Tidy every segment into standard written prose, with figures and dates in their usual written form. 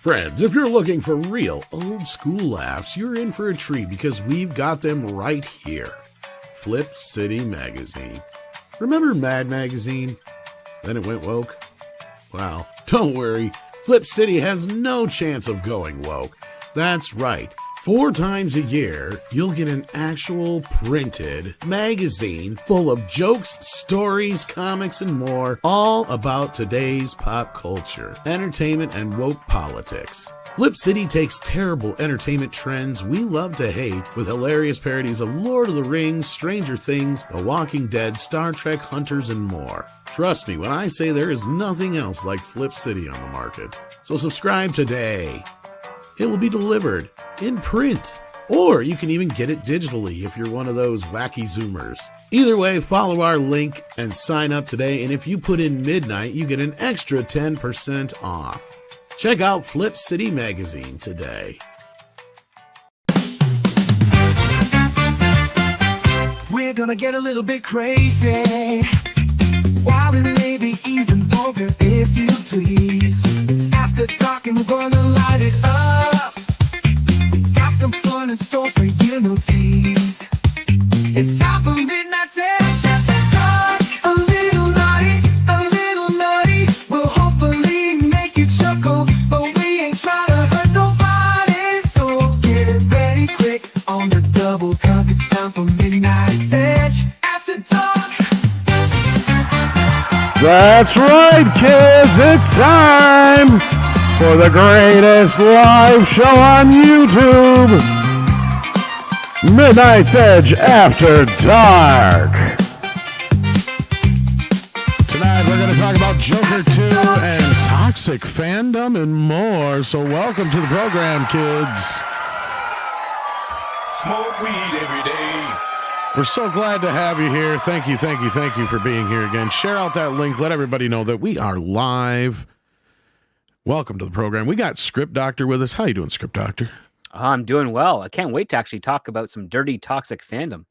Friends, if you're looking for real old school laughs, you're in for a treat because we've got them right here. Flip City Magazine. Remember MEAD magazine? Then it went woke? Well, don't worry. Flip City has no chance of going woke. That's right. 4 times a year, you'll get an actual printed magazine full of jokes, stories, comics, and more, all about today's pop culture, entertainment, and woke politics. Flip City takes terrible entertainment trends we love to hate with hilarious parodies of Lord of the Rings, Stranger Things, The Walking Dead, Star Trek, Hunters, and more. Trust me when I say there is nothing else like Flip City on the market. So subscribe today. It will be delivered in print, or you can even get it digitally if you're one of those wacky Zoomers. Either way, follow our link and sign up today, and if you put in midnight, you get an extra 10% off. Check out Flip City Magazine today. We're gonna get a little bit crazy, wild and maybe even vulgar, if you please. It's after dark and we're gonna light it up. Got some fun in store for you, no tease. It's time for Midnight Edge. Dark, a little naughty, will hopefully make you chuckle, but we ain't trying to hurt nobody, so get ready quick on the double, cause it's time for Midnight Edge after dark. That's right, kids, it's time for the greatest live show on YouTube, Midnight's Edge After Dark. Tonight we're going to talk about Joker 2 and toxic fandom and more, so welcome to the program, kids. Smoke weed every day. We're so glad to have you here. Thank you for being here again. Share out that link. Let everybody know that we are live. Welcome to the program. We got Script Doctor with us. How you doing, Script Doctor? I'm doing well. I can't wait to actually talk about some dirty, toxic fandom.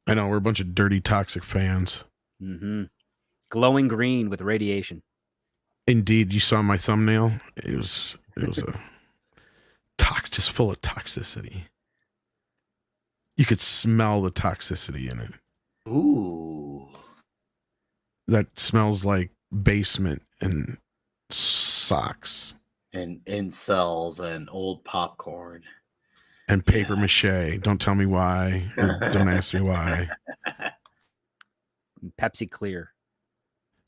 I know, we're a bunch of dirty, toxic fans. Mm-hmm. Glowing green with radiation. Indeed, you saw my thumbnail. It was a just full of toxicity. You could smell the toxicity in it. Ooh. That smells like basement and socks. And incels and old popcorn. And paper mache. Don't tell me why. Don't ask me why. Pepsi Clear.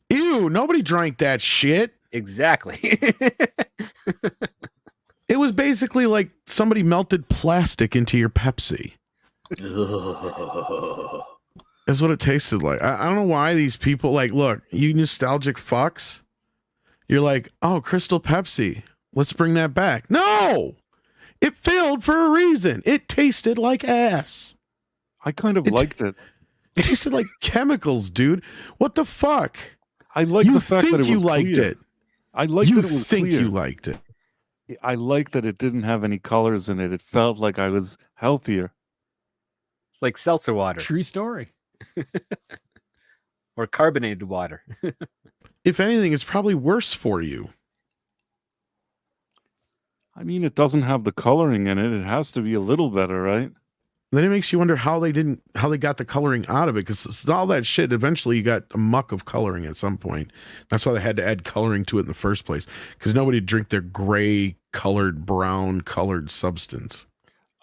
Ew, nobody drank that shit. Exactly. It was basically like somebody melted plastic into your Pepsi. That's what it tasted like. I don't know why these people, like, look, you nostalgic fucks, you're like, oh, Crystal Pepsi, let's bring that back. No, it failed for a reason. It tasted like ass. I kind of liked it. It tasted like chemicals, dude. What the fuck? I like the fact that it was you liked clear. it. I like you that it was think clear. you liked it. I like that it didn't have any colors in it. It felt like I was healthier. It's like seltzer water. True story. Or carbonated water. If anything, it's probably worse for you. I mean, it doesn't have the coloring in it. It has to be a little better, right? Then it makes you wonder how they got the coloring out of it, because all that shit, eventually you got a muck of coloring at some point. That's why they had to add coloring to it in the first place, because nobody would drink their gray colored, brown colored substance.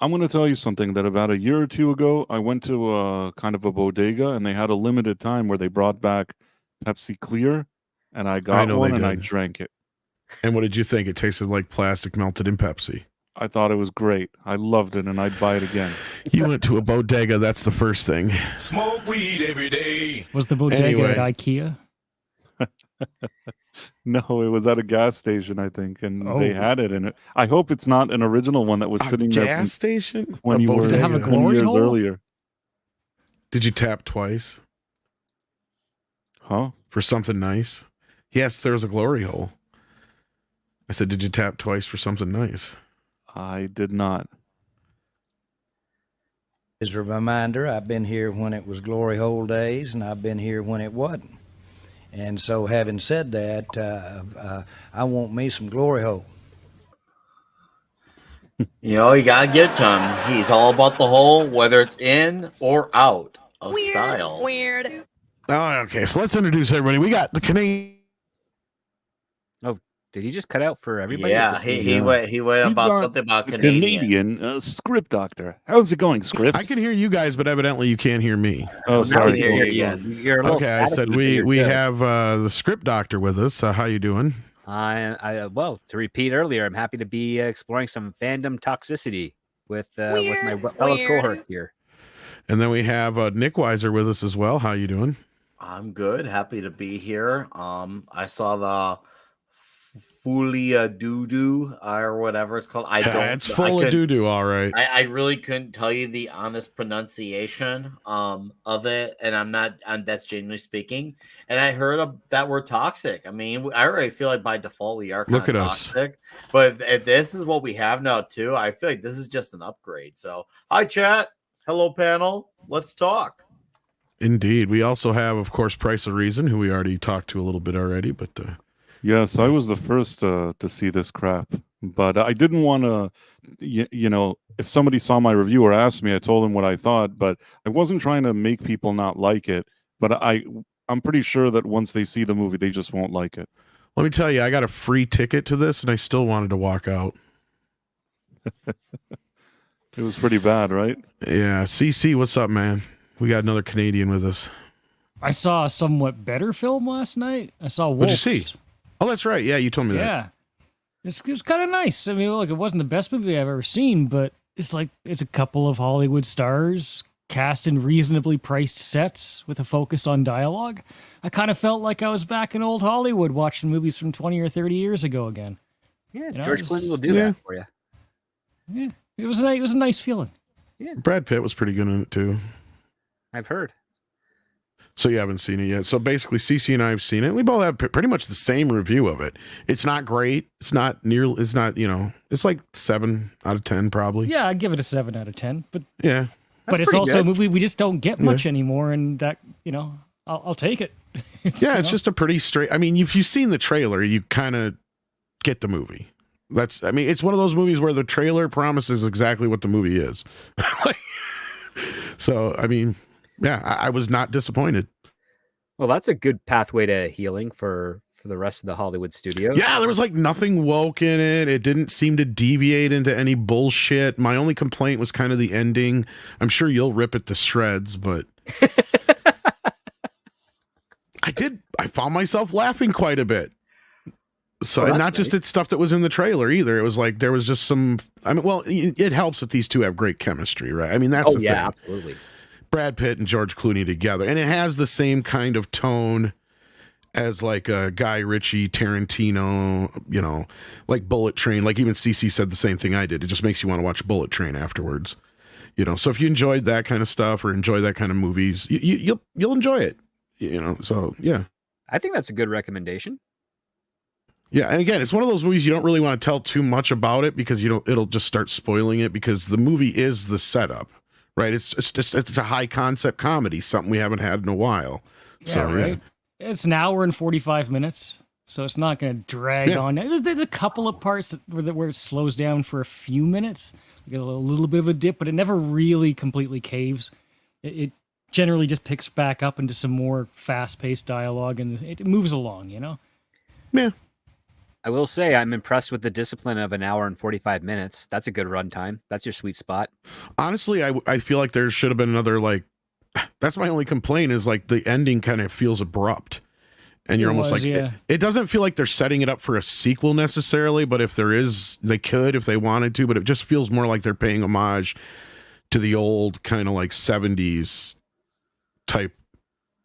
I'm going to tell you something that about a year or two ago, I went to a kind of a bodega and they had a limited time where they brought back Pepsi Clear, and I got one and I drank it. And what did you think? It tasted like plastic melted in Pepsi. I thought it was great. I loved it and I'd buy it again. You went to a bodega. That's the first thing. Smoke weed every day. Was the bodega Anyway. at IKEA? No, it was at a gas station, I think, and Oh. they had it in it. I hope it's not an original one that was sitting there gas station? when A you were bodega? have a 20 glory years hole? earlier. Did you tap twice Huh? for something nice? He asked if there was a glory hole. I said, did you tap twice for something nice? I did not. As a reminder, I've been here when it was glory hole days, and I've been here when it wasn't. And so, having said that, I want me some glory hole. You know, you gotta get to him. He's all about the whole, whether it's in or out of style. Weird. Oh, okay. So let's introduce everybody. We got the Canadian. Oh, did he just cut out for everybody? Yeah, he went You about got something about the Canadian. Canadian script doctor. How's it going, script? I can hear you guys, but evidently you can't hear me. Oh, I sorry. can hear you You're, again. you're a little Okay, I said staticky, but we you're we good. have the script doctor with us. How you doing? Well, to repeat earlier, I'm happy to be exploring some fandom toxicity with my fellow Weird. cohort here. And then we have Nick Weiser with us as well. How you doing? I'm good. Happy to be here. I saw the Fulia Doo or whatever it's called. It's full of doo doo. All right. I really couldn't tell you the honest pronunciation of it, and that's genuinely speaking. And I heard that we're toxic. I mean, I already feel like by default we are kind Look of at us. toxic. But if this is what we have now too, I feel like this is just an upgrade. So hi chat, hello panel, let's talk. Indeed. We also have, of course, Price of Reason, who we already talked to a little bit already, but Yes, I was the first to see this crap, but I didn't want to, you know, if somebody saw my review or asked me, I told them what I thought, but I wasn't trying to make people not like it. But I'm pretty sure that once they see the movie, they just won't like it. let me tell you, I got a free ticket to this, and I still wanted to walk out. It was pretty bad, right? Yeah. CC, what's up, man? We got another Canadian with us. I saw a somewhat better film last night. I saw Wolves. What'd you see? Oh, that's right. Yeah, you told me that. Yeah. It was kind of nice. I mean, look, it wasn't the best movie I've ever seen, but it's a couple of Hollywood stars cast in reasonably priced sets with a focus on dialogue. I kind of felt like I was back in old Hollywood watching movies from 20 or 30 years ago again. Yeah, You know, George it Clooney was- will do that for you. Yeah. It was a nice feeling. Brad Pitt was pretty good in it, too. I've heard. So you haven't seen it yet. So basically, CC and I have seen it. We both have pretty much the same review of it. It's not great. It's not, you know, it's like 7 out of 10 probably. Yeah, I'd give it a 7 out of 10, but Yeah. but it's pretty also good. a movie we just don't get much anymore, and that, you know, I'll take it. It's, Yeah, you it's know, just a pretty straight. I mean, if you've seen the trailer, you kind of get the movie. I mean, it's one of those movies where the trailer promises exactly what the movie is. So, I mean, yeah, I was not disappointed. Well, that's a good pathway to healing for the rest of the Hollywood studios. Yeah, there was like nothing woke in it. It didn't seem to deviate into any bullshit. My only complaint was kind of the ending. I'm sure you'll rip it to shreds, but I found myself laughing quite a bit. So, Oh, and that's not just nice. at stuff that was in the trailer either. It was like there was just some. I mean, well, it helps that these two have great chemistry, right? I mean, that's Oh the yeah, thing. absolutely. Brad Pitt and George Clooney together, and it has the same kind of tone as like a Guy Ritchie, Tarantino, you know, like Bullet Train. Like even CC said the same thing I did. It just makes you want to watch Bullet Train afterwards, you know. So if you enjoyed that kind of stuff or enjoy that kind of movies, you'll enjoy it, you know. So yeah. I think that's a good recommendation. Yeah, and again, it's one of those movies you don't really want to tell too much about it because it'll just start spoiling it because the movie is the setup, right? It's a high concept comedy, something we haven't had in a while. So right. It's an hour and 45 minutes, so it's not going to drag Yeah. on. There's a couple of parts where it slows down for a few minutes. You get a little bit of a dip, but it never really completely caves. It generally just picks back up into some more fast-paced dialogue, and it moves along, you know? Yeah. I will say I'm impressed with the discipline of an hour and 45 minutes. That's a good runtime. That's your sweet spot. Honestly, I feel like there should have been another, like, that's my only complaint is like the ending kind of feels abrupt. And you're It almost was, like, yeah. it doesn't feel like they're setting it up for a sequel necessarily, but if there is, they could if they wanted to, but it just feels more like they're paying homage to the old kind of like 70s type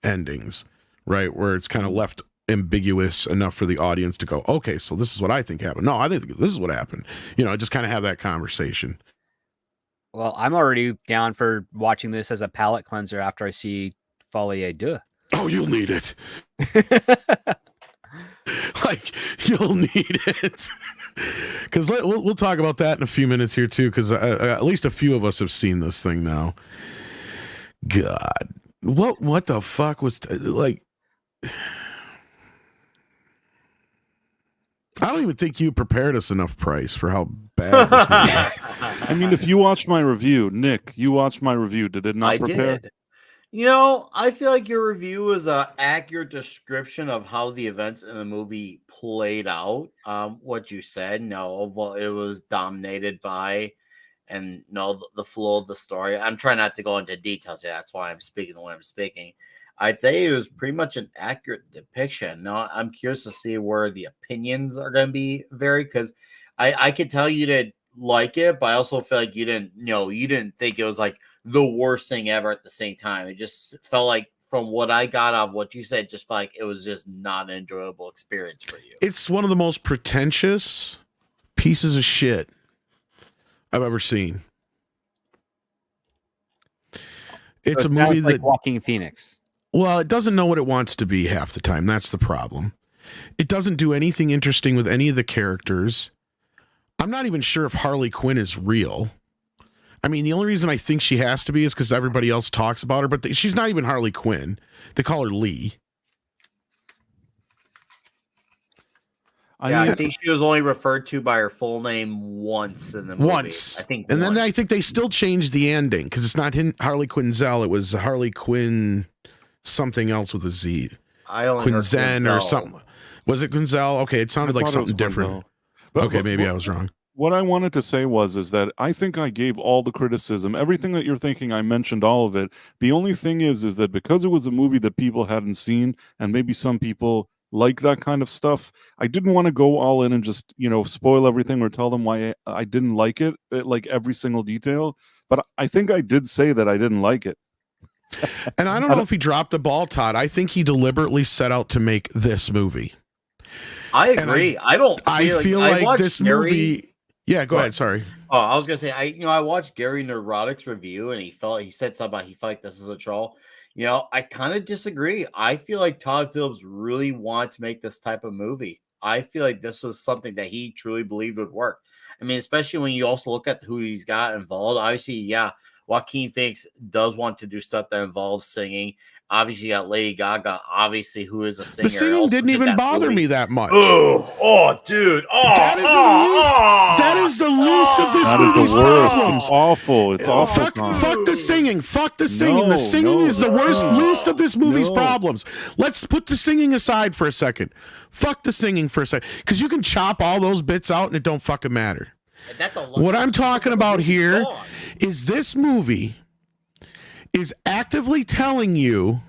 endings, right? Where it's kind of left ambiguous enough for the audience to go, okay, so this is what I think happened. No, I think this is what happened. You know, just kind of have that conversation. Well, I'm already down for watching this as a palate cleanser after I see Folie Deux. Oh, you'll need it. Like, you'll need it. Because we'll talk about that in a few minutes here, too, because at least a few of us have seen this thing now. God. What the fuck was, like... I I don't even think you prepared us enough, Price, for how bad this movie is. I mean, if you watched my review, Nick, you watched my review. Did it not I prepare? did. You know, I feel like your review is an accurate description of how the events in the movie played out. What you said, no, well, it was dominated by, and no, the flow of the story. I'm trying not to go into details here. That's why I'm speaking the way I'm speaking. I'd say it was pretty much an accurate depiction. Now, I'm curious to see where the opinions are going to be varied, because I could tell you didn't like it, but I also feel like you didn't think it was like the worst thing ever at the same time. It just felt like, from what I got out of what you said, just felt like it was just not an enjoyable experience for you. It's one of the most pretentious pieces of shit I've ever seen. It's a movie like that Walking Phoenix. Well, it doesn't know what it wants to be half the time. That's the problem. It doesn't do anything interesting with any of the characters. I'm not even sure if Harley Quinn is real. I mean, the only reason I think she has to be is because everybody else talks about her, but she's not even Harley Quinn. They call her Lee. I think she was only referred to by her full name once in the movie. Once. Then I think they still changed the ending, because it's not Harley Quinzel. It was Harley Quinn something else with a Z. Quinzen or something. Was it Quinzel? Okay, it sounded like something different. Okay, maybe I was wrong. What I wanted to say is that I think I gave all the criticism, everything that you're thinking, I mentioned all of it. The only thing is that because it was a movie that people hadn't seen, and maybe some people like that kind of stuff, I didn't want to go all in and just, spoil everything or tell them why I didn't like it, like every single detail. But I think I did say that I didn't like it. And I don't know if he dropped the ball, Todd. I think he deliberately set out to make this movie. I agree. I feel like this movie. Yeah, go ahead. Sorry. Oh, I was gonna say, I watched Gary Neurotic's review, and he said something about he felt like this is a troll. I kind of disagree. I feel like Todd Phillips really wanted to make this type of movie. I feel like this was something that he truly believed would work. I mean, especially when you also look at who he's got involved. Obviously, Joaquin Phoenix does want to do stuff that involves singing. Obviously, you got Lady Gaga, obviously, who is a singer. The singing didn't even bother me that much. Oh, dude. That is the least of this movie's problems. It's awful. It's awful. Fuck the singing. Fuck the singing. The singing is the least of this movie's problems. Let's put the singing aside for a second. Fuck the singing for a second. Because you can chop all those bits out and it don't fucking matter. What I'm talking about here is this movie is actively telling you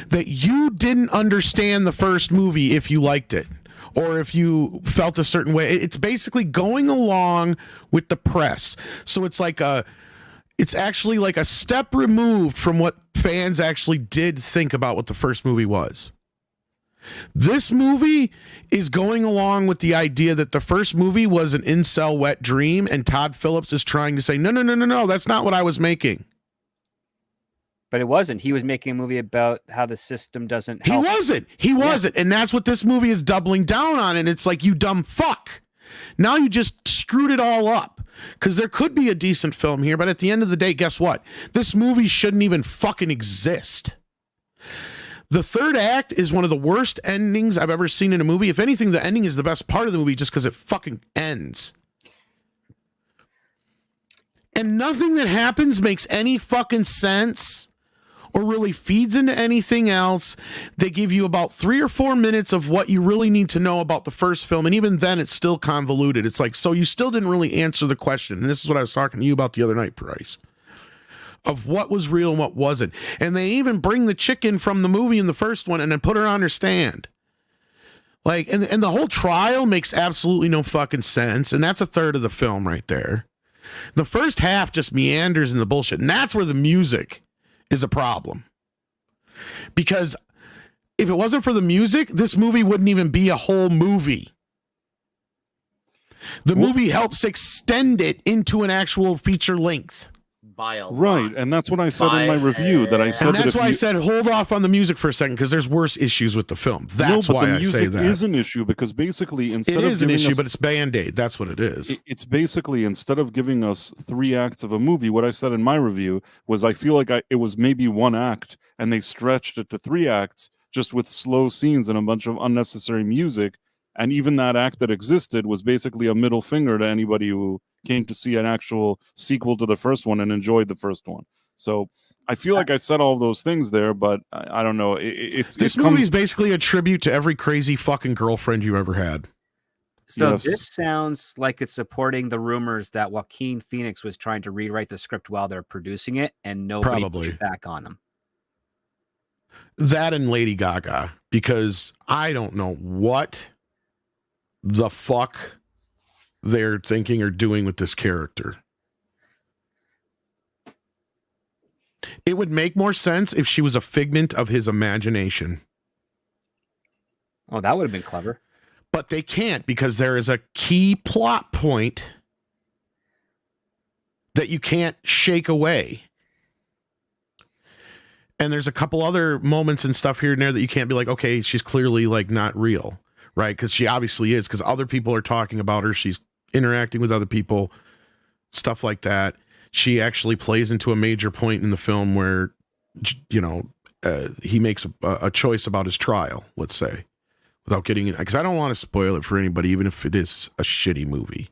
that you didn't understand the first movie if you liked it or if you felt a certain way. It's basically going along with the press. So it's actually like a step removed from what fans actually did think about what the first movie was. This movie is going along with the idea that the first movie was an incel wet dream, and Todd Phillips is trying to say, no, that's not what I was making. But it wasn't. He was making a movie about how the system doesn't help. He wasn't. And that's what this movie is doubling down on. And it's like, you dumb fuck. Now you just screwed it all up. Because there could be a decent film here, but at the end of the day, guess what? This movie shouldn't even fucking exist. The third act is one of the worst endings I've ever seen in a movie. If anything, the ending is the best part of the movie just because it fucking ends. And nothing that happens makes any fucking sense or really feeds into anything else. They give you about 3 or 4 minutes of what you really need to know about the first film. And even then, it's still convoluted. It's like, so you still didn't really answer the question. And this is what I was talking to you about the other night, Price, of what was real and what wasn't. And they even bring the chicken from the movie in the first one and then put her on her stand. Like, and the whole trial makes absolutely no fucking sense. And that's a third of the film right there. The first half just meanders in the bullshit. And that's where the music is a problem. Because if it wasn't for the music, this movie wouldn't even be a whole movie. The movie helps extend it into an actual feature length. Right, and that's what I said in my review. That I said, and that's why I said hold off on the music for a second, because there's worse issues with the film. That's why I say that. The music is an issue because basically instead it of is an issue, but it's Band-Aid. That's what it is. It's basically instead of giving us 3 acts of a movie, what I said in my review was I feel like it was maybe 1 act, and they stretched it to 3 acts just with slow scenes and a bunch of unnecessary music. And even that act that existed was basically a middle finger to anybody who came to see an actual sequel to the first one and enjoyed the first one. So I feel like I said all of those things there, but I don't know. This movie's basically a tribute to every crazy fucking girlfriend you ever had. So Yes. this sounds like it's supporting the rumors that Joaquin Phoenix was trying to rewrite the script while they're producing it, and nobody Probably. pushed back on him. That and Lady Gaga, because I don't know what the fuck they're thinking or doing with this character. It would make more sense if she was a figment of his imagination. Oh, that would have been clever. But they can't, because there is a key plot point that you can't shake away. And there's a couple other moments and stuff here and there that you can't be like, okay, she's clearly like not real, right? Because she obviously is, because other people are talking about her. She's interacting with other people, stuff like that. She actually plays into a major point in the film where, you know, he makes a choice about his trial, let's say, without getting it, because I don't want to spoil it for anybody, even if it is a shitty movie.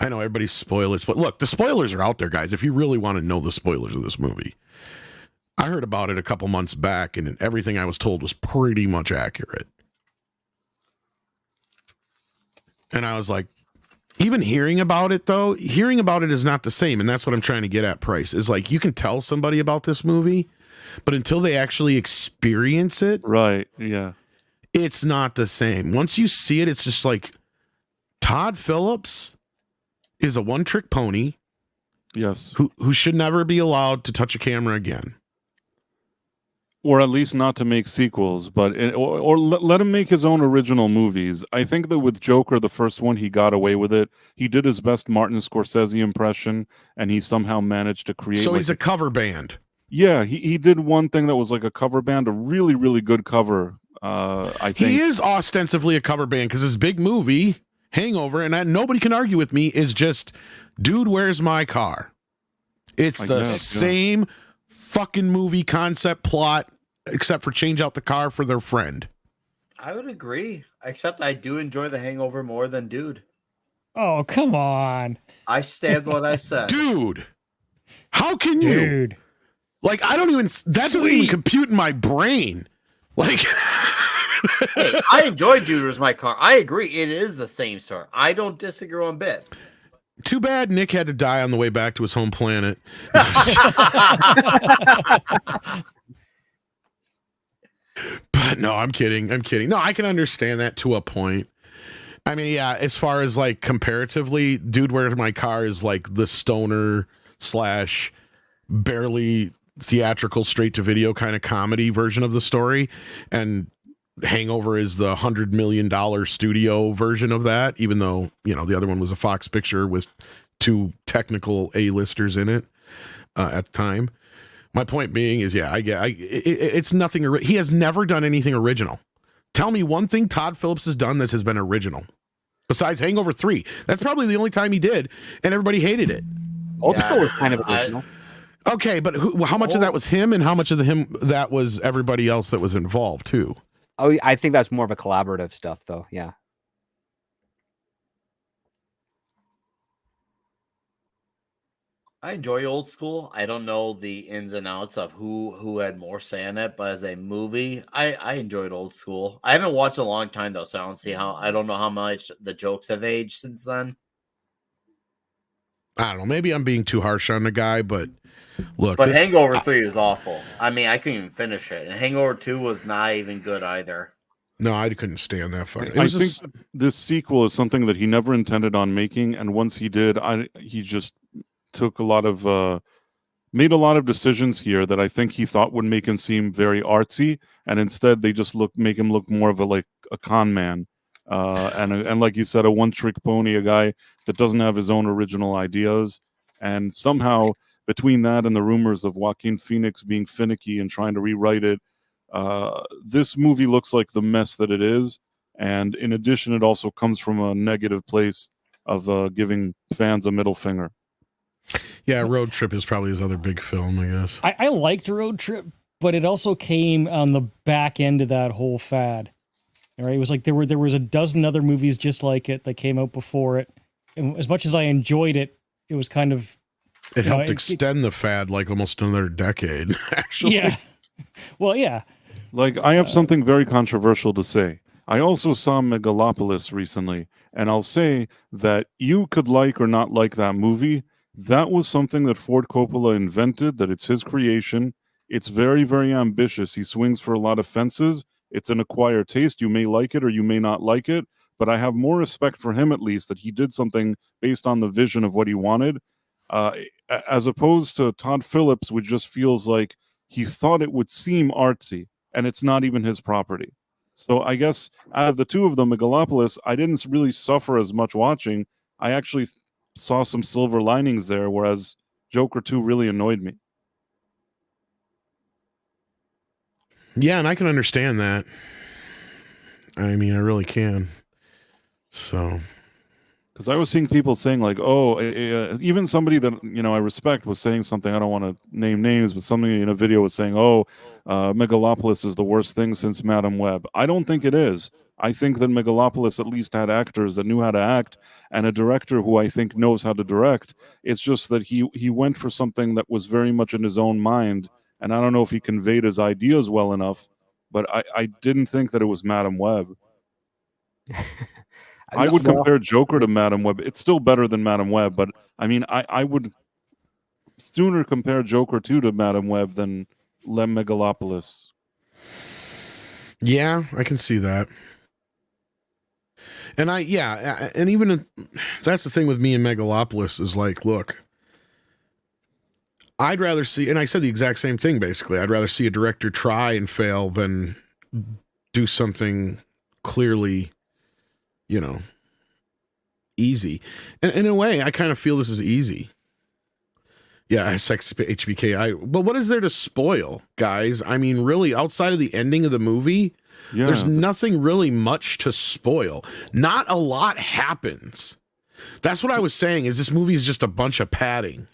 I know everybody's spoilers, but look, the spoilers are out there, guys. If you really want to know the spoilers of this movie, I heard about it a couple months back, and everything I was told was pretty much accurate. And I was like, even hearing about it, though, hearing about it is not the same. And that's what I'm trying to get at, Price, is like, you can tell somebody about this movie, but until they actually experience it, Right. Yeah. it's not the same. Once you see it, it's just like, Todd Phillips is a one-trick pony Yes. who should never be allowed to touch a camera again. Or at least not to make sequels, but or let him make his own original movies. I think that with Joker, the first one, he got away with it. He did his best Martin Scorsese impression, and he somehow managed to create. So like he's a cover band. Yeah, he did one thing that was like a cover band, a really, really good cover. I think He is ostensibly a cover band because his big movie, Hangover, and nobody can argue with me, is just, dude, where's my car? It's I the guess, yeah. same fucking movie concept plot, except for change out the car for their friend. I would agree, except I do enjoy The Hangover more than Dude. Oh, come on. I stand what I said. Dude, how can you? Dude. Like, I don't even, that doesn't even Sweet. compute in my brain. Like, Hey, I enjoy Dude Where's My Car. I agree. It is the same story. I don't disagree one bit. too bad Nick had to die on the way back to his home planet. But no, I'm kidding. I'm kidding. No, I can understand that to a point. I mean, yeah, as far as like comparatively, Dude, Where's My Car is like the stoner / barely theatrical straight to video kind of comedy version of the story. And Hangover is the $100 million studio version of that, even though, you know, the other one was a Fox picture with 2 technical A-listers in it at the time. My point being is, yeah, it's nothing. He has never done anything original. Tell me one thing Todd Phillips has done that has been original besides Hangover 3. That's probably the only time he did, and everybody hated it. Old Yeah, School was kind of original. Okay, but how much of that was him, and how much of him that was everybody else that was involved too? Oh, I think that's more of a collaborative stuff, though. Yeah. I enjoy Old School. I don't know the ins and outs of who had more say in it, but as a movie, I enjoyed Old School. I haven't watched it in a long time though, so I don't know how much the jokes have aged since then. I don't know. Maybe I'm being too harsh on the guy, but look, But Hangover 3 was awful. I mean, I couldn't even finish it. And Hangover 2 was not even good either. no, I couldn't stand that fucking. It I was think just, that this sequel is something that he never intended on making, and once he did, he just took made a lot of decisions here that I think he thought would make him seem very artsy, and instead they just make him look more of a con man, and like you said, a one-trick pony, a guy that doesn't have his own original ideas, and somehow between that and the rumors of Joaquin Phoenix being finicky and trying to rewrite it, this movie looks like the mess that it is, and in addition, it also comes from a negative place of giving fans a middle finger. yeah, Road Trip is probably his other big film, I guess. I liked Road Trip, but it also came on the back end of that whole fad. Right? It was like there was a dozen other movies just like it that came out before it. And as much as I enjoyed it, it was kind of It you know, helped extend the fad like almost another decade, actually. yeah. Well, yeah. Like, I have something very controversial to say. I also saw Megalopolis recently, and I'll say that you could like or not like that movie. That was something that Ford Coppola invented, that it's his creation. It's very, very ambitious. He swings for a lot of fences. It's an acquired taste. You may like it or you may not like it, but I have more respect for him, at least, that he did something based on the vision of what he wanted, as opposed to Todd Phillips, which just feels like he thought it would seem artsy, and it's not even his property. So I guess out of the two of them, Megalopolis, I didn't really suffer as much watching. I actually saw some silver linings there, whereas Joker 2 really annoyed me. Yeah, and I can understand that. I mean, I really can. So, because I was seeing people saying like, oh, even somebody that I respect was saying something. I don't want to name names, but somebody in a video was saying, oh, Megalopolis is the worst thing since Madam Web. I don't think it is. I think that Megalopolis at least had actors that knew how to act and a director who I think knows how to direct. It's just that he went for something that was very much in his own mind, and I don't know if he conveyed his ideas well enough, but I didn't think that it was Madam Web. I would compare Joker to Madam Web. It's still better than Madam Web, but I mean, I would sooner compare Joker 2 to Madam Web than Megalopolis. yeah, I can see that. And and even that's the thing with me and Megalopolis is like, look, I'd rather see, and I said the exact same thing basically. I'd rather see a director try and fail than do something clearly, easy. And in a way, I kind of feel this is easy. Yeah, sex HBK. But what is there to spoil, guys? I mean, really, outside of the ending of the movie, there's nothing really much to spoil. Not a lot happens. That's what I was saying, is this movie is just a bunch of padding.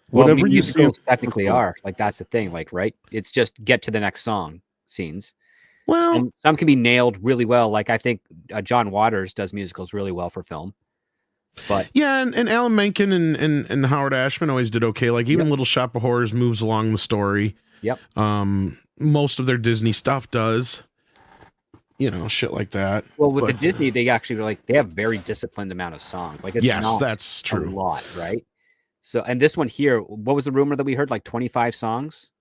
Whatever you see, technically are. Like, that's the thing, like, right? It's just get to the next song scenes. Well, some can be nailed really well. Like, I think John Waters does musicals really well for film. But yeah, and Alan Menken and Howard Ashman always did okay. Like, even Little Shop of Horrors moves along the story. Yep. Most of their Disney stuff does. Shit like that. Well, with the Disney, they actually they have very disciplined amount of songs. Like, it's not that's true. A lot, right? So, and this one here, what was the rumor that we heard? Like 25 songs.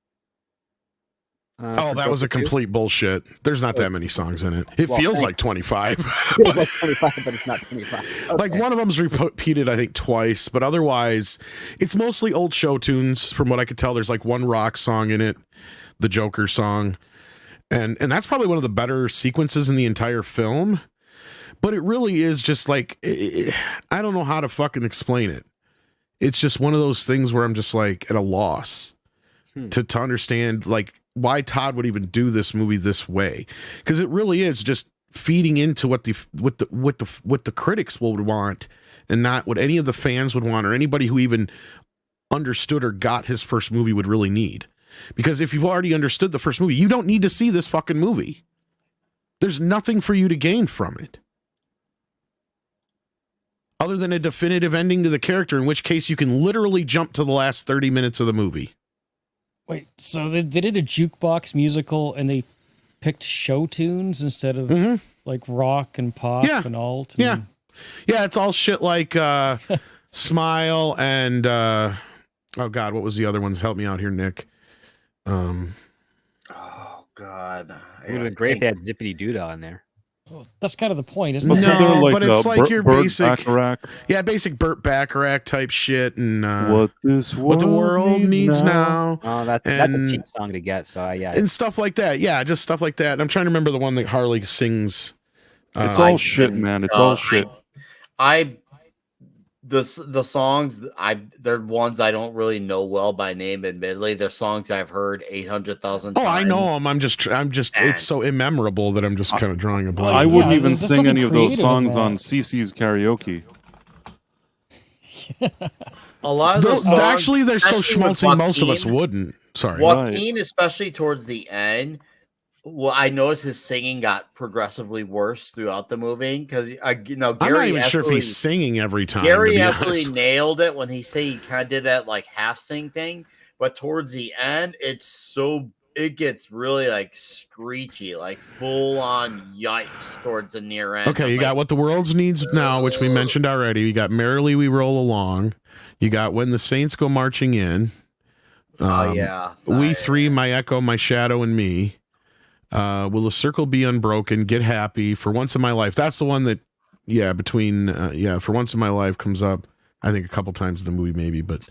That was a complete bullshit. There's not that many songs in it. It feels like 25. It feels like 25, but it's not 25. Okay. Like, one of them's repeated, I think, twice, but otherwise, it's mostly old show tunes. From what I could tell, there's like one rock song in it, the Joker song, and that's probably one of the better sequences in the entire film. But it really is just like, I don't know how to fucking explain it. It's just one of those things where I'm just like at a loss to understand like why Todd would even do this movie this way, because it really is just feeding into what the critics would want and not what any of the fans would want or anybody who even understood or got his first movie would really need. Because if you've already understood the first movie, you don't need to see this fucking movie. There's nothing for you to gain from it other than a definitive ending to the character, in which case you can literally jump to the last 30 minutes of the movie. Wait, so they did a jukebox musical and they picked show tunes instead of like rock and pop and alt? And... Yeah, it's all shit like Smile and oh God, what was the other ones? Help me out here, Nick. Oh God. It would have been great if they had Zippity Doodah in there. Well, that's kind of the point, isn't it? No, but it's like your basic, Bacharach. Basic Burt Bacharach type shit, and what the world needs now. Oh, that's a cheap song to get. So and stuff like that. Yeah, just stuff like that. I'm trying to remember the one that Harley sings. It's all shit, man. It's all shit. The songs they're ones I don't really know well by name. Admittedly, they're songs I've heard 800,000 times. Oh, I know them. I'm just. It's so immemorable that I'm just kind of drawing a blank. I wouldn't even sing any of those songs on CC's karaoke. A lot of those songs, actually, they're so schmaltzy. Most of us wouldn't. Sorry, Joaquin, especially towards the end. Well, I noticed his singing got progressively worse throughout the movie because I'm not Gary even sure if he's singing every time. Gary to be absolutely honest. nailed it when he kind of did that like half sing thing, but towards the end, it gets really like screechy, like full on yikes towards the near end. Okay, I'm you got What the World Needs Now, which we mentioned already. You got Merrily We Roll Along. You got When the Saints Go Marching In. Oh yeah, We Three, My Echo, My Shadow, and Me. Will the Circle Be Unbroken? Get Happy. For Once in My Life. That's the one that, For Once in My Life comes up, I think, a couple times in the movie, maybe. But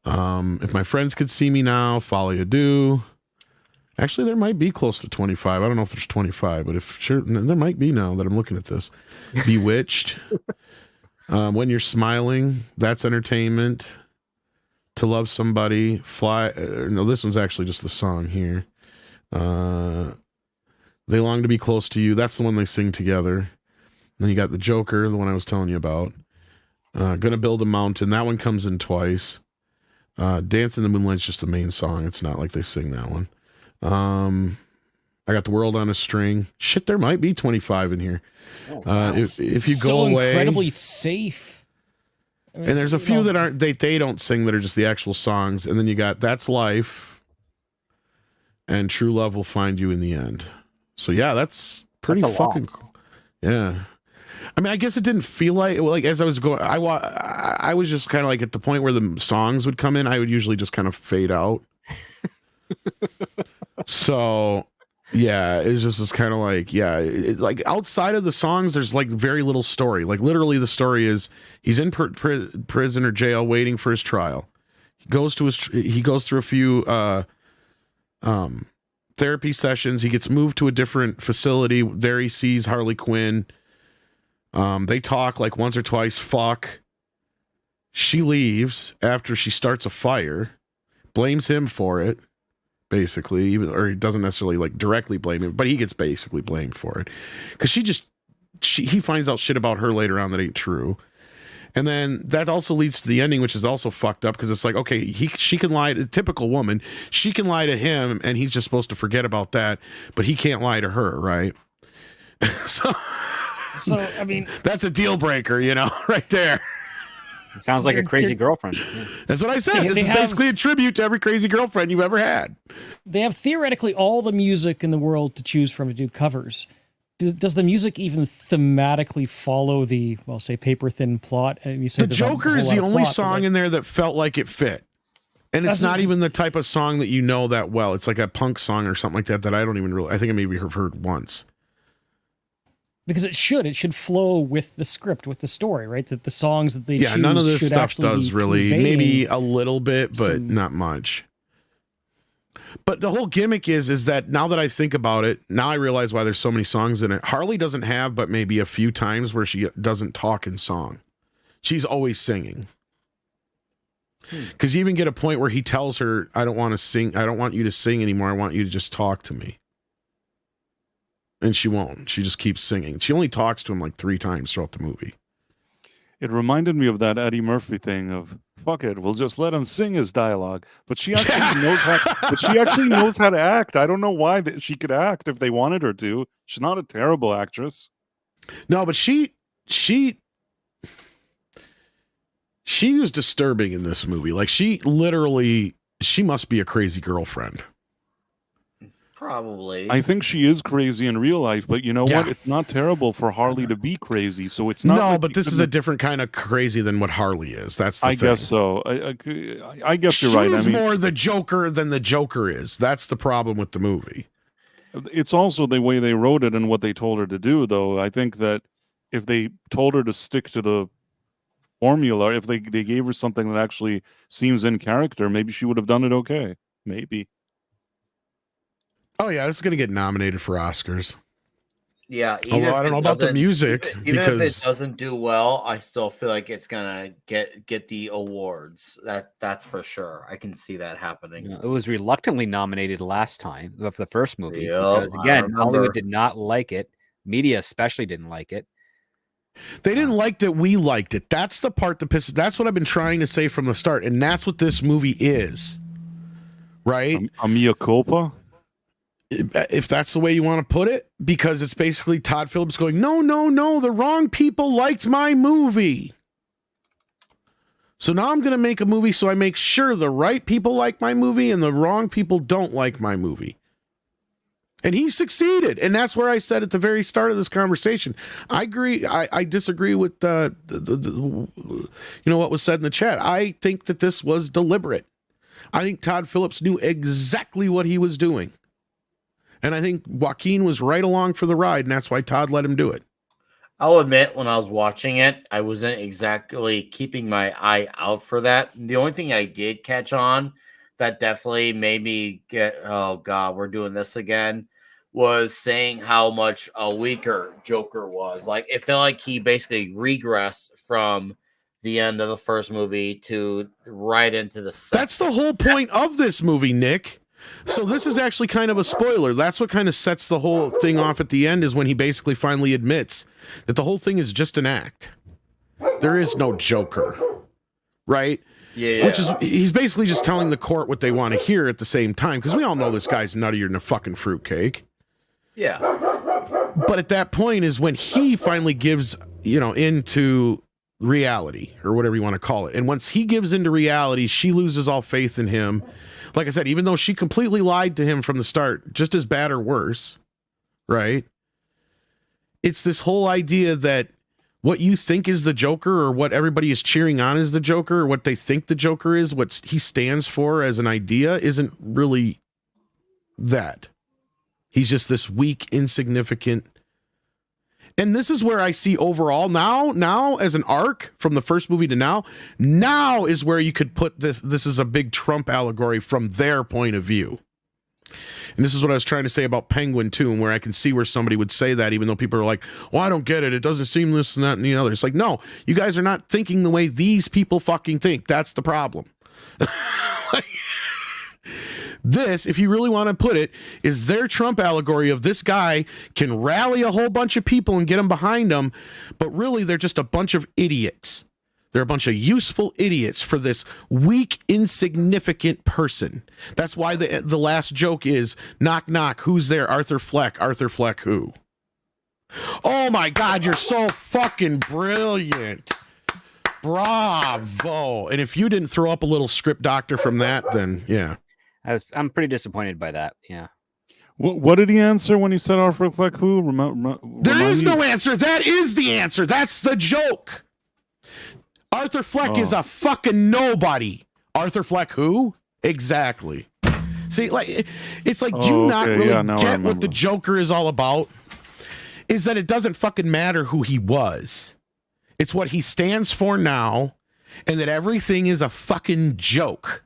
If My Friends Could See Me Now, Folly Ado. Actually, there might be close to 25. I don't know if there's 25, but there might be now that I'm looking at this. Bewitched. When You're Smiling, That's Entertainment. To Love Somebody, Fly. No, this one's actually just the song here. They Long to Be Close to You. That's the one they sing together. Then you got The Joker, the one I was telling you about. Gonna Build a Mountain. That one comes in twice. Dance in the Moonlight's just the main song. It's not like they sing that one. I got The World on a String. Shit, there might be 25 in here. Oh, wow. If you go so away, incredibly safe. I mean, and there's a few that aren't. They don't sing, that are just the actual songs. And then you got That's Life, and True Love Will Find You in the End. So yeah, that's pretty That's a lot. fucking. Yeah. I mean, I guess it didn't feel like as I was going, I was just kind of like at the point where the songs would come in, I would usually just kind of fade out. So, yeah, it's just kind of like, like outside of the songs, there's like very little story. Like literally, the story is he's in prison or jail waiting for his trial. He goes through a few therapy sessions. He gets moved to a different facility. There he sees Harley Quinn. They talk like once or twice. Fuck. She leaves after she starts a fire, blames him for it, basically, or he doesn't necessarily like directly blame him, but he gets basically blamed for it because he finds out shit about her later on that ain't true. And then that also leads to the ending, which is also fucked up because it's like, okay, she can lie to typical woman. She can lie to him and he's just supposed to forget about that, but he can't lie to her, right? So I mean, that's a deal breaker, right there. It sounds like a crazy girlfriend. Yeah. That's what I said. This is basically a tribute to every crazy girlfriend you've ever had. They have theoretically all the music in the world to choose from to do covers. Does the music even thematically follow the, say, paper thin plot? You say The Joker is the only song in there that felt like it fit. And it's not even the type of song that you know that well. It's like a punk song or something like that I don't even really, I think I maybe have heard once. Because it should flow with the script, with the story, right? That the songs that they choose none of this should stuff actually does be really, conveying maybe a little bit, but not much. But the whole gimmick is that now that I think about it, now I realize why there's so many songs in it. Harley doesn't have but maybe a few times where she doesn't talk in song. She's always singing. Because you even get a point where he tells her, I don't want to sing. I don't want you to sing anymore. I want you to just talk to me. And she won't. She just keeps singing. She only talks to him like 3 times throughout the movie. It reminded me of that Eddie Murphy thing of fuck it, we'll just let him sing his dialogue. But she actually knows how to act. I don't know why she could act if they wanted her to. She's not a terrible actress. No, but she was disturbing in this movie. Like she must be a crazy girlfriend. Probably. I think she is crazy in real life, but you know what? It's not terrible for Harley to be crazy. So it's not. No, like but this is a different kind of crazy than what Harley is. That's the thing. guess so. I guess you're right. She's more the Joker than the Joker is. That's the problem with the movie. It's also the way they wrote it and what they told her to do, though. I think that if they told her to stick to the formula, if they gave her something that actually seems in character, maybe she would have done it okay. Maybe. Oh yeah, this is gonna get nominated for Oscars. Yeah, although I don't know about the music, even if it doesn't do well, I still feel like it's gonna get the awards. That's for sure. I can see that happening. It was reluctantly nominated last time for the first movie Yep, because again, Hollywood did not like it. Media especially didn't like it. They didn't like that we liked it. That's the part that pisses. That's what I've been trying to say from the start, and that's what this movie is. Right? A mea culpa. if that's the way you want to put it, because it's basically Todd Phillips going, no, the wrong people liked my movie. So now I'm going to make a movie so I make sure the right people like my movie and the wrong people don't like my movie. And he succeeded. And that's where I said at the very start of this conversation, I agree. I disagree with the what was said in the chat. I think that this was deliberate. I think Todd Phillips knew exactly what he was doing. And I think Joaquin was right along for the ride, and that's why Todd let him do it. I'll admit, when I was watching it, I wasn't exactly keeping my eye out for that. The only thing I did catch on that definitely made me get, oh God, we're doing this again, was saying how much a weaker Joker was. Like, it felt like he basically regressed from the end of the first movie to right into the second. That's the whole point of this movie, Nick. So this is actually kind of a spoiler. That's what kind of sets the whole thing off at the end, is when he basically finally admits that the whole thing is just an act. There is no Joker, right? Yeah. Which is, he's basically just telling the court what they want to hear at the same time, because we all know this guy's nuttier than a fucking fruitcake. Yeah. But at that point is when he finally gives, into reality, or whatever you want to call it. And once he gives into reality, she loses all faith in him. Like I said, even though she completely lied to him from the start, just as bad or worse, right? It's this whole idea that what you think is the Joker, or what everybody is cheering on as the Joker, or what they think the Joker is, what he stands for as an idea, isn't really that. He's just this weak, insignificant. And this is where I see overall now as an arc from the first movie to now is where you could put this is a big Trump allegory from their point of view. And this is what I was trying to say about Penguin too, and where I can see where somebody would say that, even though people are like, well, I don't get it. It doesn't seem this and that and the other. It's like, no, you guys are not thinking the way these people fucking think. That's the problem. This, if you really want to put it, is their Trump allegory of this guy can rally a whole bunch of people and get them behind him, but really they're just a bunch of idiots. They're a bunch of useful idiots for this weak, insignificant person. That's why the last joke is, knock, knock, who's there? Arthur Fleck. Arthur Fleck who? Oh my God, you're so fucking brilliant. Bravo. And if you didn't throw up a little script doctor from that, then yeah. I'm pretty disappointed by that. Yeah. What did he answer when he said Arthur Fleck who? There is no answer. That is the answer. That's the joke. Arthur Fleck is a fucking nobody. Arthur Fleck who? Exactly. See, like, it's like, do you not really get what the Joker is all about? Is that it doesn't fucking matter who he was. It's what he stands for now, and that everything is a fucking joke.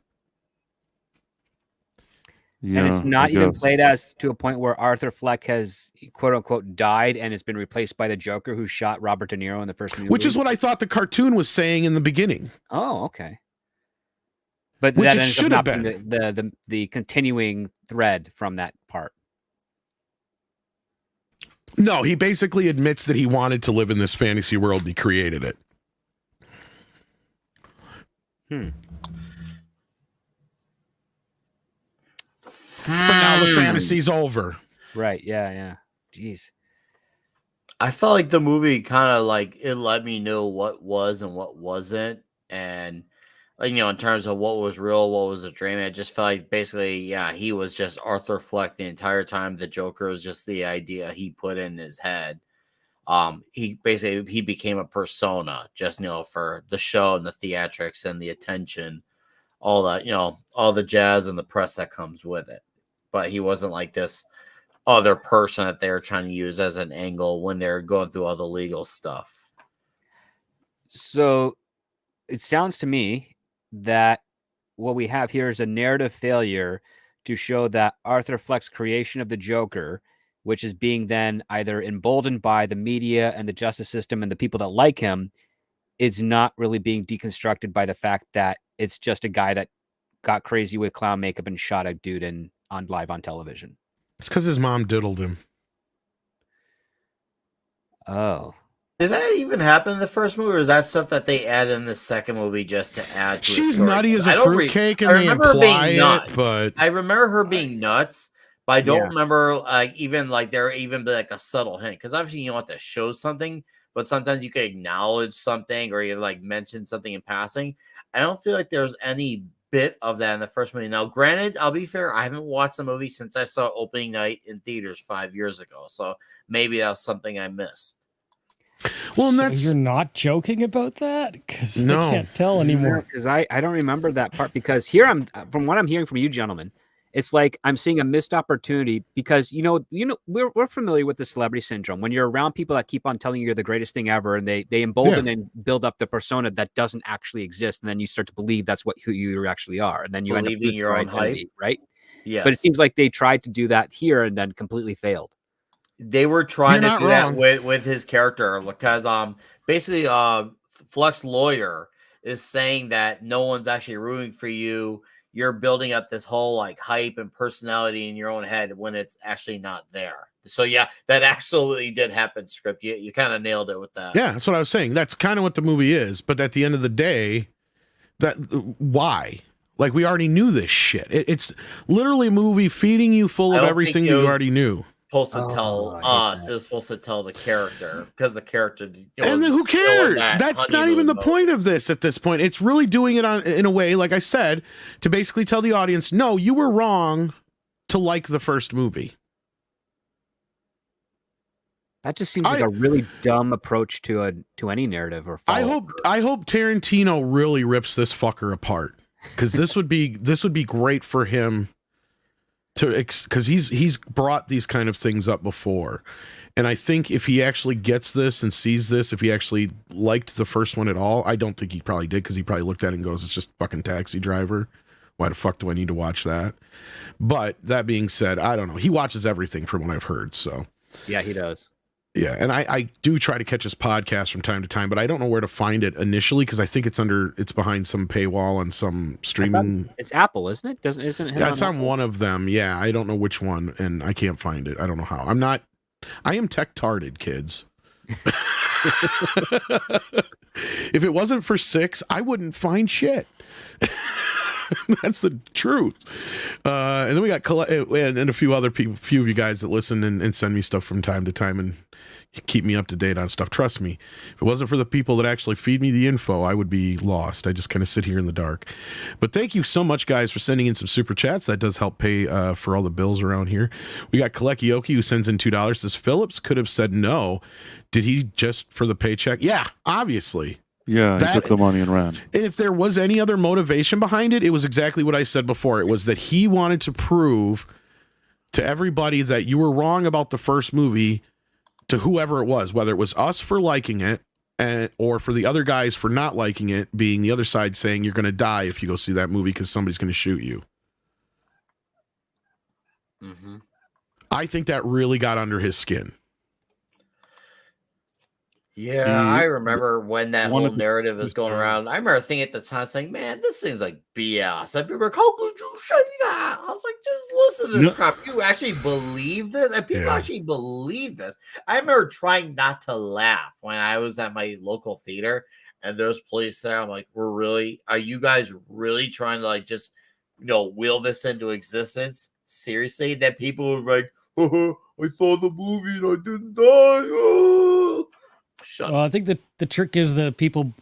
Yeah, and it's not even played as to a point where Arthur Fleck has, quote unquote, died and has been replaced by the Joker who shot Robert De Niro in the first movie. Which is what I thought the cartoon was saying in the beginning. Oh, okay. But which that it ends should up have not been. being the continuing thread from that part. No, he basically admits that he wanted to live in this fantasy world and he created it. But now the fantasy's over. Right, yeah. Jeez. I felt like the movie kind of like it let me know what was and what wasn't. And like, in terms of what was real, what was a dream, I just felt like basically, yeah, he was just Arthur Fleck the entire time. The Joker was just the idea he put in his head. He became a persona just, for the show and the theatrics and the attention, all that, all the jazz and the press that comes with it. But he wasn't like this other person that they were trying to use as an angle when they're going through all the legal stuff. So it sounds to me that what we have here is a narrative failure to show that Arthur Fleck's creation of the Joker, which is being then either emboldened by the media and the justice system and the people that like him, is not really being deconstructed by the fact that it's just a guy that got crazy with clown makeup and shot a dude live on television. It's because his mom diddled him. Oh. Did that even happen in the first movie, or is that stuff that they add in the second movie just to add to She's nutty as a fruitcake, and they imply it, but I remember her being nuts, But I don't Yeah. remember even like there even be like a subtle hint because obviously you want to show something, but sometimes you can acknowledge something or you like mention something in passing. I don't feel like there's any bit of that in the first movie. Now, granted, I'll be fair, I haven't watched the movie since I saw opening night in theaters 5 years ago, so maybe that was something I missed. Well, and So that's you're not joking about that? Because No. I can't tell anymore. Because I don't remember that part. Because here I'm from what I'm hearing from you gentlemen, it's like I'm seeing a missed opportunity because we're familiar with the celebrity syndrome when you're around people that keep on telling you you're the greatest thing ever and they embolden and build up the persona that doesn't actually exist, and then you start to believe that's who you actually are, and then you end up Believing losing your own identity, hype. right? Yes. But it seems like they tried to do that here and then completely failed. They were trying You're to not do wrong. that with his character because basically Fleck's lawyer is saying that no one's actually rooting for you. You're building up this whole like hype and personality in your own head when it's actually not there. So yeah, that absolutely did happen. Script, you kind of nailed it with that. Yeah, that's what I was saying. That's kind of what the movie is. But at the end of the day, why? Like, we already knew this shit. It's literally a movie feeding you full of everything you already knew. Supposed to tell us, it was supposed to tell the character because the character. And then who cares? That's not even the point of this at this point. It's really doing it in a way, like I said, to basically tell the audience, no, you were wrong to like the first movie. That just seems like a really dumb approach to any narrative or follow. I hope Tarantino really rips this fucker apart, because this would be great for him because he's brought these kind of things up before. And I think if he actually gets this and sees this, if he actually liked the first one at all, I don't think he probably did, because he probably looked at it and goes, it's just fucking Taxi Driver. Why the fuck do I need to watch that? But that being said, I don't know. He watches everything from what I've heard. So yeah, he does. Yeah, and I do try to catch his podcast from time to time, but I don't know where to find it initially because I think it's behind some paywall and some streaming. It's Apple, isn't it? Isn't it? Yeah, it's on one of them. Yeah, I don't know which one, and I can't find it. I don't know how. I am tech-tarded, kids. If it wasn't for 6, I wouldn't find shit. That's the truth. And then we got and a few other people, few of you guys that listen and send me stuff from time to time and keep me up to date on stuff. Trust me, if it wasn't for the people that actually feed me the info, I would be lost. I just kind of sit here in the dark. But thank you so much, guys, for sending in some super chats. That does help pay for all the bills around here. We got Kalekioki, who sends in $2. Says Phillips could have said no. Did he just for the paycheck? Yeah, obviously. Yeah, he took the money and ran. And if there was any other motivation behind it, it was exactly what I said before. It was that he wanted to prove to everybody that you were wrong about the first movie, to whoever it was, whether it was us for liking it or for the other guys for not liking it, being the other side saying you're going to die if you go see that movie because somebody's going to shoot you. Mm-hmm. I think that really got under his skin. Yeah, I remember when that whole narrative was going around. I remember thinking at the time, saying, "Man, this seems like BS." And people were, "How could you say that?" I was like, "Just listen to this crap. You actually believe this?" And people actually believe this. I remember trying not to laugh when I was at my local theater, and there's police there. I'm like, are you guys really trying to like just, will this into existence? Seriously?" That people were like, "I saw the movie and I didn't die." Oh. Well, I think the trick is that people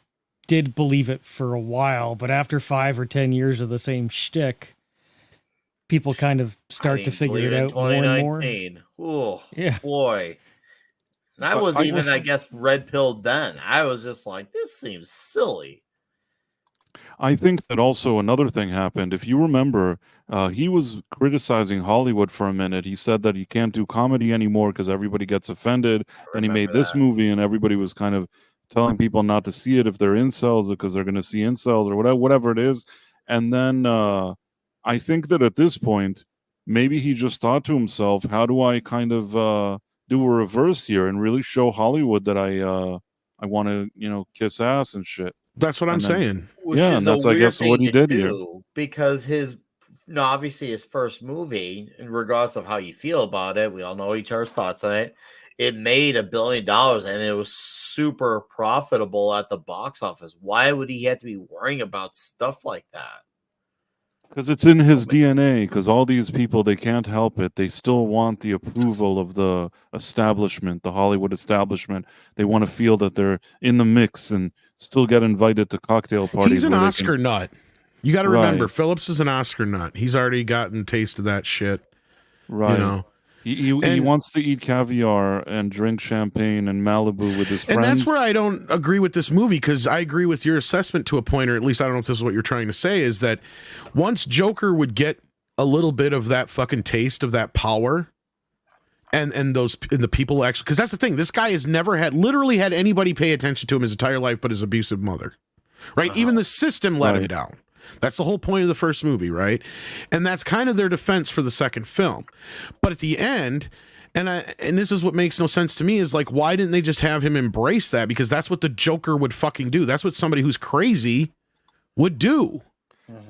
did believe it for a while, but after 5 or 10 years of the same shtick, people kind of start to figure it out more and more. Oh, yeah, boy. And I was I guess, red pilled then. I was just like, this seems silly. I think that also another thing happened. If you remember, he was criticizing Hollywood for a minute. He said that he can't do comedy anymore because everybody gets offended. Then he made this movie, and everybody was kind of telling people not to see it if they're incels because they're going to see incels or whatever it is. And then I think that at this point, maybe he just thought to himself, how do I kind of do a reverse here and really show Hollywood that I want to, kiss ass and shit. That's what I'm saying. Yeah, and that's, I guess, what he did here. Because obviously his first movie, in regards of how you feel about it, we all know each other's thoughts on it. It made $1 billion and it was super profitable at the box office. Why would he have to be worrying about stuff like that? Because it's in his DNA. Because all these people, they can't help it. They still want the approval of the establishment, the Hollywood establishment. They want to feel that they're in the mix and still get invited to cocktail parties. He's an where they Oscar can- nut. You got to remember, Right. Phillips is an Oscar nut. He's already gotten a taste of that shit. Right. You know? He And- wants to eat caviar and drink champagne and Malibu with his friends. And that's where I don't agree with this movie, because I agree with your assessment to a point, or at least I don't know if this is what you're trying to say, is that once Joker would get a little bit of that fucking taste of that power, and the people actually, because that's the thing, this guy has never literally had anybody pay attention to him his entire life but his abusive mother, right? Even the system let him Right. down. That's the whole point of the first movie, right? And that's kind of their defense for the second film. But at the end, and this is what makes no sense to me, is like, why didn't they just have him embrace that? Because that's what the Joker would fucking do. That's what somebody who's crazy would do.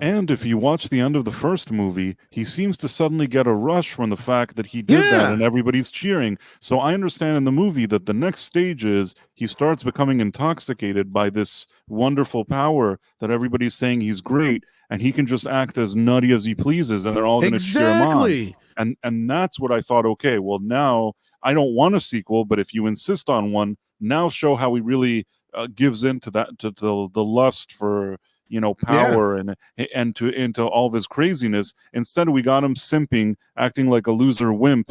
And if you watch the end of the first movie, he seems to suddenly get a rush from the fact that he did that Yeah. and everybody's cheering. So I understand in the movie that the next stage is he starts becoming intoxicated by this wonderful power that everybody's saying he's great, and he can just act as nutty as he pleases, and they're all going to cheer him on. Exactly. And that's what I thought, okay, well, now I don't want a sequel, but if you insist on one, now show how he really gives into that, to the lust for, you know, power and into all of his craziness. Instead, we got him simping, acting like a loser wimp,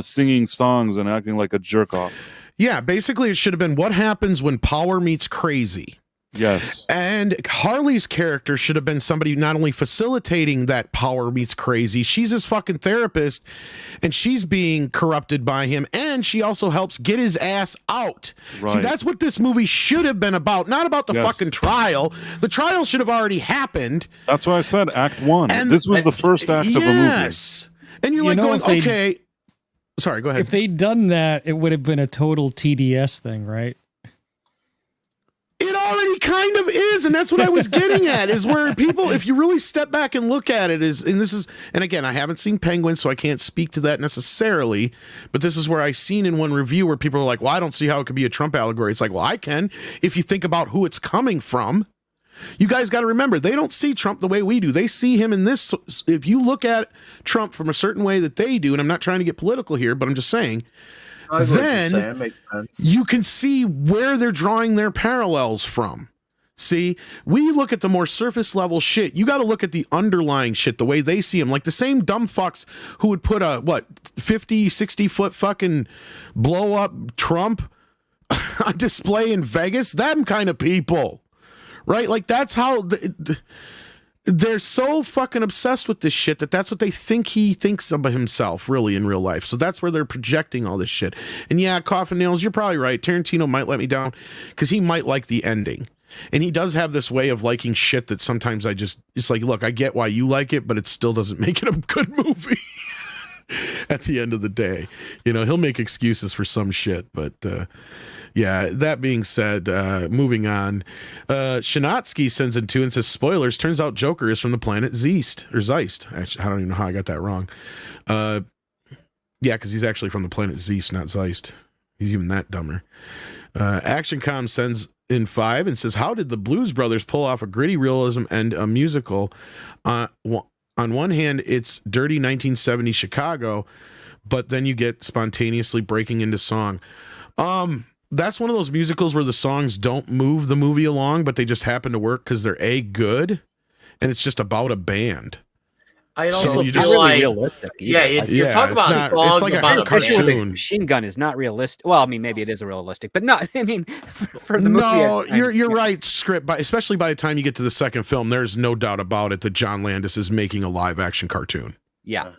singing songs and acting like a jerk off. Yeah, basically it should have been what happens when power meets crazy. Yes. And Harley's character should have been somebody not only facilitating that power meets crazy, she's his fucking therapist, and she's being corrupted by him, and she also helps get his ass out. See, Right. that's what this movie should have been about, not about the Yes. fucking trial. The trial should have already happened. That's why I said Act 1. And This was the first act of a movie. Yes. And you're You like know, going, if they- okay. Sorry, go ahead. If they'd done that, it would have been a total TDS thing, right? It already kind of is, and that's what I was getting at, is where people, if you really step back and look at it, and again, I haven't seen Penguin, so I can't speak to that necessarily, but this is where I seen in one review where people are like, well, I don't see how it could be a Trump allegory. It's like, well, I can, if you think about who it's coming from. You guys got to remember, they don't see Trump the way we do. They see him in this. If you look at Trump from a certain way that they do, and I'm not trying to get political here, but I'm just saying, I see what you're then saying. Makes sense. you can see where they're drawing their parallels from. See, we look at the more surface level shit. You got to look at the underlying shit, the way they see him. Like the same dumb fucks who would put a, 50, 60 foot fucking blow up Trump on display in Vegas. Them kind of people, right? Like that's how they're so fucking obsessed with this shit that's what they think he thinks about himself really in real life. So that's where they're projecting all this shit. And yeah, Coffin Nails, you're probably right. Tarantino might let me down because he might like the ending. And he does have this way of liking shit that sometimes it's like, look, I get why you like it, but it still doesn't make it a good movie at the end of the day. You know, he'll make excuses for some shit, but yeah, that being said, moving on, Shanatsky sends in 2 and says, spoilers, turns out Joker is from the planet Zeist, or Zeist. Actually, I don't even know how I got that wrong. Yeah, because he's actually from the planet Zeist, not Zeist. He's even that dumber. ActionCom sends in 5 and says, how did the Blues Brothers pull off a gritty realism and a musical? On one hand, it's dirty 1970s Chicago, but then you get spontaneously breaking into song. That's one of those musicals where the songs don't move the movie along, but they just happen to work because they're good, and it's just about a band. I So also you feel just- Not really like, realistic. yeah, either. if you're Yeah, talking it's about not- songs it's like a about a cartoon. band, Cartoon Machine Gun is not realistic. Well, I mean, maybe it is a realistic, but not. I mean, for the movie, No, I- you're right, Script. Especially by the time you get to the second film, there's no doubt about it that John Landis is making a live action cartoon. Yeah,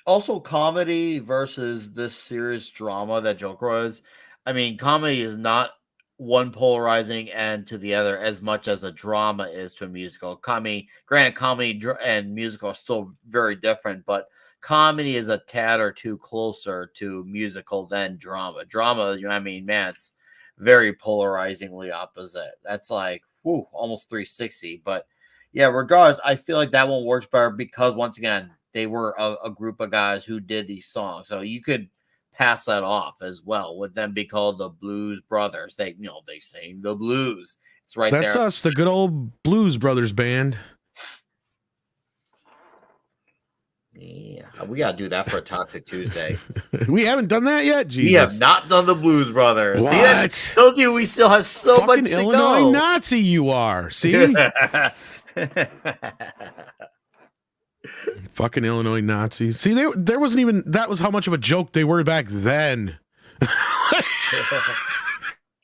also comedy versus this serious drama that Joker was. I mean, comedy is not one polarizing end to the other as much as a drama is to a musical. Comedy and musical are still very different, but comedy is a tad or two closer to musical than drama. Drama, I mean, man, it's very polarizingly opposite. That's like, almost 360. But yeah, regardless, I feel like that one works better because once again, they were a group of guys who did these songs. So you could pass that off as well with them be called the Blues Brothers. They sing the blues. It's right That's there. us, the good old Blues Brothers band. Yeah, we gotta do that for a Toxic Tuesday. We haven't done that yet. Jesus. We have not done the Blues Brothers. What? See, that tells you we still have so Fucking much to Illinois go. Nazi you are. See? Fucking Illinois Nazis. See, there wasn't even, that was how much of a joke they were back then.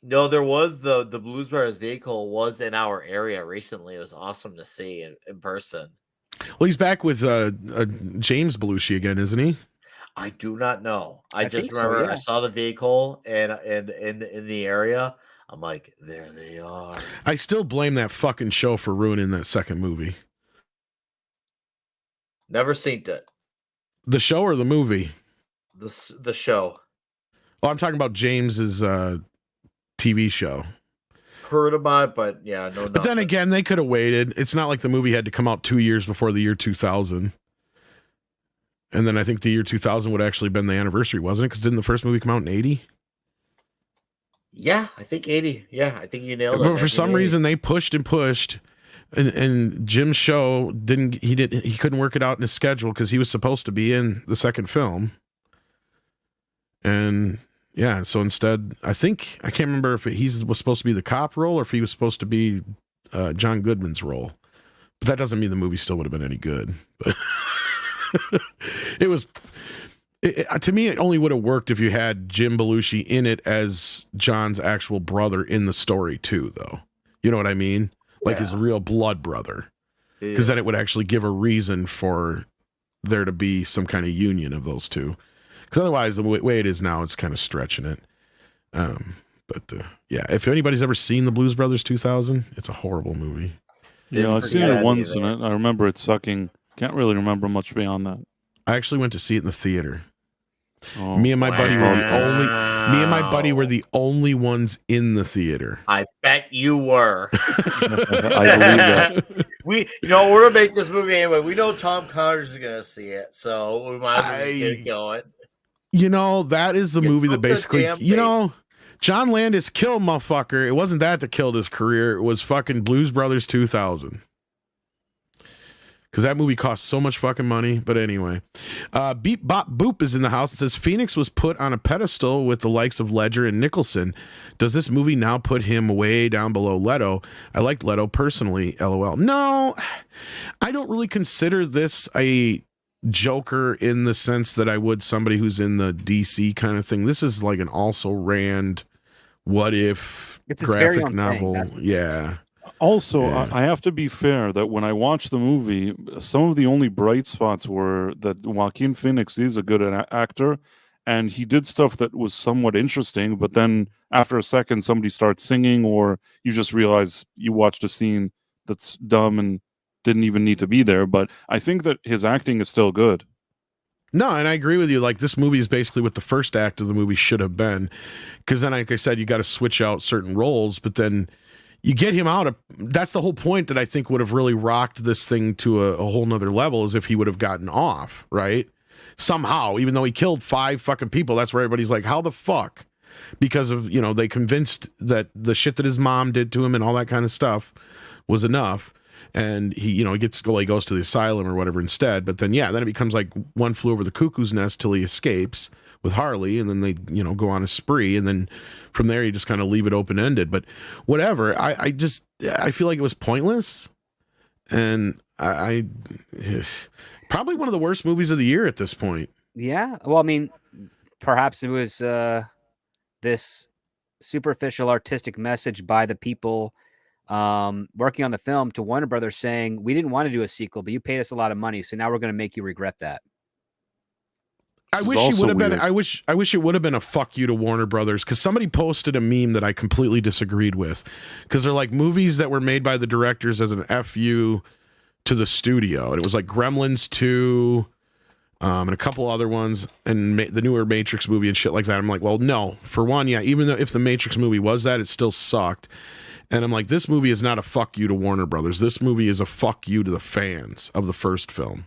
No, there was the Blues Brothers vehicle was in our area recently. It was awesome to see in person. Well, he's back with James Belushi again, isn't he? I do not know. I just think so, remember yeah. I saw the vehicle and in the area. I'm like, there they are. I still blame that fucking show for ruining that second movie. Never seen it. The show or the movie? The show. Oh, I'm talking about James's TV show. Heard about it, but yeah, no. But then again, they could have waited. It's not like the movie had to come out 2 years before the year 2000. And then I think the year 2000 would actually been the anniversary, wasn't it? Because didn't the first movie come out in 80? Yeah, I think 80. Yeah, I think you nailed it. But for some reason, they pushed and pushed. And Jim's show he couldn't work it out in his schedule because he was supposed to be in the second film. And yeah, so instead, I can't remember if he was supposed to be the cop role or if he was supposed to be John Goodman's role. But that doesn't mean the movie still would have been any good. But to me, it only would have worked if you had Jim Belushi in it as John's actual brother in the story too, though. You know what I mean? Like his real blood brother. Because then it would actually give a reason for there to be some kind of union of those two. Because otherwise, the way it is now, it's kind of stretching it. Yeah, if anybody's ever seen the Blues Brothers 2000, it's a horrible movie. Yeah, I've seen it once, and I remember it sucking. Can't really remember much beyond that. I actually went to see it in the theater. Oh. Me and my buddy were the only ones in the theater. I bet you were. I believe that. We're gonna make this movie anyway. We know Tom Connors is gonna see it, so we might as well get it going. That is the movie that basically, John Landis killed motherfucker. It wasn't that killed his career. It was fucking Blues Brothers 2000. Because that movie cost so much fucking money. But anyway, Beep Bop Boop is in the house. It says Phoenix was put on a pedestal with the likes of Ledger and Nicholson. Does this movie now put him way down below Leto? I liked Leto personally, LOL. No, I don't really consider this a Joker in the sense that I would somebody who's in the DC kind of thing. This is like an also Rand what if graphic novel. Yeah. Also, I have to be fair that when I watched the movie, some of the only bright spots were that Joaquin Phoenix is a good actor, and he did stuff that was somewhat interesting, but then after a second, somebody starts singing, or you just realize you watched a scene that's dumb and didn't even need to be there. But I think that his acting is still good. No, and I agree with you. Like, this movie is basically what the first act of the movie should have been. Because then, like I said, you got to switch out certain roles, but then you get him out of, that's the whole point that I think would have really rocked this thing to a whole nother level, is if he would have gotten off, right? Somehow, even though he killed 5 fucking people, that's where everybody's like, how the fuck? Because of, they convinced that the shit that his mom did to him and all that kind of stuff was enough. And he, he goes to the asylum or whatever instead. But then, then it becomes like One Flew Over the Cuckoo's Nest till he escapes with Harley, and then they, go on a spree, and then from there you just kind of leave it open ended. But whatever, I feel like it was pointless, and I probably one of the worst movies of the year at this point. Yeah, well, I mean, perhaps it was this superficial artistic message by the people working on the film to Warner Brothers saying, we didn't want to do a sequel, but you paid us a lot of money, so now we're going to make you regret that. I wish he would have been. I wish it would have been a fuck you to Warner Brothers, because somebody posted a meme that I completely disagreed with, because they're like movies that were made by the directors as an FU to the studio, and it was like Gremlins 2, and a couple other ones, and the newer Matrix movie and shit like that. I'm like, well, no. For one, even though if the Matrix movie was that, it still sucked. And I'm like, this movie is not a fuck you to Warner Brothers. This movie is a fuck you to the fans of the first film.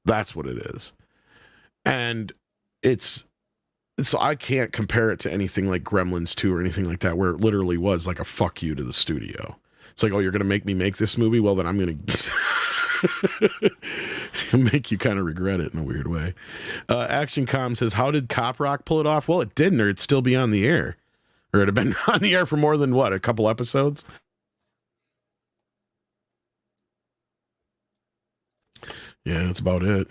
That's what it is. And so I can't compare it to anything like Gremlins 2 or anything like that, where it literally was like a fuck you to the studio. It's like, oh, you're going to make me make this movie? Well, then I'm going to... make you kind of regret it in a weird way. Action Com says, how did Cop Rock pull it off? Well, it didn't, or it'd still be on the air. Or it'd have been on the air for more than, what, a couple episodes? Yeah, that's about it.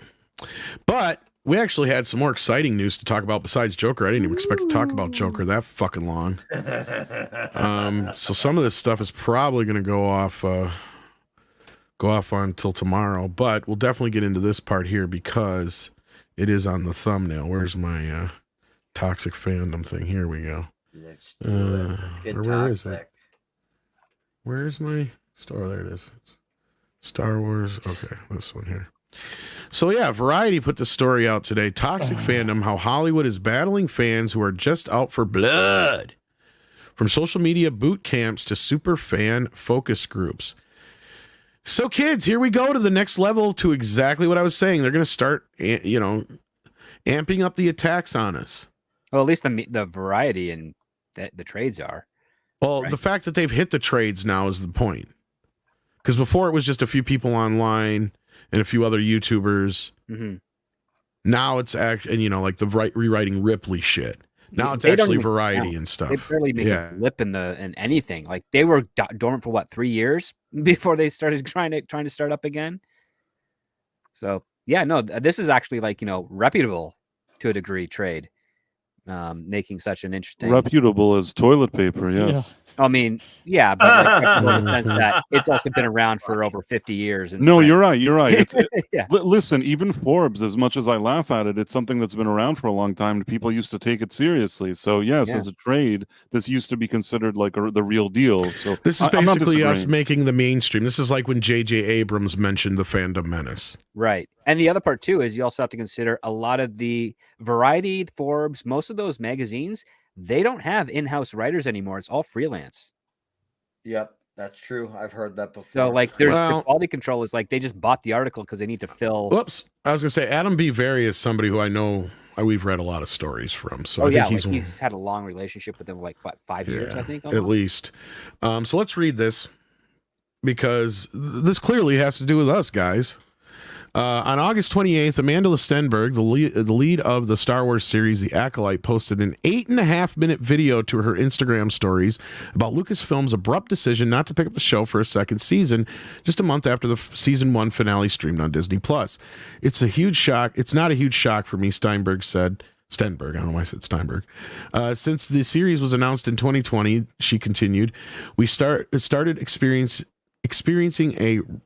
But we actually had some more exciting news to talk about besides Joker. I didn't even expect to talk about Joker that fucking long. So some of this stuff is probably going to go off until tomorrow, but we'll definitely get into this part here because it is on the thumbnail. Where's my toxic fandom thing? Here we go. Let's do it. Let's get where is it? toxic. Where's my store? There it is. It's Star Wars. Okay, this one here. So yeah, Variety put the story out today. Toxic Fandom, how Hollywood is battling fans who are just out for blood. From social media boot camps to super fan focus groups. So kids, here we go to the next level to exactly what I was saying. They're going to start, amping up the attacks on us. Well, at least the variety and the trades are. Well, right? The fact that they've hit the trades now is the point. Because before it was just a few people online and a few other YouTubers. Mm-hmm. Now it's actually, like the rewriting Ripley shit. Now it's actually Variety and stuff. They barely make a lip in anything. Like they were dormant for 3 years before they started trying to start up again. So yeah, no, this is actually reputable to a degree trade, making such an interesting. Reputable as toilet paper, yes. Yeah. I mean, yeah, but in the sense that it's also been around for over 50 years. No, you're right. You're right. Yeah. Listen, even Forbes, as much as I laugh at it, it's something that's been around for a long time. And people used to take it seriously. So yes, as a trade, this used to be considered like the real deal. So this is basically us making the mainstream. This is like when J.J. Abrams mentioned the Fandom Menace. Right. And the other part too is you also have to consider a lot of the Variety, Forbes, most of those magazines, they don't have in-house writers anymore. It's all freelance. Yep, that's true. I've heard that before. So their quality control is they just bought the article because they need to fill. Whoops. I was going to say Adam B. Very is somebody who I know we've read a lot of stories from. So I think he's had a long relationship with them, 5 years, I think. Almost. At least. So let's read this because this clearly has to do with us, guys. On August 28th, Amanda Stenberg, the lead of the Star Wars series The Acolyte, posted an 8.5-minute video to her Instagram stories about Lucasfilm's abrupt decision not to pick up the show for a second season, just a month after the season 1 finale streamed on Disney+. It's a huge shock. It's not a huge shock for me, Stenberg said. Stenberg, I don't know why I said Steinberg. Since the series was announced in 2020, she continued, we started experiencing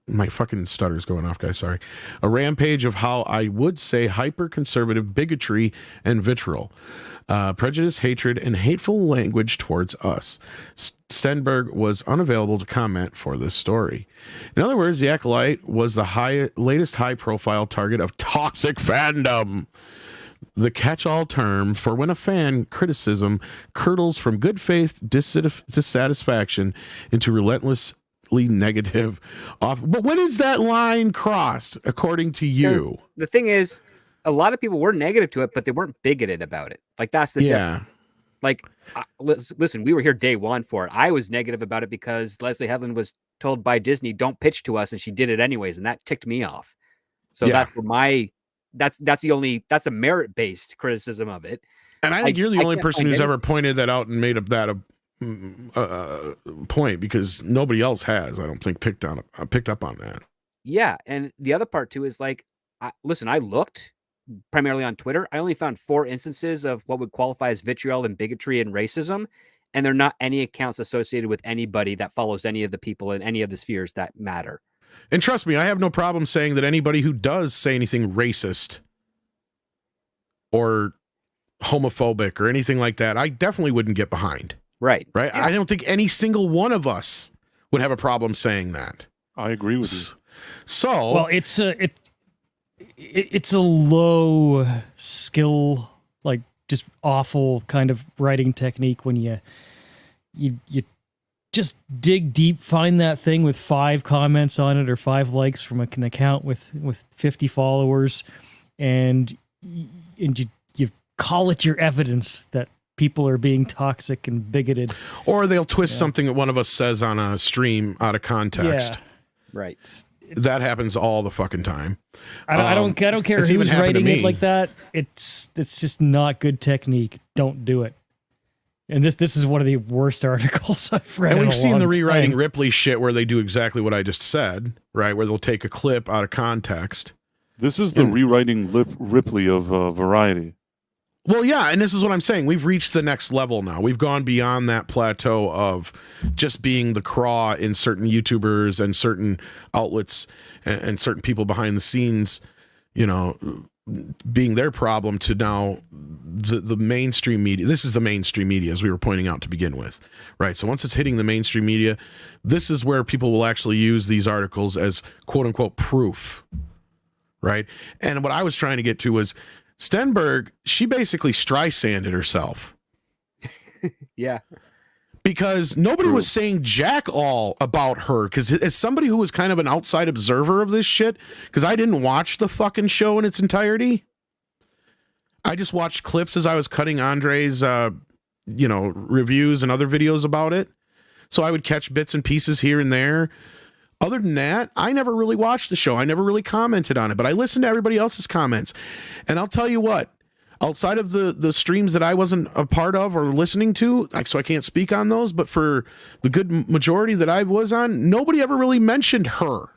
my fucking stutter's going off, guys, sorry, a rampage of how I would say hyper-conservative bigotry and vitriol, prejudice, hatred, and hateful language towards us. Stenberg was unavailable to comment for this story. In other words, The Acolyte was the latest high-profile target of toxic fandom, the catch-all term for when a fan criticism curdles from good faith dissatisfaction into relentless negative off. But when is that line crossed according to you? The thing is, a lot of people were negative to it, but they weren't bigoted about it. That's the difference. Listen, we were here day one for it. I was negative about it because Leslie Headland was told by Disney, don't pitch to us, and she did it anyways, and that ticked me off. So that's a merit-based criticism of it. And I think you're the only person who's ever pointed that out and made that a point, because nobody else has, I don't think, picked up on that. Yeah, and the other part too is listen, I looked primarily on Twitter. I only found 4 instances of what would qualify as vitriol and bigotry and racism, and they're not any accounts associated with anybody that follows any of the people in any of the spheres that matter. And trust me, I have no problem saying that anybody who does say anything racist or homophobic or anything like that, I definitely wouldn't get behind. Right. Yeah. I don't think any single one of us would have a problem saying that. I agree with you. So, well, it's a low skill, just awful kind of writing technique when you just dig deep, find that thing with 5 comments on it or 5 likes from an account with 50 followers, and you call it your evidence that people are being toxic and bigoted. Or they'll twist something that one of us says on a stream out of context. Yeah. Right. That happens all the fucking time. I don't care it's even who's happened to writing it me. like that. It's just not good technique. Don't do it. And this is one of the worst articles I've read. And in we've a seen the long rewriting time. Ripley shit where they do exactly what I just said, right? Where they'll take a clip out of context. This is the rewriting Ripley of Variety. Well, yeah, and this is what I'm saying. We've reached the next level now. We've gone beyond that plateau of just being the craw in certain YouTubers and certain outlets and certain people behind the scenes, you know, being their problem to now the mainstream media. This is the mainstream media, as we were pointing out to begin with, right? So once it's hitting the mainstream media, this is where people will actually use these articles as quote unquote proof, right? And what I was trying to get to was Stenberg, she basically Streisanded herself. Yeah. Because nobody was saying jack all about her. Because as somebody who was kind of an outside observer of this shit, because I didn't watch the fucking show in its entirety. I just watched clips as I was cutting Andre's, reviews and other videos about it. So I would catch bits and pieces here and there. Other than that, I never really watched the show. I never really commented on it, but I listened to everybody else's comments. And I'll tell you what, outside of the streams that I wasn't a part of or listening to, so I can't speak on those, but for the good majority that I was on, nobody ever really mentioned her.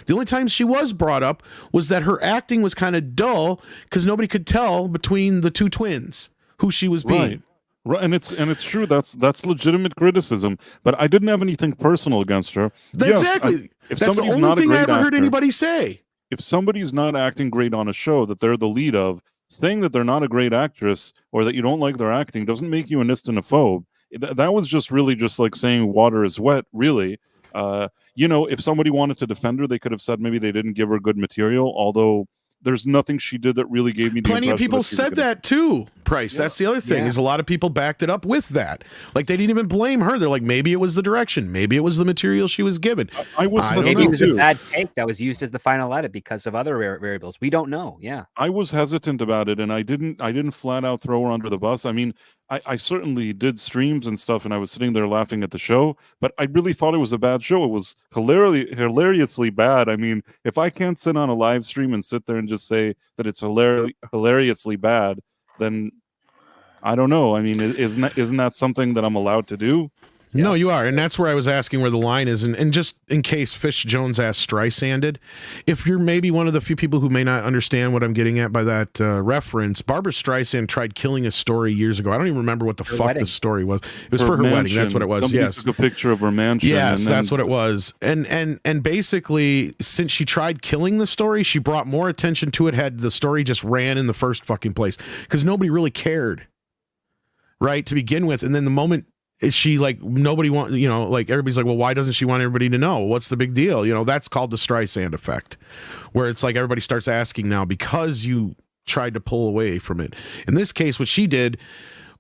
The only time she was brought up was that her acting was kind of dull because nobody could tell between the two twins who she was being. Right, and it's true. That's legitimate criticism. But I didn't have anything personal against her. Exactly. If That's the somebody's only not a thing I great ever heard actor- anybody say. If somebody's not acting great on a show that they're the lead of, saying that they're not a great actress or that you don't like their acting doesn't make you a Nistonophobe. That was just really just like saying water is wet, really. If somebody wanted to defend her, they could have said maybe they didn't give her good material, although there's nothing she did that really gave me the Plenty of impression people that she was said gonna- that too, Price. Yeah. That's the other thing, Yeah. is a lot of people backed it up with that. Like, they didn't even blame her. They're like, maybe it was the direction. Maybe it was the material she was given. I was I don't Maybe it know. was hesitant a too. bad take that was used as the final edit because of other variables. We don't know. Yeah. I was hesitant about it, and I didn't flat out throw her under the bus. I mean, I certainly did streams and stuff, and I was sitting there laughing at the show, but I really thought it was a bad show. It was hilariously bad. I mean, if I can't sit on a live stream and sit there and just say that it's hilariously bad, then I don't know. I mean, isn't that something that I'm allowed to do? No, you are. And that's where I was asking where the line is. And just in case Fish Jones asked Streisanded, if you're maybe one of the few people who may not understand what I'm getting at by that reference, Barbara Streisand tried killing a story years ago. I don't even remember what the fuck wedding. the story was. It was for her wedding. That's what it was. Somebody Yes. took a picture of her mansion. Yes, and then- that's what it was. And basically, since she tried killing the story, she brought more attention to it had the story just ran in the first fucking place. Because nobody really cared, right, to begin with. And then the moment she, like, nobody want, like, everybody's like, well, why doesn't she want everybody to know? What's the big deal? That's called the Streisand effect, where it's like everybody starts asking now because you tried to pull away from it. In this case, what she did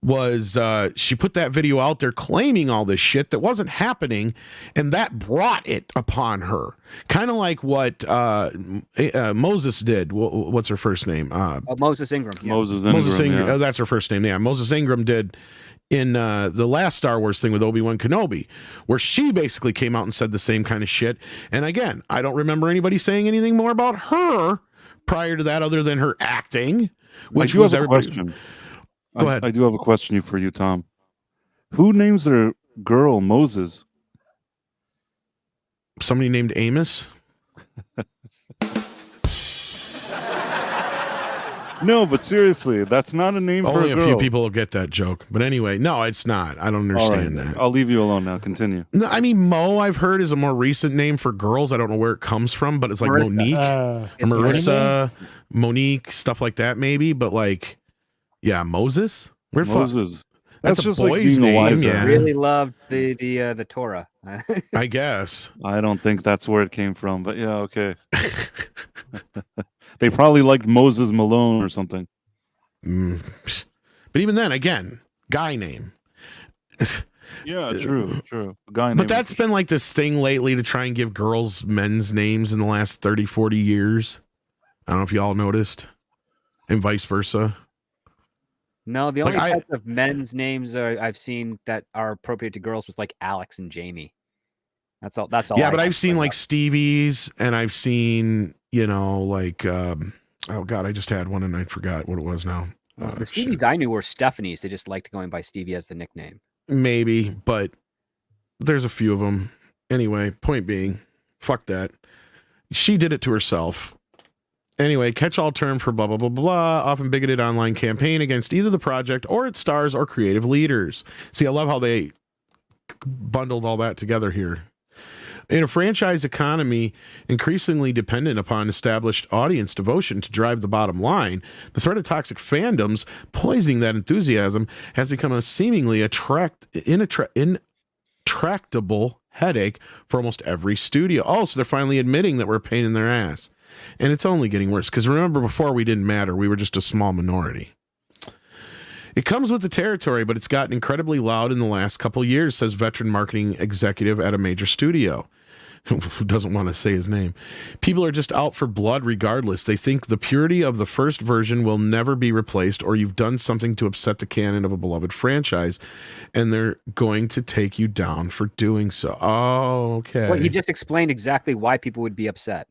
was she put that video out there claiming all this shit that wasn't happening, and that brought it upon her. Kind of like what Moses did. What's her first name? Moses Ingram. Yeah. Moses Ingram. Yeah. That's her first name. Yeah, Moses Ingram did in the last Star Wars thing with Obi-Wan Kenobi, where she basically came out and said the same kind of shit. And again, I don't remember anybody saying anything more about her prior to that other than her acting, which I do was have a everybody. question. Go ahead. I do have a question for you, Tom. Who names their girl Moses? Somebody named Amos. No, but seriously, that's not a name for Only a a girl. few people will get that joke. But anyway, no, it's not. I don't All right, understand that. I'll leave you alone now. Continue. No, I mean, Mo, I've heard, is a more recent name for girls. I don't know where it comes from, but it's like Marissa. Monique, or It's Marissa, Monique, stuff like that, maybe. But like, yeah, Moses. Where the fuck? Moses. That's a just like boy's being a name, wise yeah. guy. Really loved the Torah. I guess. I don't think that's where it came from, but yeah, okay. They probably liked Moses Malone or something. But even then, again, guy name. Yeah, true. A guy But that's been like this thing lately to try and give girls men's names in the last 30, 40 years. I don't know if y'all noticed. And vice versa. No, the Like, only type of men's names I've seen that are appropriate to girls was like Alex and Jamie. That's all. That's all. Yeah, I but have I've to seen bring like up. Stevie's, and I've seen, like, oh God, I just had one and I forgot what it was now. The Shit. Stevies I knew were Stephanie's. They just liked going by Stevie as the nickname. Maybe, but there's a few of them. Anyway, point being, fuck that. She did it to herself. Anyway, catch-all term for blah, blah, blah, blah, often bigoted online campaign against either the project or its stars or creative leaders. See, I love how they bundled all that together here. In a franchise economy increasingly dependent upon established audience devotion to drive the bottom line, the threat of toxic fandoms poisoning that enthusiasm has become a seemingly intractable headache for almost every studio. Oh, so they're finally admitting that we're a pain in their ass. And it's only getting worse. Because remember, before we didn't matter. We were just a small minority. It comes with the territory, but it's gotten incredibly loud in the last couple of years, says veteran marketing executive at a major studio. Who doesn't want to say his name? People are just out for blood regardless. They think the purity of the first version will never be replaced, or you've done something to upset the canon of a beloved franchise, and they're going to take you down for doing so. Oh, okay. Well, he just explained exactly why people would be upset.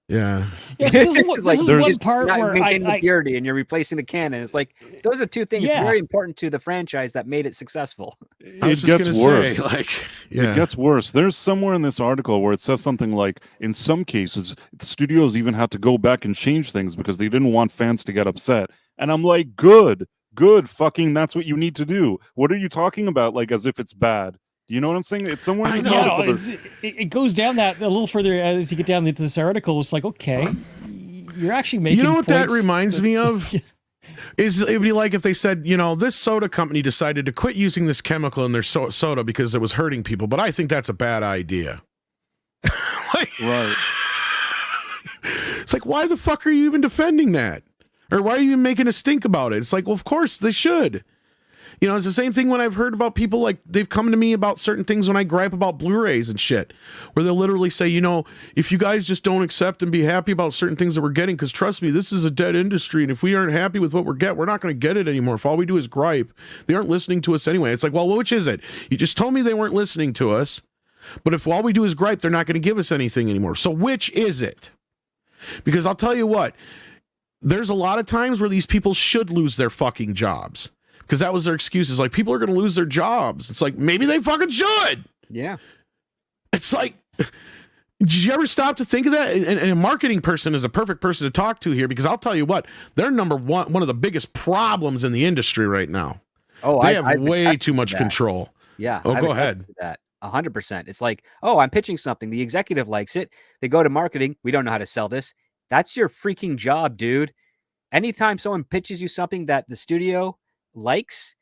Yeah. Yes, this is Like, one you're part not where maintaining I the purity and you're replacing the canon. It's like those are two things Yeah. very important to the franchise that made it successful. I was It just gets gonna worse. say, like, yeah. It gets worse. There's somewhere in this article where it says something like, in some cases, the studios even had to go back and change things because they didn't want fans to get upset. And I'm like, good, fucking, that's what you need to do. What are you talking about? Like, as if it's bad. Do you know what I'm saying? It's somewhere in this Yeah, article. no, it goes down that a little further as you get down into this article. It's like, okay, you're actually making. You know what that points reminds me of? Is it'd be like if they said, this soda company decided to quit using this chemical in their soda because it was hurting people, but I think that's a bad idea. Right. It's like, why the fuck are you even defending that? Or why are you even making a stink about it? It's like, well, of course they should. It's the same thing when I've heard about people, like, they've come to me about certain things when I gripe about Blu-rays and shit, where they'll literally say, if you guys just don't accept and be happy about certain things that we're getting, because trust me, this is a dead industry, and if we aren't happy with what we're getting, we're not going to get it anymore. If all we do is gripe, they aren't listening to us anyway. It's like, well, which is it? You just told me they weren't listening to us, but if all we do is gripe, they're not going to give us anything anymore. So which is it? Because I'll tell you what, there's a lot of times where these people should lose their fucking jobs. Because that was their excuses. Like, people are going to lose their jobs. It's like, maybe they fucking should. Yeah. It's like, did you ever stop to think of that? And a marketing person is a perfect person to talk to here, because I'll tell you what, they're number one of the biggest problems in the industry right now. Oh, They have I've way attested too to much that. control. Yeah. Oh, I've go attested ahead. to that 100%. It's like, oh, I'm pitching something. The executive likes it. They go to marketing. We don't know how to sell this. That's your freaking job, dude. Anytime someone pitches you something that the studio likes,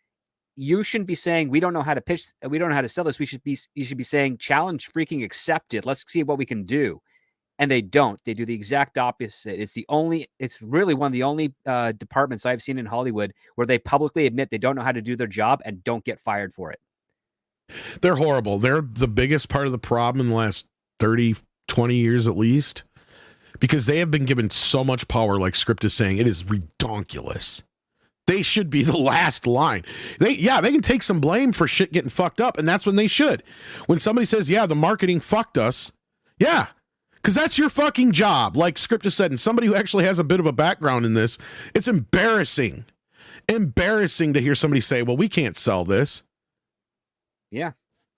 you shouldn't be saying, we don't know how to pitch, we don't know how to sell this. You should be saying, challenge freaking accepted. Let's see what we can do. And they don't. They do the exact opposite. It's really one of the only departments I've seen in Hollywood where they publicly admit they don't know how to do their job and don't get fired for it. They're horrible. They're the biggest part of the problem in the last 30, 20 years at least, because they have been given so much power, like Script is saying. It is redonkulous. They should be the last line. They can take some blame for shit getting fucked up, and that's when they should. When somebody says, yeah, the marketing fucked us, yeah, because that's your fucking job. Like Script has said, and somebody who actually has a bit of a background in this, it's embarrassing. Embarrassing to hear somebody say, well, we can't sell this. Yeah.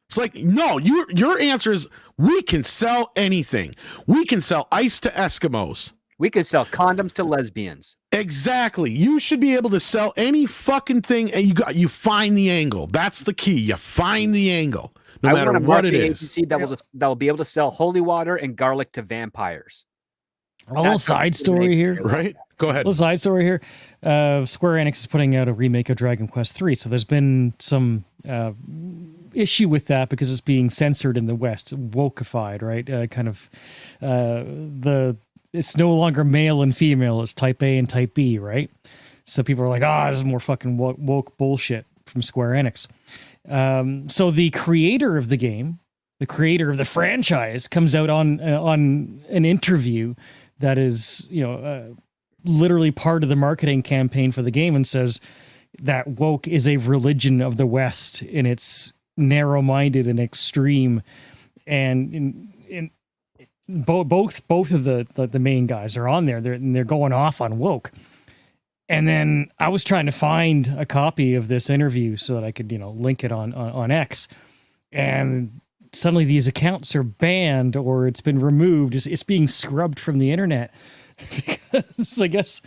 It's like, no, your answer is, we can sell anything. We can sell ice to Eskimos. We could sell condoms to lesbians. Exactly. You should be able to sell any fucking thing, and you find the angle. That's the key. You find the angle, no matter want a what it marketing is. agency that will be able to sell holy water and garlic to vampires. A little side story here. Right? Go ahead. Little side story here. Square Enix is putting out a remake of Dragon Quest 3, so there's been some issue with that because it's being censored in the West, wokeified, right? It's no longer male and female; it's Type A and Type B, right? So people are like, this is more fucking woke bullshit from Square Enix. So the creator of the game, the creator of the franchise, comes out on an interview that is, literally part of the marketing campaign for the game, and says that woke is a religion of the West, and it's narrow-minded and extreme, and both of the main guys are on there. They're going off on woke. And then I was trying to find a copy of this interview so that I could, link it on X. And suddenly these accounts are banned or it's been removed. It's being scrubbed from the internet because I guess,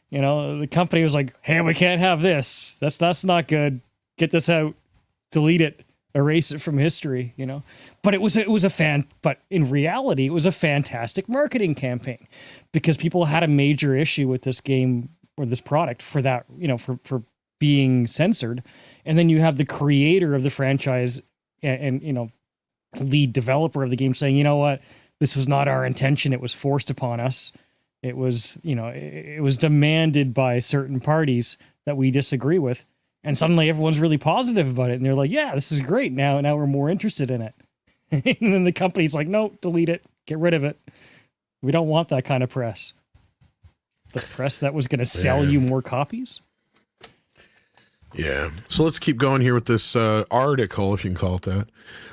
the company was like, hey, we can't have this. That's not good. Get this out, delete it, erase it from history, But but in reality, it was a fantastic marketing campaign because people had a major issue with this game or this product for that, for being censored. And then you have the creator of the franchise and lead developer of the game saying, you know what, this was not our intention. It was forced upon us. It was, it was demanded by certain parties that we disagree with. And suddenly everyone's really positive about it. And they're like, yeah, this is great. Now we're more interested in it. And then the company's like, no, delete it. Get rid of it. We don't want that kind of press. The press that was going to sell you more copies? Yeah. So let's keep going here with this article, if you can call it that.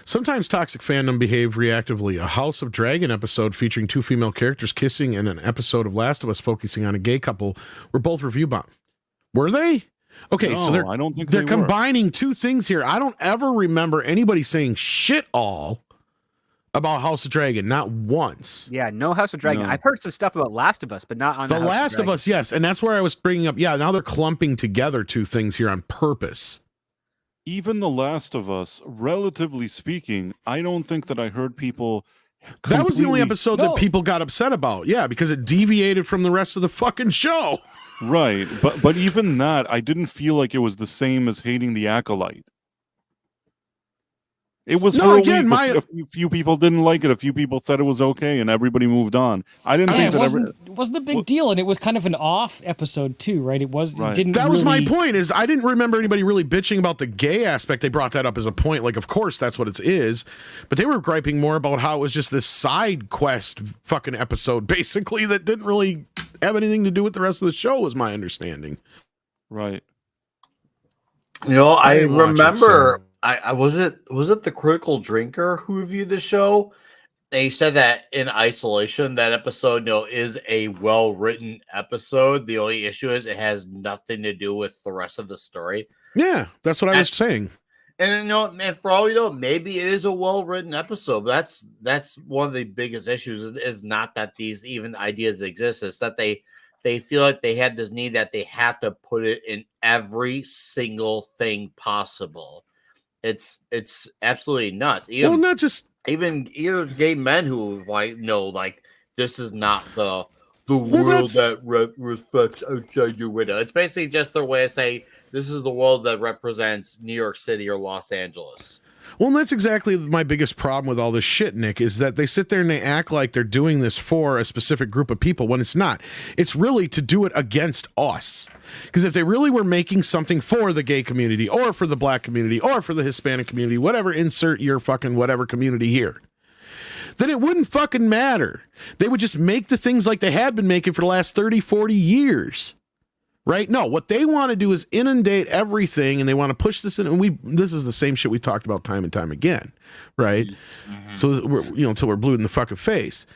Sometimes toxic fandom behave reactively. A House of Dragon episode featuring 2 female characters kissing and an episode of Last of Us focusing on a gay couple were both review bombed. Were they? Okay, so I don't think they're they combining 2 things here. I don't ever remember anybody saying shit all about House of Dragon, not once. Yeah, no House of Dragon. No. I've heard some stuff about Last of Us, but not on The House Last of Dragon. Us, yes, and that's where I was bringing up. Yeah, now they're clumping together 2 things here on purpose. Even The Last of Us, relatively speaking, I don't think that I heard people. That was the only completely- episode that people got upset about. Yeah, because it deviated from the rest of the fucking show. Right, but even that, I didn't feel like it was the same as hating the Acolyte. It was No, for again, a week. A few people didn't like it. A few people said it was okay, and everybody moved on. I didn't think that. It wasn't a big deal, and it was kind of an off episode too, right? It was. Right. It didn't. That was my really- point. Is I didn't remember anybody really bitching about the gay aspect. They brought that up as a point. Like, of course, that's what it is. But they were griping more about how it was just this side quest fucking episode, basically, that didn't really have anything to do with the rest of the show, was my understanding. Right. I didn't watch it, remember. so- I was it the Critical Drinker who reviewed the show? They said that in isolation, that episode, is a well-written episode. The only issue is it has nothing to do with the rest of the story. Yeah, that's what I was saying. And and for all you know, maybe it is a well-written episode. But that's one of the biggest issues is not that these even ideas exist. It's that they feel like they had this need that they have to put it in every single thing possible. It's absolutely nuts. Well, not just Even gay men who this is not the world that reflects outside your window. It's basically just their way of saying this is the world that represents New York City or Los Angeles. Well, and that's exactly my biggest problem with all this shit, Nick, is that they sit there and they act like they're doing this for a specific group of people when it's not. It's really to do it against us. Because if they really were making something for the gay community or for the black community or for the Hispanic community, whatever, insert your fucking whatever community here, then it wouldn't fucking matter. They would just make the things like they had been making for the last 30, 40 years. Right? No, what they want to do is inundate everything, and they want to push this in. And this is the same shit we talked about time and time again, right? Mm-hmm. So we're, until we're blue in the fucking face,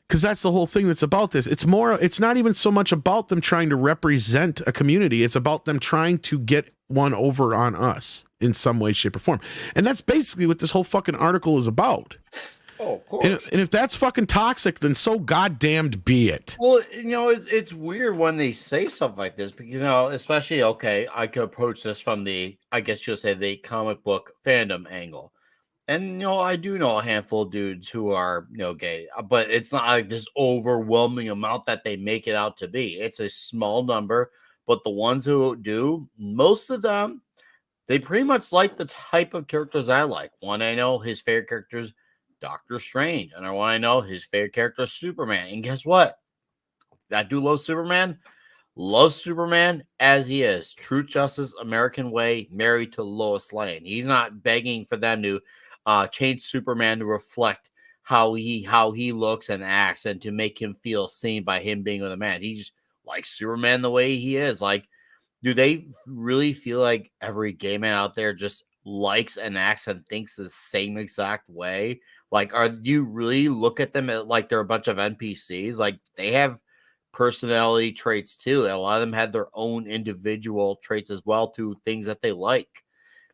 because that's the whole thing that's about this. It's not even so much about them trying to represent a community. It's about them trying to get one over on us in some way, shape, or form. And that's basically what this whole fucking article is about. Oh, of course. And if that's fucking toxic, then so goddamned be it. Well, it's weird when they say stuff like this because, especially, I could approach this from the comic book fandom angle. And, I do know a handful of dudes who are, gay, but it's not like this overwhelming amount that they make it out to be. It's a small number, but the ones who do, most of them, they pretty much like the type of characters I like. One, I know his favorite characters, Doctor Strange. And I want to know his favorite character is Superman. And guess what? That dude loves Superman as he is. Truth, justice, American way, married to Lois Lane. He's not begging for them to change Superman to reflect how he looks and acts and to make him feel seen by him being with a man. He just likes Superman the way he is. Like, do they really feel like every gay man out there just likes and acts and thinks the same exact way? Like, are you really look at them like they're a bunch of NPCs? Like, they have personality traits too, and a lot of them have their own individual traits as well, to things that they like.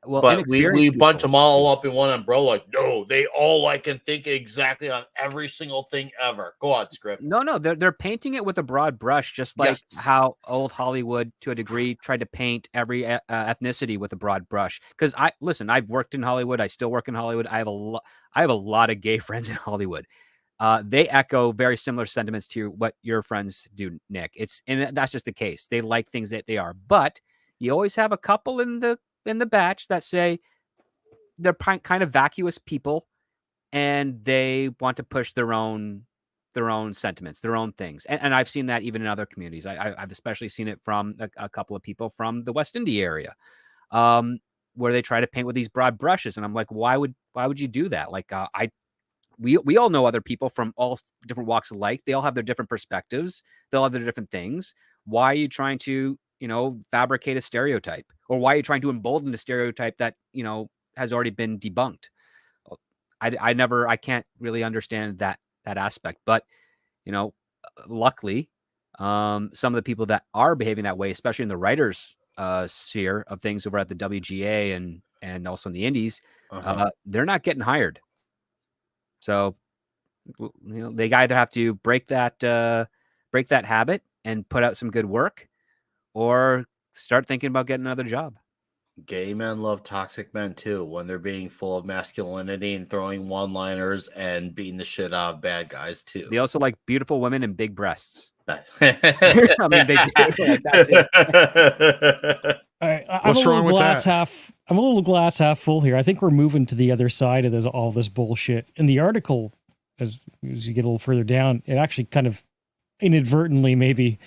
Well, But we inexperienced bunch people. them all up in one umbrella. Like, no, they all like and think exactly on every single thing ever. Go on, script. No, they're painting it with a broad brush, just like Yes. how old Hollywood, to a degree, tried to paint every ethnicity with a broad brush. Because I've worked in Hollywood. I still work in Hollywood. I have a lot of gay friends in Hollywood. They echo very similar sentiments to what your friends do, Nick. And that's just the case. They like things that they are, but you always have a couple in the batch that say they're kind of vacuous people, and they want to push their own sentiments, their own things. And I've seen that even in other communities. I've especially seen it from a couple of people from the West Indy area, where they try to paint with these broad brushes. And I'm like, why would you do that? Like, we all know other people from all different walks of life. They all have their different perspectives. They'll have their different things. Why are you trying to, fabricate a stereotype? Or why are you trying to embolden a stereotype that, has already been debunked? I can't really understand that aspect. But, luckily, some of the people that are behaving that way, especially in the writers' sphere of things over at the WGA and also in the Indies, they're not getting hired. So, they either have to break that habit and put out some good work, or start thinking about getting another job. Gay men love toxic men too, when they're being full of masculinity and throwing one-liners and beating the shit out of bad guys too. They also like beautiful women and big breasts. I mean, they do. Like, that's it. All right, What's wrong with that? I'm a little glass half full here. I think we're moving to the other side of all this bullshit. In the article, as you get a little further down, it actually kind of inadvertently maybe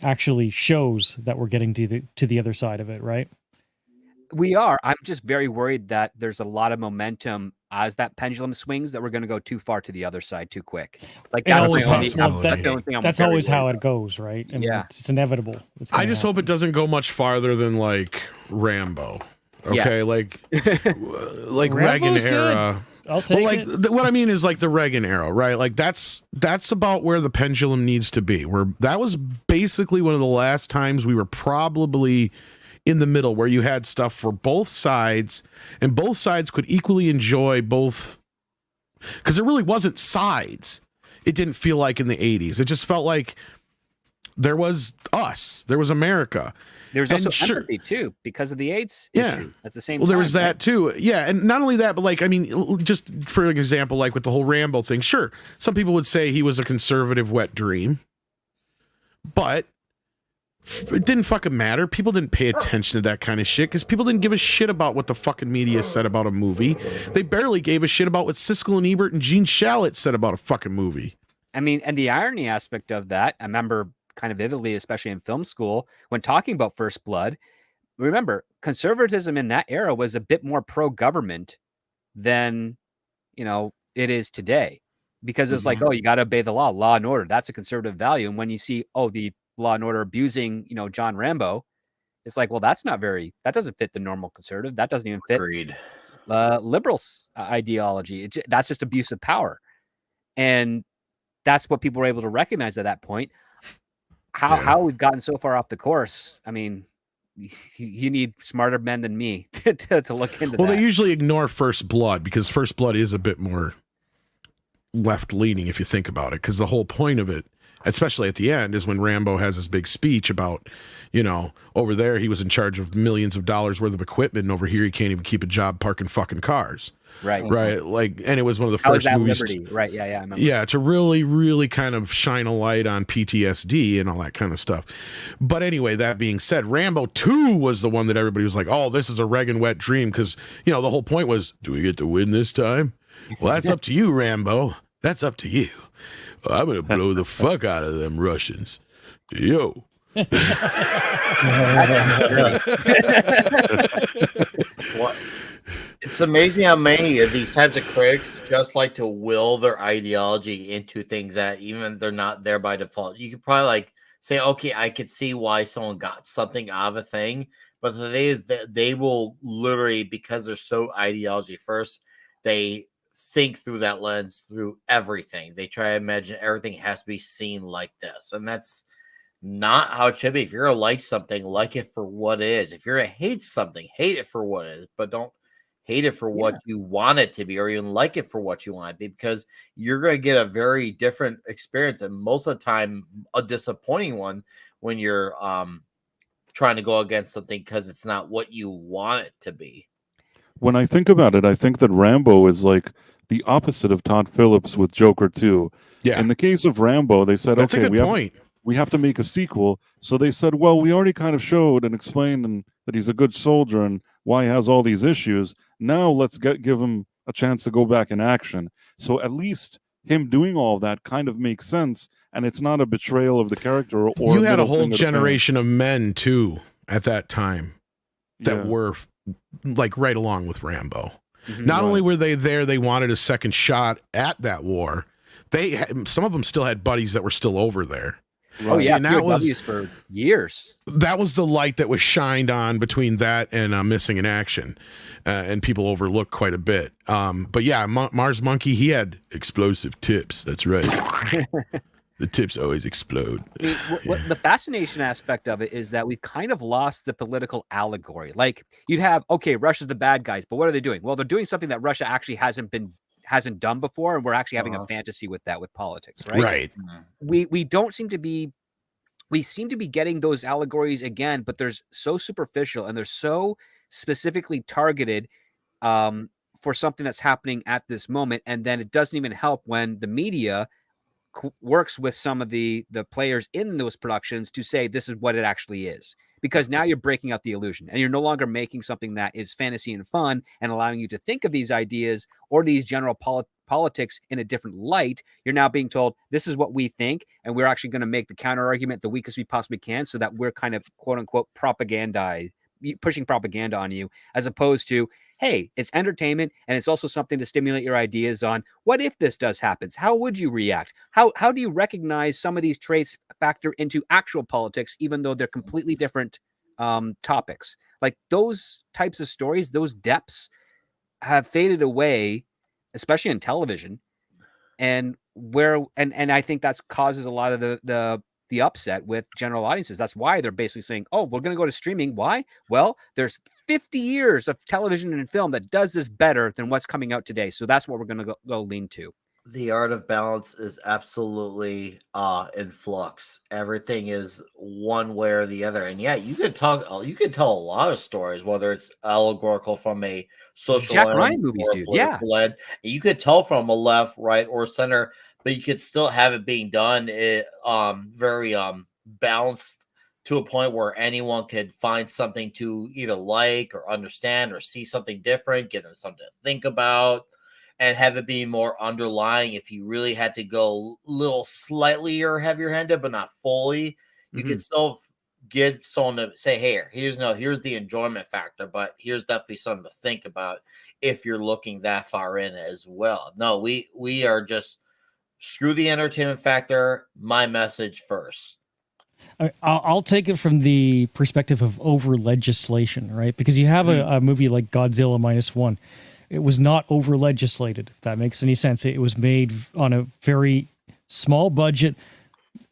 actually shows that we're getting to the other side of it, right? We are. I'm just very worried that there's a lot of momentum as that pendulum swings, that we're going to go too far to the other side too quick. Like, that's always the only possibility. thing I'm That's very always how worried it goes, right? I mean, Yeah. it's inevitable. I just hope it doesn't go much farther than like Rambo. Okay, like Reagan Rambo's era. I'll take Well, it. what I mean is like the Reagan era, right? Like that's about where the pendulum needs to be. Where that was basically one of the last times we were probably in the middle, where you had stuff for both sides, and both sides could equally enjoy both. Because there really wasn't sides. It didn't feel like in the 80s. It just felt like there was us. There was America. There's And also empathy too, because of the AIDS Yeah. issue. That's the same. Well, there was time, that right? too. Yeah. And not only that, but like, I mean, just for an example, like with the whole Rambo thing, sure, some people would say he was a conservative wet dream, but it didn't fucking matter. People didn't pay attention to that kind of shit because people didn't give a shit about what the fucking media said about a movie. They barely gave a shit about what Siskel and Ebert and Gene Shalit said about a fucking movie. I mean, and the irony aspect of that, I remember kind of vividly, especially in film school, when talking about First Blood. Remember, conservatism in that era was a bit more pro-government than, it is today, because it was like, oh, you got to obey the law and order. That's a conservative value. And when you see, the law and order abusing, John Rambo, it's like, well, that doesn't fit the normal conservative. That doesn't even fit Agreed. liberals' ideology. That's just abuse of power. And that's what people were able to recognize at that point. How we've gotten so far off the course. I mean, you need smarter men than me to look into Well, that. they usually ignore First Blood because First Blood is a bit more left-leaning if you think about it, because the whole point of it, especially at the end, is when Rambo has his big speech about, over there he was in charge of millions of dollars worth of equipment, and over here he can't even keep a job parking fucking cars. Right. Like, and it was one of the How is first that movies. Liberty? Right. Yeah. I remember. Yeah, to really, really kind of shine a light on PTSD and all that kind of stuff. But anyway, that being said, Rambo 2 was the one that everybody was like, oh, this is a Reagan wet dream, because, the whole point was, do we get to win this time? Well, that's up to you, Rambo. That's up to you. I'm going to blow the fuck out of them Russians. Yo. What? It's amazing how many of these types of critics just like to will their ideology into things that even they're not there by default. You could probably say, okay, I could see why someone got something out of a thing, But the thing is that they will literally, because they're so ideology first, they think through that lens through everything. They try to imagine everything has to be seen like this, and that's not how it should be. If you're gonna like something, like it for what it is. If you're gonna hate something, hate it for what it is, but don't hate it for what you want it to be, or even like it for what you want it to be, because you're gonna get a very different experience, and most of the time a disappointing one when you're trying to go against something because it's not what you want it to be. When I think about it, I think that Rambo is like the opposite of Todd Phillips with Joker 2. Yeah. In the case of Rambo, they said, That's okay, a good point. we have to make a sequel. So they said, well, we already kind of showed and explained that he's a good soldier and why he has all these issues. Now let's give him a chance to go back in action. So at least him doing all of that kind of makes sense, and it's not a betrayal of the character. Or You had a whole generation of men too at that time that were like right along with Rambo. Not only were they there, they wanted a second shot at that war. Some of them still had buddies that were still over there. Oh yeah, and that was for years. That was the light that was shined on between that and Missing in Action, and people overlooked quite a bit. But yeah, Mars Monkey, he had explosive tips. That's right. The tips always explode. I mean, what the fascination aspect of it is that we've kind of lost the political allegory. Like you'd have, okay, Russia's the bad guys, but what are they doing? Well, they're doing something that Russia actually hasn't done before, and we're actually having a fantasy with that, with politics, right? Right. We don't seem to be. We seem to be getting those allegories again, but they're so superficial and they're so specifically targeted for something that's happening at this moment, and then it doesn't even help when the media works with some of the players in those productions to say this is what it actually is, because now you're breaking out the illusion and you're no longer making something that is fantasy and fun and allowing you to think of these ideas or these general politics in a different light. You're now being told this is what we think, and we're actually going to make the counter argument the weakest we possibly can, so that we're kind of quote unquote pushing propaganda on you, as opposed to, hey, it's entertainment and it's also something to stimulate your ideas on what if this does happens? How would you react? How do you recognize some of these traits factor into actual politics, even though they're completely different topics? Like those types of stories, those depths have faded away, especially in television. And I think that causes a lot of the upset with general audiences. That's why they're basically saying, oh, we're going to go to streaming. Why? Well, there's 50 years of television and film that does this better than what's coming out today. So that's what we're going to go lean to. The art of balance is absolutely in flux. Everything is one way or the other. And yeah, you could tell a lot of stories, whether it's allegorical from a social Jack lens Ryan movies, or a dude. political lens. You could tell from a left, right, or center, but you could still have it being done very balanced to a point where anyone could find something to either like or understand or see something different, give them something to think about, and have it be more underlying. If you really had to go a little slightly or heavier handed, but not fully, you could still get someone to say, hey, here's the enjoyment factor, but here's definitely something to think about if you're looking that far in as well. No, we are just screw the entertainment factor. My message first. I'll take it from the perspective of over legislation, right? Because you have a movie like Godzilla -1. It was not over legislated, if that makes any sense. It was made on a very small budget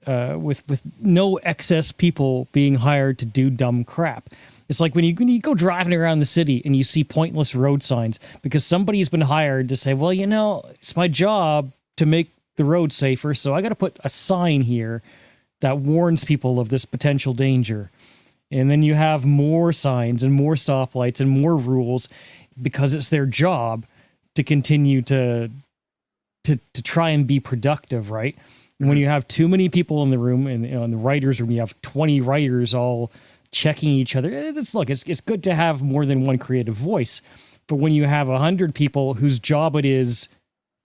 with no excess people being hired to do dumb crap. It's like when you go driving around the city and you see pointless road signs because somebody's been hired to say, well, it's my job to make the road safer, so I got to put a sign here that warns people of this potential danger. And then you have more signs and more stoplights and more rules because it's their job to continue to try and be productive, right? And when you have too many people in the room, and in the writers' room, you have 20 writers all checking each other. It's good to have more than one creative voice. But when you have 100 people whose job it is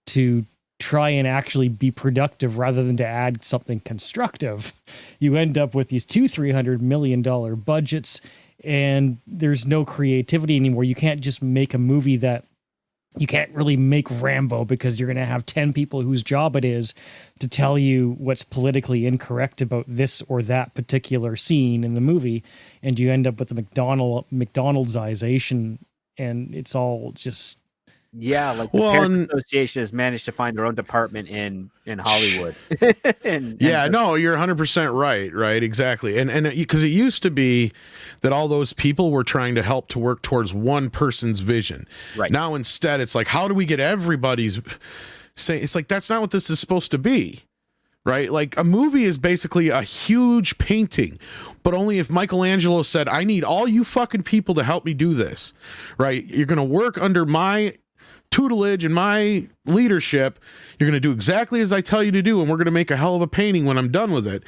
to try and actually be productive rather than to add something constructive, you end up with these $200-300 million budgets, and there's no creativity anymore. You can't just make a movie that you can't really make Rambo because you're going to have 10 people whose job it is to tell you what's politically incorrect about this or that particular scene in the movie. And you end up with a McDonald'sization, and it's all just. Yeah, like the Parents Association has managed to find their own department in Hollywood. No, you're 100% right, exactly. And because it used to be that all those people were trying to help to work towards one person's vision. Right. Now instead, it's like, how do we get everybody's say? It's like, that's not what this is supposed to be, right? Like a movie is basically a huge painting, but only if Michelangelo said, I need all you fucking people to help me do this, right? You're going to work under my tutelage and my leadership. You're going to do exactly as I tell you to do, and we're going to make a hell of a painting when I'm done with it.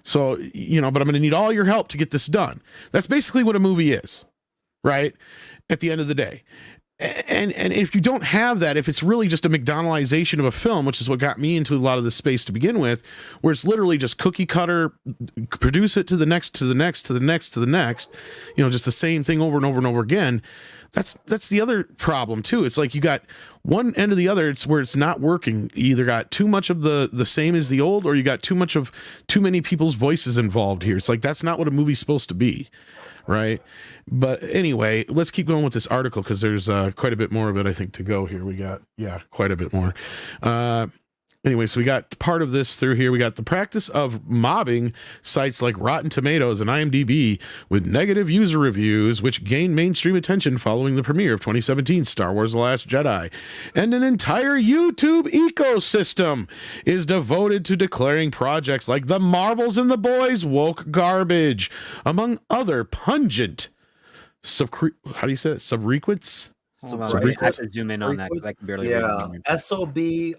So, but I'm going to need all your help to get this done. That's basically what a movie is, right? At the end of the day. And if you don't have that, if it's really just a McDonaldization of a film, which is what got me into a lot of this space to begin with, where it's literally just cookie cutter, produce it to the next, to the next, to the next, to the next, just the same thing over and over and over again. That's the other problem too. It's like you got one end or the other. It's where it's not working. You either got too much of the same as the old, or you got too many people's voices involved here. It's like, that's not what a movie's supposed to be. Right. But anyway, let's keep going with this article because there's quite a bit more of it, I think, to go here. We got, quite a bit more. Anyway, so we got part of this through here. We got the practice of mobbing sites like Rotten Tomatoes and IMDb with negative user reviews, which gained mainstream attention following the premiere of 2017 Star Wars The Last Jedi. And an entire YouTube ecosystem is devoted to declaring projects like The Marvels and The Boys woke garbage, among other pungent how do you say it? Subrequents? Hold on, I have to zoom in on that because I can barely read it. SOBRIQ.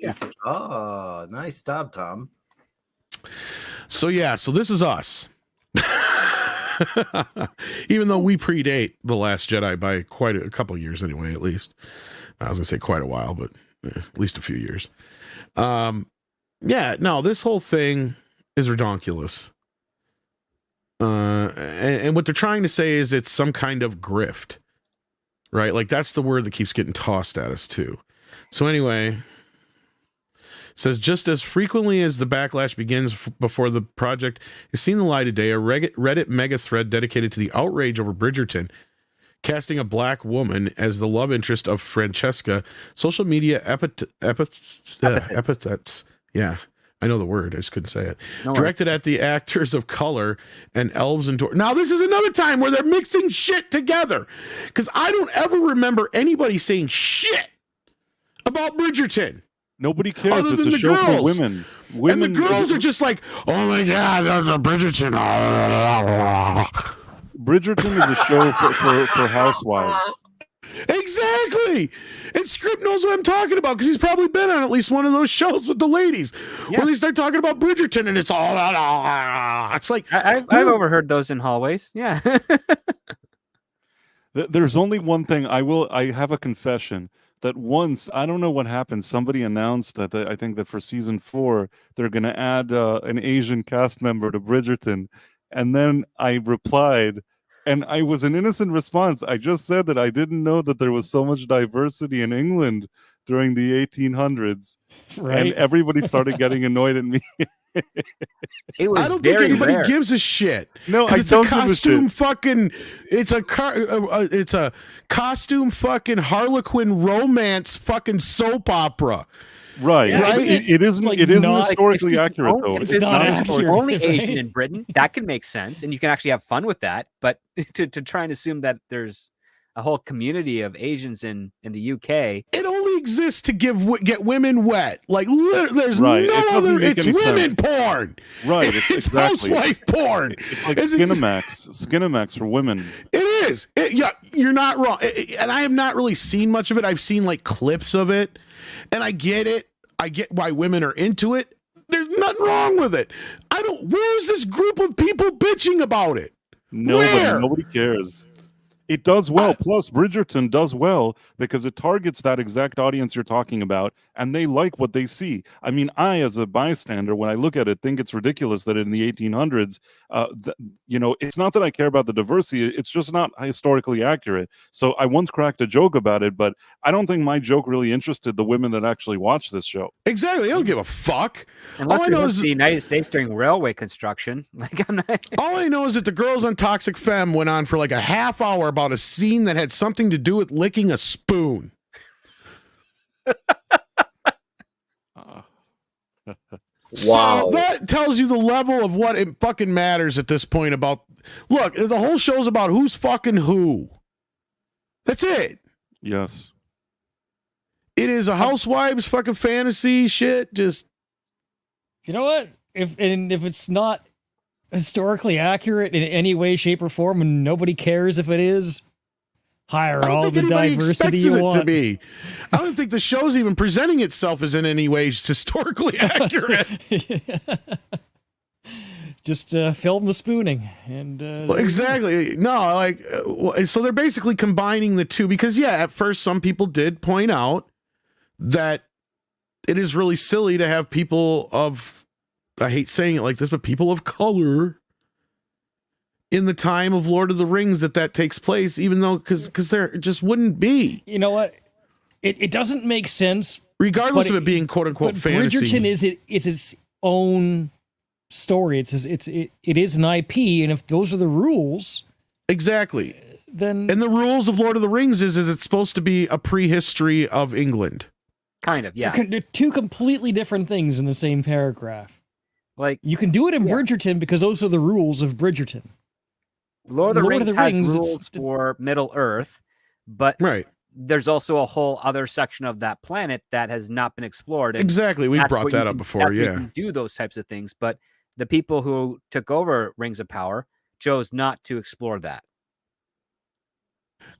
Yeah. Oh, nice job, Tom. So this is us. Even though we predate The Last Jedi by quite a couple years anyway, at least. I was gonna say quite a while, but at least a few years. This whole thing is redonkulous. And what they're trying to say is it's some kind of grift, right? Like that's the word that keeps getting tossed at us too. So anyway, it says just as frequently as the backlash begins before the project is seen the light of day, a Reddit mega thread dedicated to the outrage over Bridgerton casting a black woman as the love interest of Francesca, social media epithets. Yeah. I know the word. I just couldn't say it. Directed at the actors of color and elves and dwarves. Now, this is another time where they're mixing shit together. Because I don't ever remember anybody saying shit about Bridgerton. Nobody cares. It's a show for women. And the girls are just like, oh my God, there's a Bridgerton. Bridgerton is a show for housewives. Exactly. And Script knows what I'm talking about because he's probably been on at least one of those shows with the ladies where they start talking about Bridgerton and it's all it's like I've overheard those in hallways. Yeah. There's only one thing I have a confession that once, I don't know what happened, somebody announced that I think that for season 4 they're going to add an Asian cast member to Bridgerton, and then I replied, and I was an innocent response. I just said that I didn't know that there was so much diversity in England during the 1800s. Right. And everybody started getting annoyed at me. It was I don't think anybody gives a shit. No, it's a costume fucking. It's a costume fucking Harlequin romance fucking soap opera. Right. Yeah, right? It isn't. Like, it isn't historically accurate, though. It's not accurate. Only Asian in Britain. That can make sense, and you can actually have fun with that. But to try and assume that there's a whole community of Asians in the UK, it only exists to get women wet. Like there's right. no other. It's women porn. Right. It's housewife porn. It's like Skinamax for women. It is. You're not wrong. And I have not really seen much of it. I've seen like clips of it. And I get it. I get why women are into it. There's nothing wrong with it. Where's this group of people bitching about it? Nobody cares. It does well. Plus, Bridgerton does well because it targets that exact audience you're talking about, and they like what they see. I mean, I, as a bystander, when I look at it, think it's ridiculous that in the 1800s, it's not that I care about the diversity; it's just not historically accurate. So I once cracked a joke about it, but I don't think my joke really interested the women that actually watch this show. Exactly. They don't give a fuck. Unless All I they know went is to the United States during railway construction. Like, I'm not. all I know is that the girls on Toxic Femme went on for like a half hour about a scene that had something to do with licking a spoon. Wow. So that tells you the level of what it fucking matters at this point about. Look, the whole show's about who's fucking who. That's it. Yes. It is a housewives fucking fantasy shit. Just You know what? If it's not historically accurate in any way, shape, or form, and nobody cares if it is, hire I don't all think the anybody diversity expects you it want. to be. I don't think the show's even presenting itself as in any way historically accurate. Just film the spooning and Well, exactly. No, like, so they're basically combining the two because, yeah, at first some people did point out that it is really silly to have people of, I hate saying it like this, but people of color in the time of Lord of the Rings that takes place, even though, because there just wouldn't be. You know what? It doesn't make sense. Regardless But of it being quote unquote But fantasy. Bridgerton is its own story. It is an IP, and if those are the rules, Exactly. then And the rules of Lord of the Rings is it's supposed to be a prehistory of England. Kind of, yeah. they're two completely different things in the same paragraph. Like, You can do it in Yeah. Bridgerton because those are the rules of Bridgerton. Lord of the Lord Rings of the has Rings, rules for Middle Earth, but Right. there's also a whole other section of that planet that has not been explored. And Exactly. We that's brought where you that up can- before. that's where you Yeah. can do those types of things, but the people who took over Rings of Power chose not to explore that.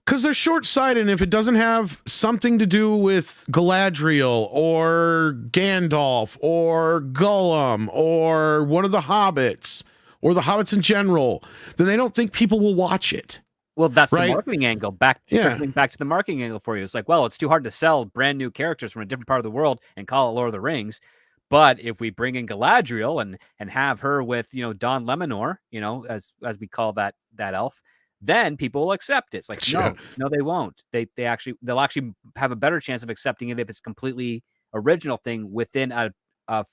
Because they're short-sighted, and if it doesn't have something to do with Galadriel or Gandalf or Gollum or one of the hobbits or the hobbits in general, then they don't think people will watch it. Well, that's Right. the marketing angle. Circling back to the marketing angle for you. It's like, well, it's too hard to sell brand new characters from a different part of the world and call it Lord of the Rings. But if we bring in Galadriel and have her with, Don Lemonor, as we call that elf, then people will accept it. It's like, Yeah. no, they won't. They'll actually have a better chance of accepting it if it's completely original thing within a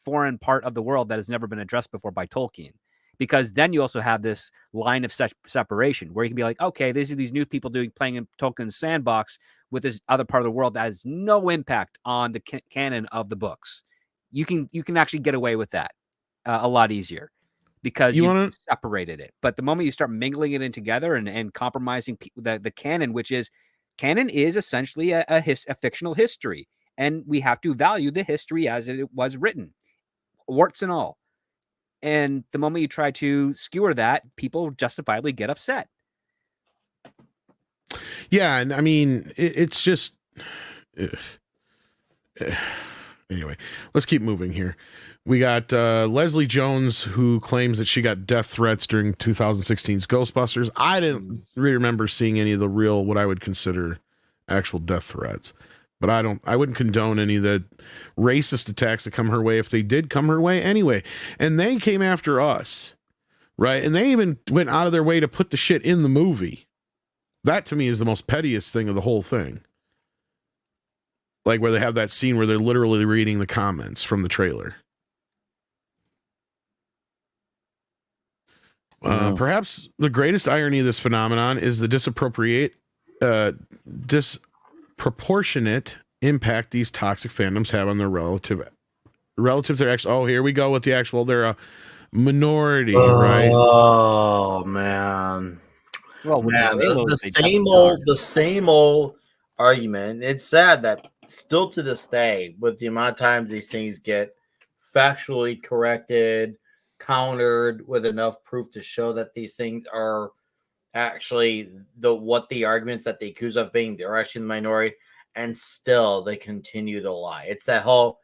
foreign part of the world that has never been addressed before by Tolkien. Because then you also have this line of separation where you can be like, okay, these are these new people playing in Tolkien's sandbox with this other part of the world that has no impact on the canon of the books. You can actually get away with that a lot easier because you separated it. But the moment you start mingling it in together and compromising the canon, canon is essentially a fictional history, and we have to value the history as it was written, warts and all. And the moment you try to skewer that, people justifiably get upset. Yeah, and I mean, it's just... Anyway, let's keep moving here. We got Leslie Jones, who claims that she got death threats during 2016's Ghostbusters. I didn't really remember seeing any of the real, what I would consider actual death threats. But I wouldn't condone any of the racist attacks that come her way if they did come her way anyway. And they came after us, right? And they even went out of their way to put the shit in the movie. That to me is the most pettiest thing of the whole thing. Like where they have that scene where they're literally reading the comments from the trailer. Perhaps the greatest irony of this phenomenon is the disproportionate impact these toxic fandoms have on their relative to their actual. Oh, here we go with the actual. They're a minority, right? Oh man. Well, Man, the same old argument. It's sad that still to this day, with the amount of times these things get factually corrected, countered with enough proof to show that these things are actually the arguments that they accuse of being, they're actually the minority, and still they continue to lie. It's that whole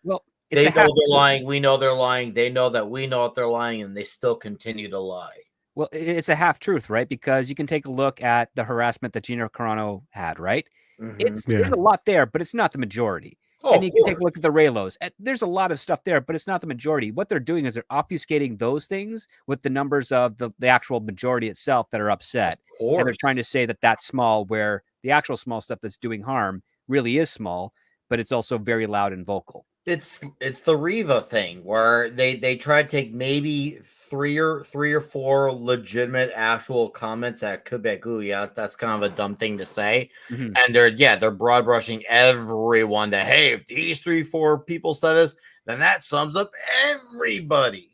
they know they're lying, we know they're lying, they know that we know that they're lying, and they still continue to lie. Well, it's a half truth, right? Because you can take a look at the harassment that Gina Carano had, right? Mhm. There's Yeah. a lot there, but it's not the majority. Oh, And of you can take a course. look at the Raylos. There's a lot of stuff there, but it's not the majority. What they're doing is they're obfuscating those things with the numbers of the actual majority itself that are upset. Of And they're course. trying to say that that's small, where the actual small stuff that's doing harm really is small, but it's also very loud and vocal. It's the Riva thing where they try to take maybe three or four legitimate actual comments that could be like, ooh, yeah, that's kind of a dumb thing to say. Mhm. And they're broad brushing everyone that, hey, if these 3-4 people said this, then that sums up everybody.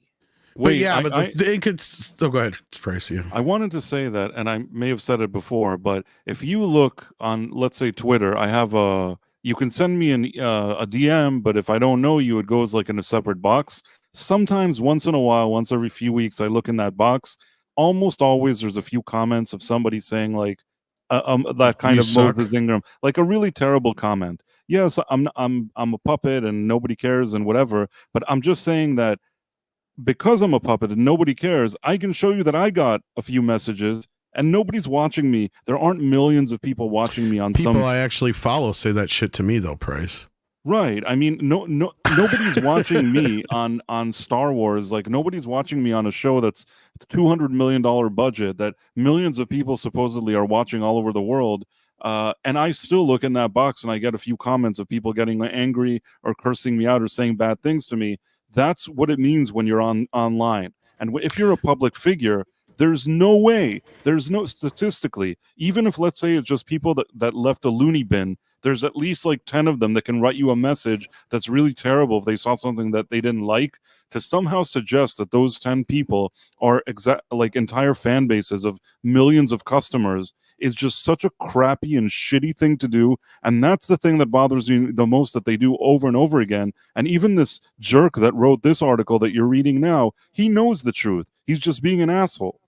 But yeah, I, but it could. Oh, go ahead, Price. You. I wanted to say that, and I may have said it before, but if you look on, let's say, Twitter, I have you can send me a DM, but if I don't know you, it goes like in a separate box. Sometimes, once in a while, once every few weeks, I look in that box. Almost always, there's a few comments of somebody saying like, that kind You of suck. Moses Ingram, like a really terrible comment. Yes, I'm a puppet and nobody cares and whatever, but I'm just saying that because I'm a puppet and nobody cares, I can show you that I got a few messages and nobody's watching me. There aren't millions of people watching me on People some. I actually follow say that shit to me though, Price. Right. I mean, nobody's watching me on Star Wars. Like nobody's watching me on a show that's $200 million budget that millions of people supposedly are watching all over the world. And I still look in that box and I get a few comments of people getting angry or cursing me out or saying bad things to me. That's what it means when you're online. And if you're a public figure, there's no way, there's no statistically, even if let's say it's just people that left a loony bin, there's at least like 10 of them that can write you a message that's really terrible if they saw something that they didn't like, to somehow suggest that those 10 people are like entire fan bases of millions of customers is just such a crappy and shitty thing to do. And that's the thing that bothers me the most, that they do over and over again. And even this jerk that wrote this article that you're reading now, he knows the truth. He's just being an asshole.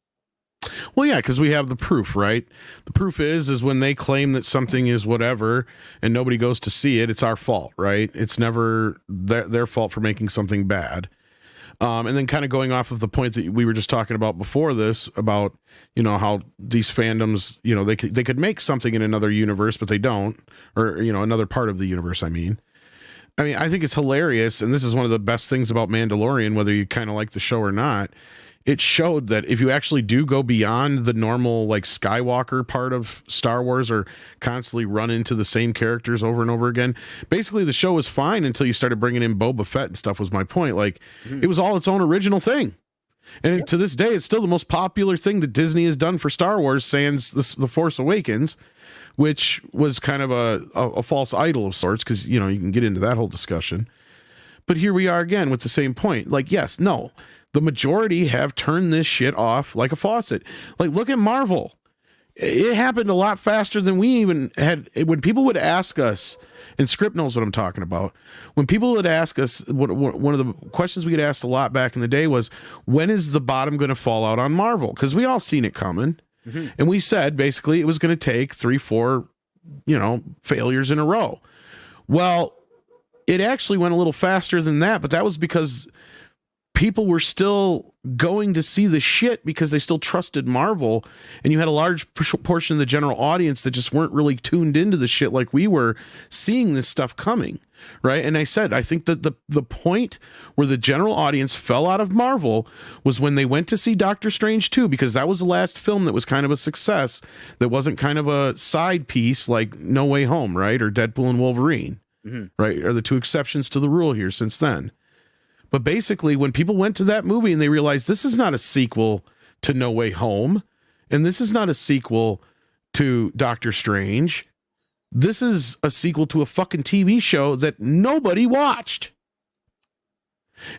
Well, yeah, because we have the proof, right? The proof is when they claim that something is whatever and nobody goes to see it, it's our fault, right? It's never their fault for making something bad. And then kind of going off of the point that we were just talking about before this, about, you know, how these fandoms, you know, they could make something in another universe, but they don't, or, you know, another part of the universe, I mean, I think it's hilarious. And this is one of the best things about Mandalorian, whether you kind of like the show or not. It showed that if you actually do go beyond the normal, like, Skywalker part of Star Wars, or constantly run into the same characters over and over again, basically the show was fine until you started bringing in Boba Fett and stuff, was my point. Like, it was all its own original thing. And to this day, it's still the most popular thing that Disney has done for Star Wars, sans The Force Awakens, which was kind of a false idol of sorts, because, you know, you can get into that whole discussion. But here we are again with the same point. Like, yes, no. The majority have turned this shit off like a faucet. Like, look at Marvel. It happened a lot faster than we even had. When people would ask us, and Script knows what I'm talking about, when people would ask us, one of the questions we get asked a lot back in the day was, when is the bottom going to fall out on Marvel? Because we all seen it coming. Mm-hmm. And we said, basically, it was going to take 3-4, you know, failures in a row. Well, it actually went a little faster than that, but that was because people were still going to see the shit because they still trusted Marvel, and you had a large portion of the general audience that just weren't really tuned into the shit like we were, seeing this stuff coming, right? And I said, I think that the point where the general audience fell out of Marvel was when they went to see Doctor Strange 2, because that was the last film that was kind of a success, that wasn't kind of a side piece like No Way Home, right? Or Deadpool and Wolverine, right? Are the two exceptions to the rule here since then. But basically, when people went to that movie and they realized this is not a sequel to No Way Home, and this is not a sequel to Doctor Strange, this is a sequel to a fucking TV show that nobody watched.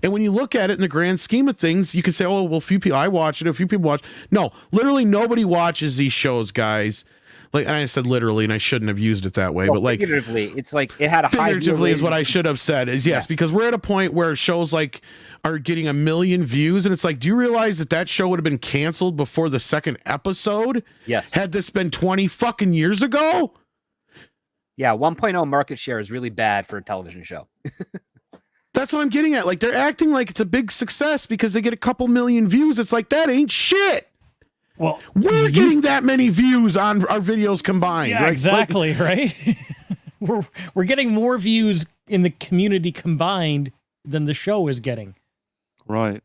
And when you look at it in the grand scheme of things, you can say, oh, well, few people, I watch it, a few people watch. No, literally nobody watches these shows, guys. Like, I said literally, and I shouldn't have used it that way, but like figuratively, it's like it had a high. Figuratively is what I should have said. Is yes, because we're at a point where shows like are getting 1 million views, and it's like, do you realize that show would have been canceled before the second episode? Yes. Had this been 20 fucking years ago? Yeah, 1.0 market share is really bad for a television show. That's what I'm getting at. Like, they're acting like it's a big success because they get a couple million views. It's like, that ain't shit. Well, We're getting that many views on our videos combined. yeah, right? exactly, right? we're getting more views in the community combined than the show is getting. Right.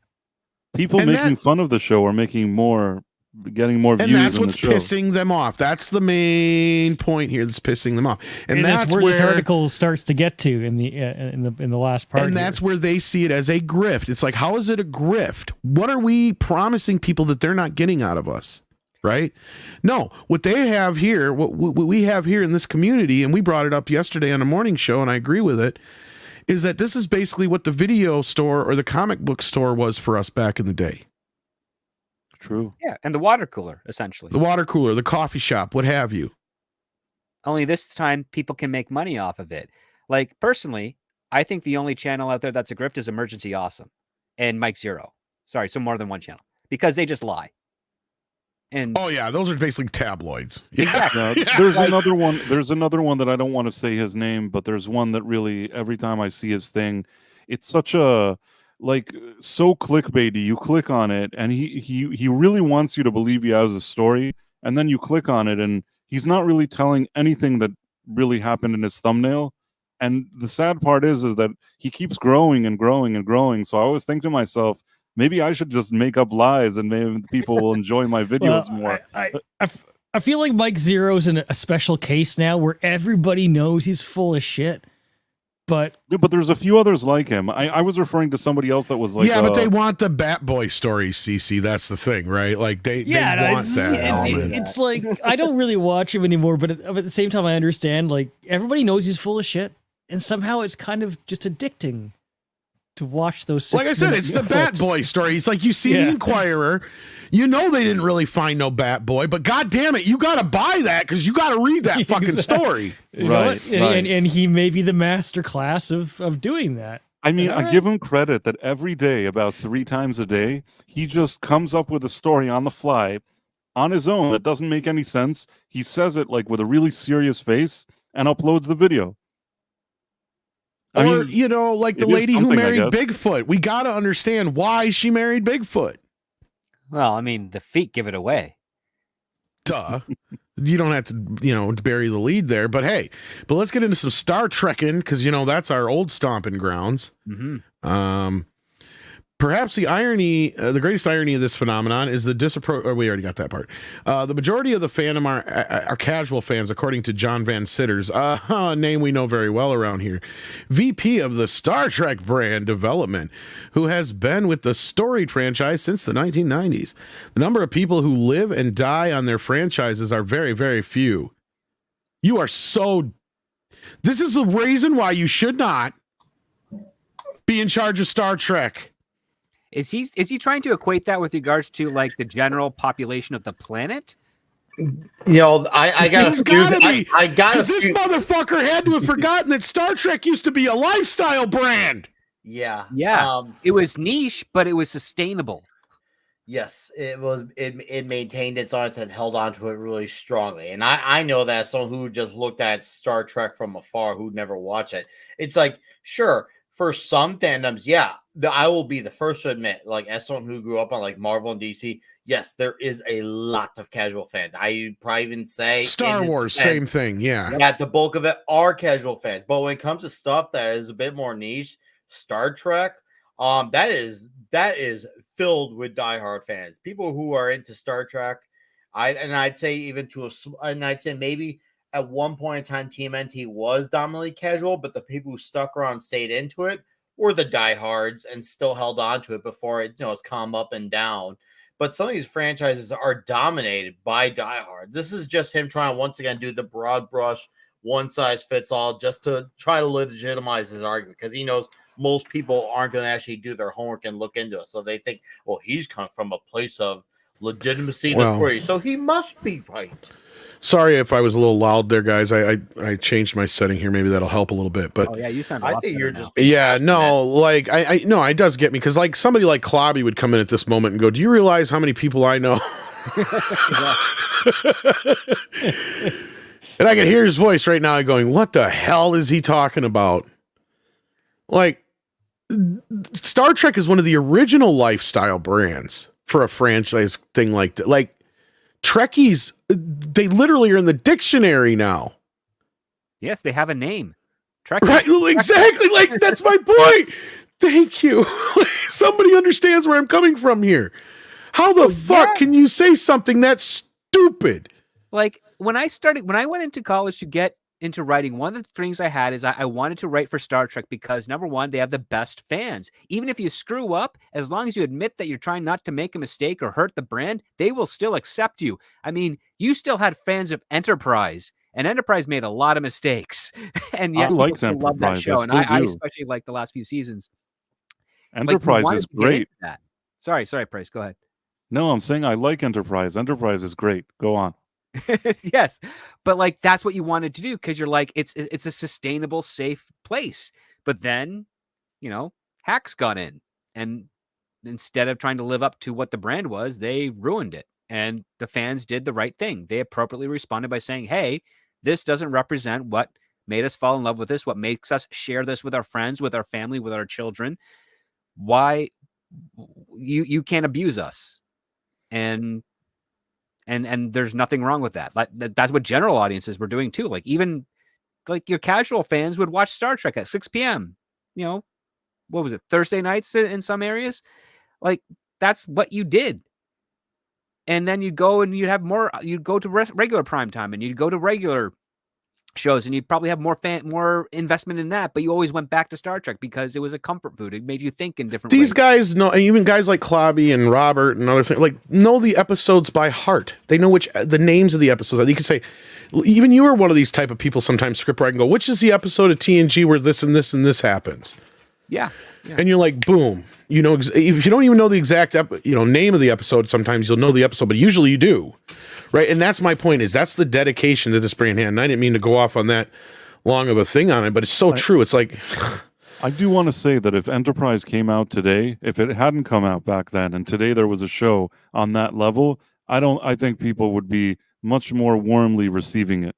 People And making fun of the show are getting more views And that's in what's the show. pissing them off. That's the main point here that's pissing them off. And that's where this article starts to get to in the last part. And that's where they see it as a grift. It's like, how is it a grift? What are we promising people that they're not getting out of us? Right? No, what they have here, what we have here in this community, and we brought it up yesterday on a morning show, and I agree with it, is that this is basically what the video store or the comic book store was for us back in the day. True. Yeah, and the water cooler, essentially. The water cooler, the coffee shop, what have you. Only this time, people can make money off of it. Like, personally, I think the only channel out there that's a grift is Emergency Awesome and Mike Zero. Sorry, so more than one channel. Because they just lie. And oh, yeah, those are basically tabloids. Yeah. Exactly. Yeah, there's another one. There's another one that I don't want to say his name, but there's one that really, every time I see his thing, it's such a... like so clickbaity. You click on it and he really wants you to believe he has a story, and then you click on it and he's not really telling anything that really happened in his thumbnail. And the sad part is that he keeps growing and growing and growing. So I always think to myself, maybe I should just make up lies and maybe people will enjoy my videos more. I feel like Mike Zero's in a special case now where everybody knows he's full of shit. But there's a few others like him. I was referring to somebody else that was like, yeah, but they want the Bat Boy stories, CC. That's the thing, right? Like they want that element. It's like, I don't really watch him anymore, but at the same time, I understand. Like, everybody knows he's full of shit, and somehow it's kind of just addicting to watch those. Like I said, it's the Bat Boy story. It's like you see the Inquirer, you know they didn't really find no Bat Boy, but god damn it, you got to buy that because you got to read that fucking story. Right. And he may be the master class of doing that. I mean, I give him credit that every day, about 3 times a day, he just comes up with a story on the fly, on his own, that doesn't make any sense. He says it like with a really serious face and uploads the video. Or, you know, like the lady who married Bigfoot. We got to understand why she married Bigfoot. Well, I mean, the feet give it away. Duh. You don't have to, you know, bury the lead there. But hey, let's get into some Star Trekking because, you know, that's our old stomping grounds. Mm-hmm. Perhaps the irony, the greatest irony of this phenomenon is the we already got that part. The majority of the fandom are casual fans, according to John Van Sitters, a name we know very well around here, VP of the Star Trek brand development, who has been with the storied franchise since the 1990s. The number of people who live and die on their franchises are very, very few. You are so... This is the reason why you should not be in charge of Star Trek. Is he trying to equate that with regards to like the general population of the planet? You know, I got to be. I got because this motherfucker had to have forgotten that Star Trek used to be a lifestyle brand. Yeah. It was niche, but it was sustainable. Yes, it was. It maintained its audience and held on to it really strongly. And I know that someone who just looked at Star Trek from afar, who'd never watched it, it's like, sure, for some fandoms, yeah, I will be the first to admit, like, as someone who grew up on like Marvel and DC, yes, there is a lot of casual fans. I probably even say Star Wars, same thing, yeah. Yeah, the bulk of it are casual fans. But when it comes to stuff that is a bit more niche, Star Trek, that is filled with diehard fans, people who are into Star Trek. I'd say even I'd say maybe at one point in time, TMNT was dominantly casual, but the people who stuck around, stayed into it, were the diehards and still held on to it before it, it's come up and down. But some of these franchises are dominated by diehards. This is just him trying to once again do the broad brush, one size fits all, just to try to legitimize his argument, because he knows most people aren't going to actually do their homework and look into it. So they think, well, he's come from a place of legitimacy and authority, so he must be right. Sorry if I was a little loud there, guys. I changed my setting here. Maybe that'll help a little bit. But you sound. I think you're just. Yeah, no, like no, it does get me because like somebody like Clobby would come in at this moment and go, "Do you realize how many people I know?" And I can hear his voice right now going, "What the hell is he talking about?" Like, Star Trek is one of the original lifestyle brands for a franchise thing like that. Like, Trekkies, they literally are in the dictionary now. Yes, they have a name. Trek. Right? Exactly. Like, that's my point. Thank you. Somebody understands where I'm coming from here. How the fuck can you say something that's stupid? Like when I went into college to get into writing, one of the things I had is I wanted to write for Star Trek because number one, they have the best fans. Even if you screw up, as long as you admit that you're trying not to make a mistake or hurt the brand, they will still accept you. I mean, you still had fans of Enterprise, and Enterprise made a lot of mistakes, and yet people still love that show. And I especially like the last few seasons. Enterprise is great. Sorry, Price. Go ahead. No, I'm saying I like Enterprise. Enterprise is great. Go on. Yes, but like that's what you wanted to do because you're like it's a sustainable, safe place. But then, hacks got in, and instead of trying to live up to what the brand was, they ruined it. And the fans did the right thing. They appropriately responded by saying, "Hey, this doesn't represent what made us fall in love with this. What makes us share this with our friends, with our family, with our children. Why you can't abuse us?" And there's nothing wrong with that. Like that's what general audiences were doing too. Like even like your casual fans would watch Star Trek at 6 p.m. What was it, Thursday nights in some areas? Like that's what you did. And then you'd go and you'd go to regular prime time and you'd go to regular shows and you'd probably have more investment in that, but you always went back to Star Trek because it was a comfort food. It made you think in different ways. These guys know, and even guys like Klobby and Robert and other things, like know the episodes by heart. They know the names of the episodes. You could say, even you are one of these type of people sometimes script write and go, which is the episode of TNG where this and this and this happens? Yeah. And you're like, boom. If you don't even know the exact name of the episode, sometimes you'll know the episode, but usually you do. Right. And that's my point is that's the dedication to this brand. And I didn't mean to go off on that long of a thing on it, but it's so true. It's like, I do want to say that if Enterprise came out today, if it hadn't come out back then, and today there was a show on that level, I think people would be much more warmly receiving it.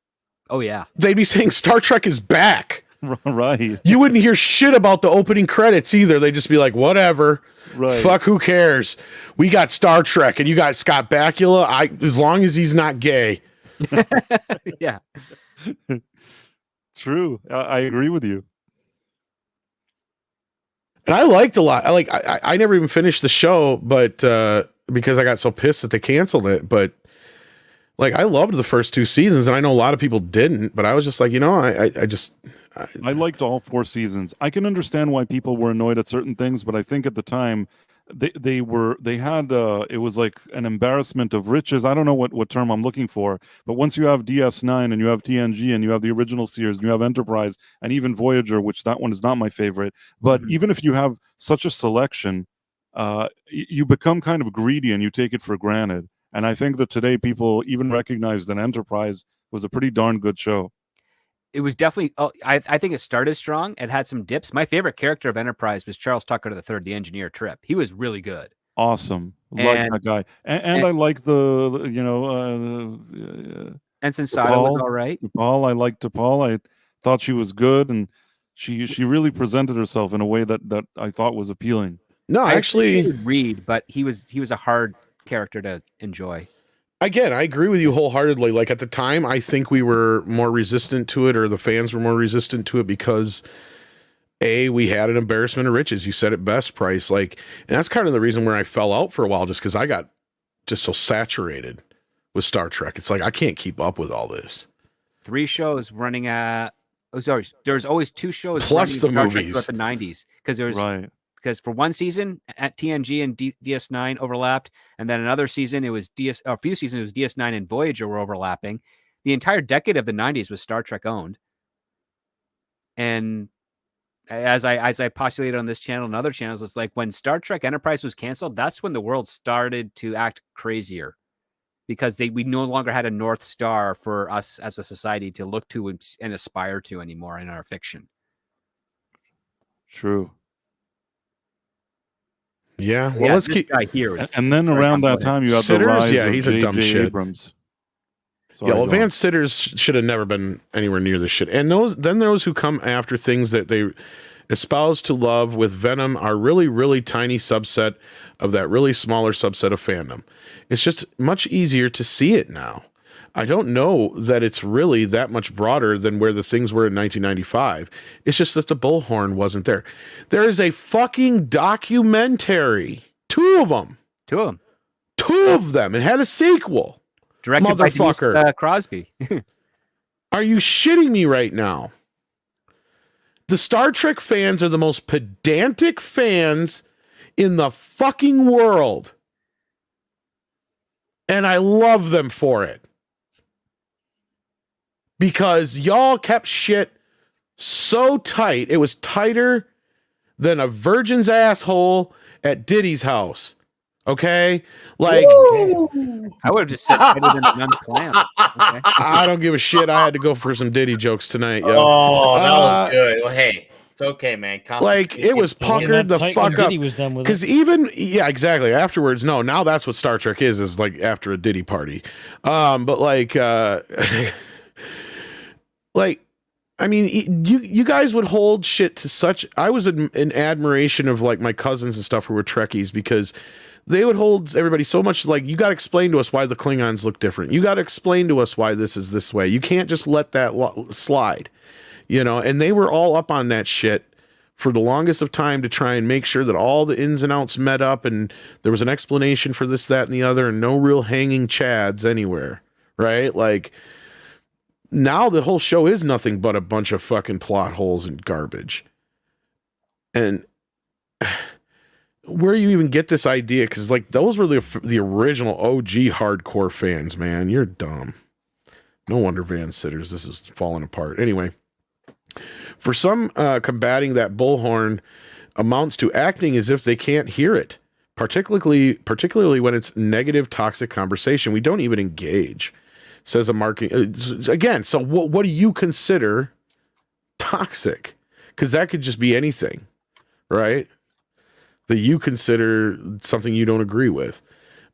Oh yeah. They'd be saying Star Trek is back. Right. You wouldn't hear shit about the opening credits either. They'd just be like, whatever. Right. Fuck, who cares? We got Star Trek and you got Scott Bakula. As long as he's not gay. Yeah. True. I agree with you. And I liked a lot. I never even finished the show, but because I got so pissed that they canceled it. But like I loved the first 2 seasons, and I know a lot of people didn't, but I was just like, I liked all 4 seasons. I can understand why people were annoyed at certain things, but I think at the time they had it was like an embarrassment of riches. I don't know what term I'm looking for, but once you have DS9 and you have TNG and you have the original series and you have Enterprise and even Voyager, which that one is not my favorite, but even if you have such a selection, you become kind of greedy and you take it for granted. And I think that today people even recognize that Enterprise was a pretty darn good show. It was definitely, I think it started strong. It had some dips. My favorite character of Enterprise was Charles Tucker III, the engineer Trip. He was really good. Awesome. Like that guy. And I like Ensign Sada was all right. T'Pol, I liked T'Pol. I thought she was good, and she really presented herself in a way that I thought was appealing. No, I actually Reed, but he was a hard character to enjoy. Again, I agree with you wholeheartedly. Like at the time, I think we were more resistant to it, or the fans were more resistant to it because we had an embarrassment of riches. You said it best, Price. Like, and that's kind of the reason where I fell out for a while, just because I got just so saturated with Star Trek. It's like I can't keep up with all this. 3 shows running at there's always 2 shows plus the movies throughout the 90s because there was right. Because for one season at TNG and DS9 overlapped, and then another season it was a few seasons it was DS9 and Voyager were overlapping. The entire decade of the 90s was Star Trek owned. And as I postulated on this channel and other channels, it's like when Star Trek Enterprise was canceled, that's when the world started to act crazier, because we no longer had a North Star for us as a society to look to and aspire to anymore in our fiction. True. Yeah, well, let's keep. Guy here and then around that time, you have the rise of he's a dumb shit. Abrams. Sorry, yeah, well, Vance Sitters should have never been anywhere near this shit. And those who come after things that they, espoused to love with Venom are really, really tiny subset of that really smaller subset of fandom. It's just much easier to see it now. I don't know that it's really that much broader than where the things were in 1995. It's just that the bullhorn wasn't there. There is a fucking documentary. 2 of them. 2 of them. 2 of them. It had a sequel. Directed by Denise, Motherfucker. Crosby. Are you shitting me right now? The Star Trek fans are the most pedantic fans in the fucking world. And I love them for it. Because y'all kept shit so tight. It was tighter than a virgin's asshole at Diddy's house. Okay? Like, I would have just said tighter than a numbed clam. Okay. I don't give a shit. I had to go for some Diddy jokes tonight, yo. Oh, that was good. Well, hey, it's okay, man. Like, it was puckered the fuck up. Because even, yeah, exactly. Afterwards, no, now that's what Star Trek is like after a Diddy party. But like, like, I mean, you guys would hold shit to such. I was in admiration of like my cousins and stuff who were Trekkies because they would hold everybody so much like, you got to explain to us why the Klingons look different. You got to explain to us why this is this way. You can't just let that slide, you know. And they were all up on that shit for the longest of time to try and make sure that all the ins and outs met up and there was an explanation for this, that, and the other, and no real hanging chads anywhere, right? Like, now the whole show is nothing but a bunch of fucking plot holes and garbage. And where do you even get this idea? Because like those were the original OG hardcore fans, man. You're dumb. No wonder Van Sitters, this is falling apart. Anyway, for some, combating that bullhorn amounts to acting as if they can't hear it, particularly when it's negative, toxic conversation. We don't even engage. Says a marketing again. So what do you consider toxic? Because that could just be anything, right? That you consider something you don't agree with.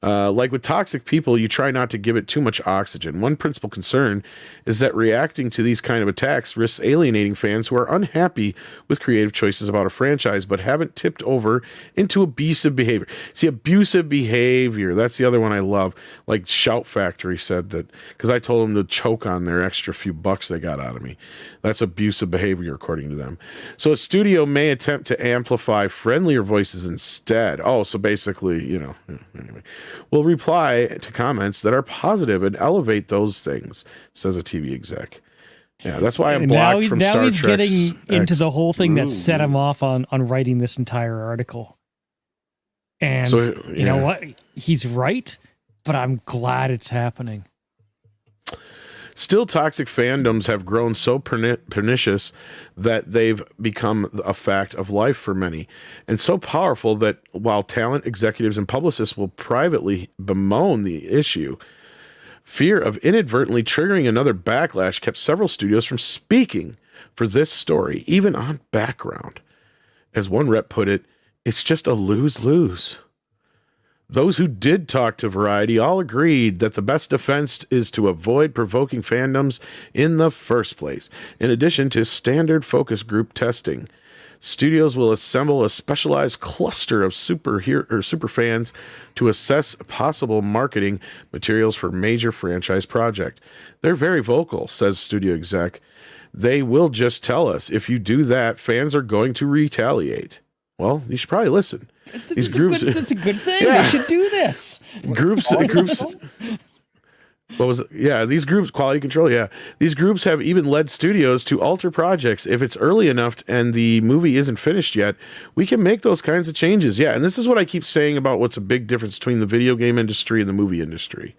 Like with toxic people, you try not to give it too much oxygen. One principal concern is that reacting to these kind of attacks risks alienating fans who are unhappy with creative choices about a franchise, but haven't tipped over into abusive behavior. See, abusive behavior, that's the other one I love. Like Shout Factory said that, because I told them to choke on their extra few bucks they got out of me. That's abusive behavior, according to them. So a studio may attempt to amplify friendlier voices instead. Oh, so basically, you know, anyway. Will reply to comments that are positive and elevate those things, says a TV exec. Yeah, that's why I'm blocked from Star Trek. Now he's getting into the whole thing that set him off on writing this entire article. And so, you know what? He's right, but I'm glad it's happening. Still, toxic fandoms have grown so pernicious that they've become a fact of life for many, and so powerful that while talent executives and publicists will privately bemoan the issue, fear of inadvertently triggering another backlash kept several studios from speaking for this story, even on background. As one rep put it, it's just a lose-lose. Those who did talk to Variety all agreed that the best defense is to avoid provoking fandoms in the first place. In addition to standard focus group testing, studios will assemble a specialized cluster of super fans to assess possible marketing materials for major franchise project. They're very vocal, says studio exec. They will just tell us if you do that, fans are going to retaliate. Well, you should probably listen. These groups, that's a good thing. Yeah. They should do this. Groups. What was it? Yeah, these groups, quality control. Yeah, these groups have even led studios to alter projects if it's early enough and the movie isn't finished yet. We can make those kinds of changes. Yeah, and this is what I keep saying about what's a big difference between the video game industry and the movie industry.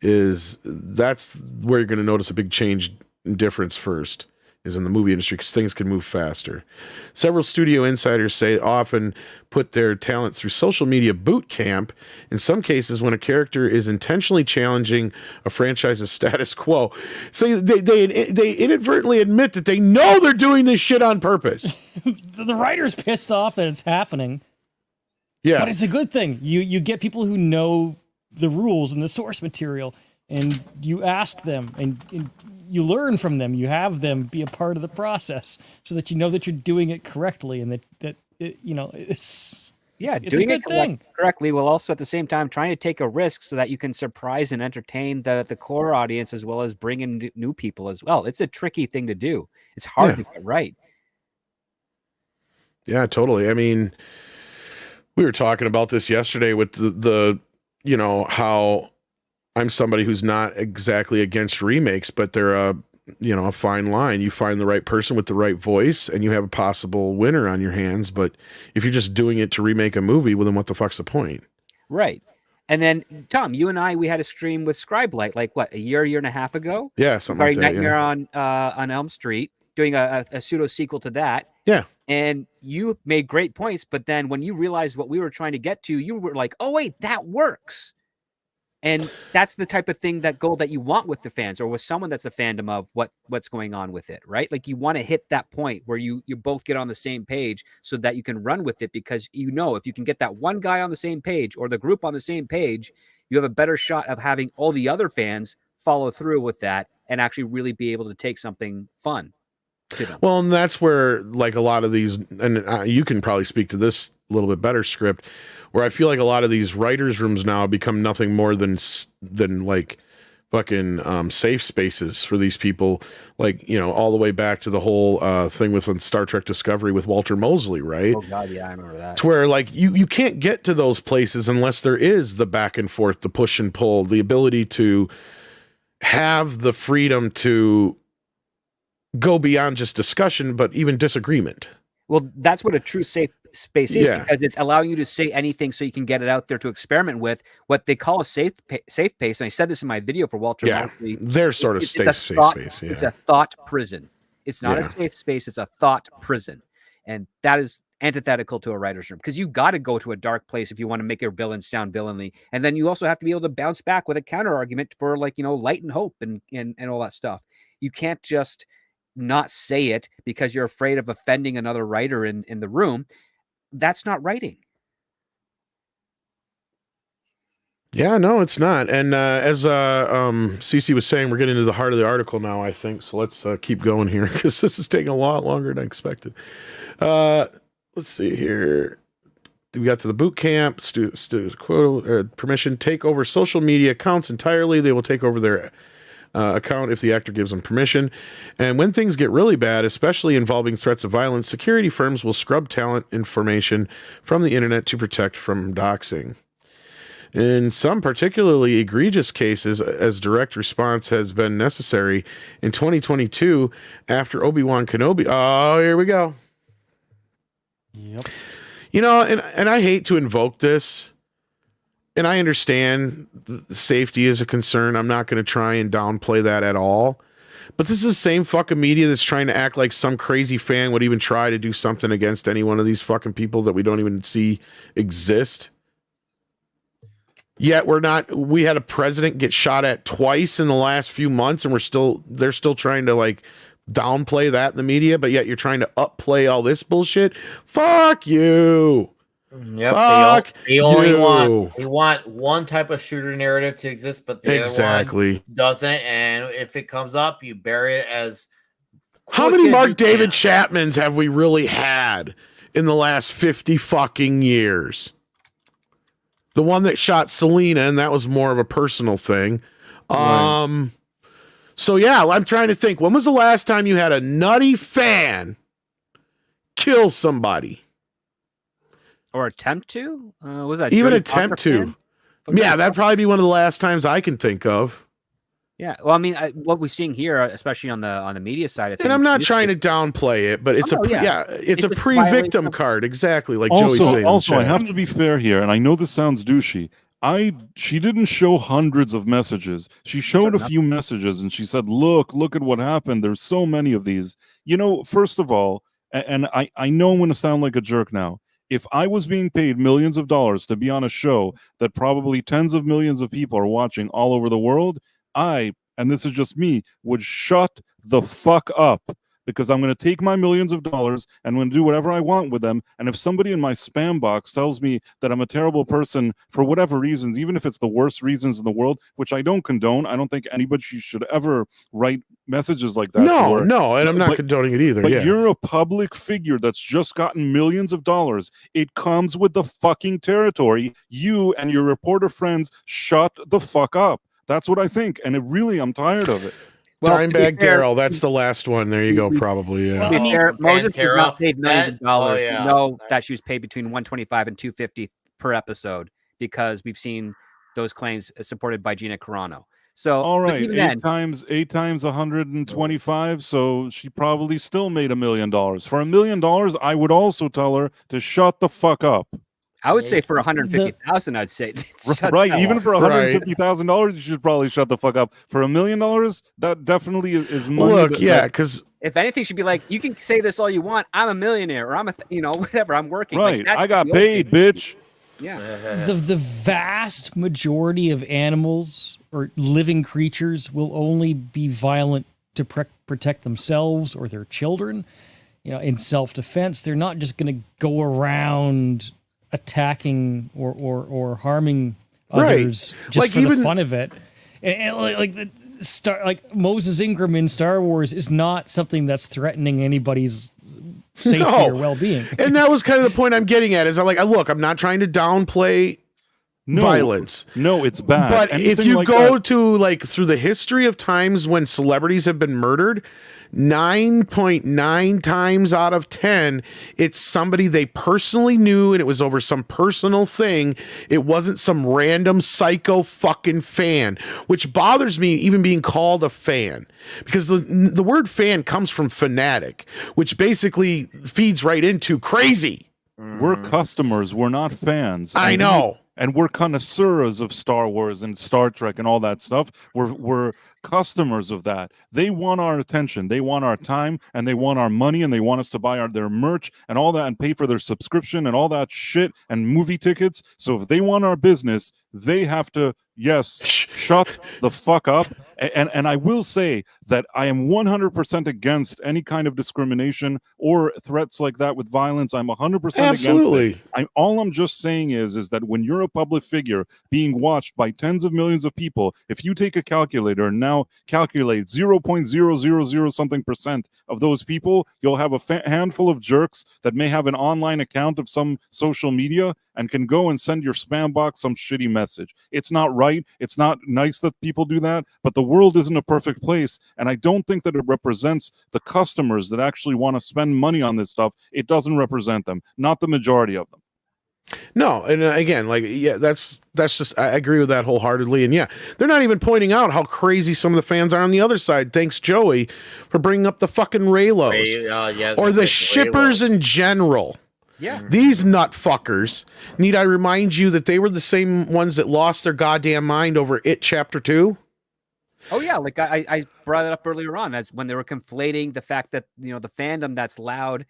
Is that's where you're going to notice a big change and difference first. Is in the movie industry because things can move faster. Several studio insiders say often put their talent through social media boot camp, in some cases when a character is intentionally challenging a franchise's status quo. So they inadvertently admit that they know they're doing this shit on purpose. The writer's pissed off that it's happening. Yeah. But it's a good thing. You get people who know the rules and the source material. and you ask them, and you learn from them. You have them be a part of the process so that you know that you're doing it correctly, and that it, it's it's doing a good thing. correctly while also at the same time trying to take a risk so that you can surprise and entertain the core audience as well as bring in new people as well. It's a tricky thing to do. It's hard to get right. Yeah, totally. I mean, we were talking about this yesterday with the how I'm somebody who's not exactly against remakes, but they're a fine line. You find the right person with the right voice and you have a possible winner on your hands. But if you're just doing it to remake a movie, well, then what the fuck's the point? Right. And then, Tom, you and we had a stream with Scribelight, like what, a year and a half ago? Yeah, something like that. Nightmare on Elm Street, doing a pseudo sequel to that. Yeah. And you made great points, but then when you realized what we were trying to get to, you were like, oh, wait, that works. And that's the type of thing, that goal that you want with the fans or with someone that's a fandom of what's going on with it, right? Like you want to hit that point where you both get on the same page so that you can run with it, because if you can get that one guy on the same page or the group on the same page, you have a better shot of having all the other fans follow through with that and actually really be able to take something fun to them. Well, and that's where like a lot of these, and you can probably speak to this a little bit better, Script, where I feel like a lot of these writers' rooms now become nothing more than like fucking safe spaces for these people. Like, all the way back to the whole thing with Star Trek Discovery with Walter Mosley, right? Oh God, yeah, I remember that. To where like you can't get to those places unless there is the back and forth, the push and pull, the ability to have the freedom to go beyond just discussion, but even disagreement. Well, that's what a true safe space is, because it's allowing you to say anything so you can get it out there to experiment with. What they call a safe pace, and I said this in my video for Walter Mosley, they're sort of safe space. Yeah. It's a thought prison. It's not a safe space. It's a thought prison. And that is antithetical to a writer's room, because you got to go to a dark place if you want to make your villains sound villainly. And then you also have to be able to bounce back with a counter argument for light and hope and all that stuff. You can't just not say it because you're afraid of offending another writer in the room. That's not writing. Yeah, no, it's not. And as Cece was saying, we're getting to the heart of the article now, I think. So let's keep going here, because this is taking a lot longer than I expected. Let's see here. We got to the boot camp. Students quote permission, take over social media accounts entirely. They will take over their account if the actor gives them permission. And when things get really bad, especially involving threats of violence, security firms will scrub talent information from the internet to protect from doxing. In some particularly egregious cases, as direct response has been necessary, in 2022, after Obi-Wan Kenobi... Oh, here we go. Yep. And I hate to invoke this, and I understand safety is a concern. I'm not going to try and downplay that at all. But this is the same fucking media that's trying to act like some crazy fan would even try to do something against any one of these fucking people that we don't even see exist. Yet we had a president get shot at twice in the last few months, and they're still trying to like downplay that in the media, but yet you're trying to upplay all this bullshit. Fuck you. Yep, Fuck they only want one type of shooter narrative to exist, but the other one doesn't. And if it comes up, you bury it as. How many Mark David Chapmans have we really had in the last 50 fucking years? The one that shot Selena, and that was more of a personal thing. Right. So yeah, I'm trying to think. When was the last time you had a nutty fan kill somebody? Or attempt to? Was that even Jodie attempt Foster to? Yeah, that'd probably be one of the last times I can think of. Yeah, well, I mean, what we're seeing here, especially on the media side of things, and I'm not trying to downplay it, but it's it's a pre-victim card, exactly like Joey's saying. Also, I have to be fair here, and I know this sounds douchey. She didn't show hundreds of messages. She showed a few messages, and she said, "Look at what happened. There's so many of these." First of all, and I know I'm going to sound like a jerk now. If I was being paid millions of dollars to be on a show that probably tens of millions of people are watching all over the world, and this is just me, would shut the fuck up because I'm going to take my millions of dollars and I'm going to do whatever I want with them. And if somebody in my spam box tells me that I'm a terrible person for whatever reasons, even if it's the worst reasons in the world, which I don't condone, I don't think anybody should ever write messages like that. No, and I'm not but, condoning it either. But yeah. you're a public figure that's just gotten millions of dollars. It comes with the fucking territory. You and your reporter friends shut the fuck up. That's what I think. And I'm tired of it. Well, Dimebag Daryl, that's the last one. There you go, probably. Yeah. To be fair, Moses was Pantera, not paid millions of dollars. yeah. We know that she was paid between $125 and $250 per episode because we've seen those claims supported by Gina Carano. So all right, even eight times 125, so she probably still made $1 million. For $1 million, I would also tell her to shut the fuck up. I would say for $150,000, I'd say right. Even for $150,000, you should probably shut the fuck up. For $1 million, that definitely is money. Look, because if anything, she'd be like, you can say this all you want. I'm a millionaire, or I'm whatever. I'm working. Right. Like, I got paid, bitch. Yeah. The vast majority of animals or living creatures will only be violent to protect themselves or their children. In self-defense, they're not just going to go around attacking or harming others just for the fun of it. And like Moses Ingram in Star Wars is not something that's threatening anybody's safety or well-being. And that was kind of the point I'm getting at. Is I'm not trying to downplay violence. No, it's bad. But Anything if you like go that, to through the history of times when celebrities have been murdered, 9.9 times out of 10, it's somebody they personally knew and it was over some personal thing. It wasn't some random psycho fucking fan, which bothers me even being called a fan, because the word fan comes from fanatic, which basically feeds right into crazy. we're customers. We're not fans. I know. And we're connoisseurs of Star Wars and Star Trek and all that stuff. We're customers of that. They want our attention, they want our time, and they want our money, and they want us to buy their merch and all that and pay for their subscription and all that shit and movie tickets. So if they want our business, they have to, shut the fuck up. And I will say that I am 100% against any kind of discrimination or threats like that with violence. I'm 100% Absolutely. against it. All I'm just saying is that when you're a public figure being watched by tens of millions of people, if you take a calculator and now calculate 0.000 something percent of those people, you'll have a handful of jerks that may have an online account of some social media and can go and send your spam box some shitty message. It's not right. It's not nice that people do that, but the world isn't a perfect place. And I don't think that it represents the customers that actually want to spend money on this stuff. It doesn't represent them, not the majority of them. No, and again, that's just, I agree with that wholeheartedly. And yeah, they're not even pointing out how crazy some of the fans are on the other side. Thanks, Joey, for bringing up the fucking Raylos or the shippers in general. Yeah. These nut fuckers. Need I remind you that they were the same ones that lost their goddamn mind over It Chapter 2? Oh yeah, like I brought it up earlier on as when they were conflating the fact that the fandom that's loud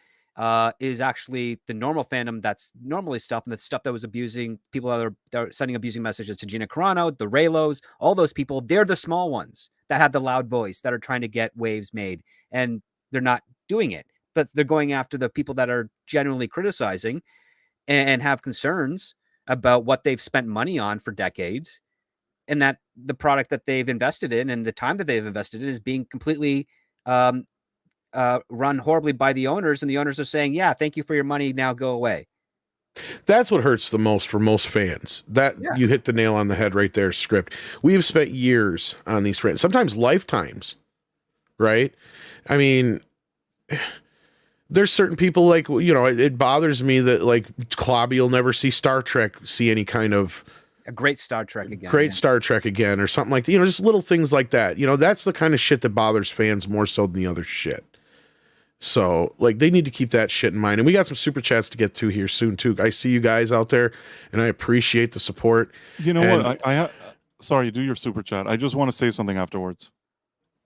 is actually the normal fandom that's normally stuff, and the stuff that was abusing people that are sending abusing messages to Gina Carano, the Raylos, all those people. They're the small ones that have the loud voice that are trying to get waves made, and they're not doing it. But they're going after the people that are genuinely criticizing and have concerns about what they've spent money on for decades, and that the product that they've invested in and the time that they've invested in is being completely run horribly by the owners. And the owners are saying, yeah, thank you for your money. Now go away. That's what hurts the most for most fans. You hit the nail on the head right there, Script. We have spent years on these fans, sometimes lifetimes, right? I mean, there's certain people it bothers me that Clobby will never see Star Trek, see any kind of a great Star Trek again. Star Trek again, or something like that. Just little things like that. That's the kind of shit that bothers fans more so than the other shit. So they need to keep that shit in mind. And we got some super chats to get to here soon too. I see you guys out there and I appreciate the support. What? Sorry, do your super chat. I just want to say something afterwards.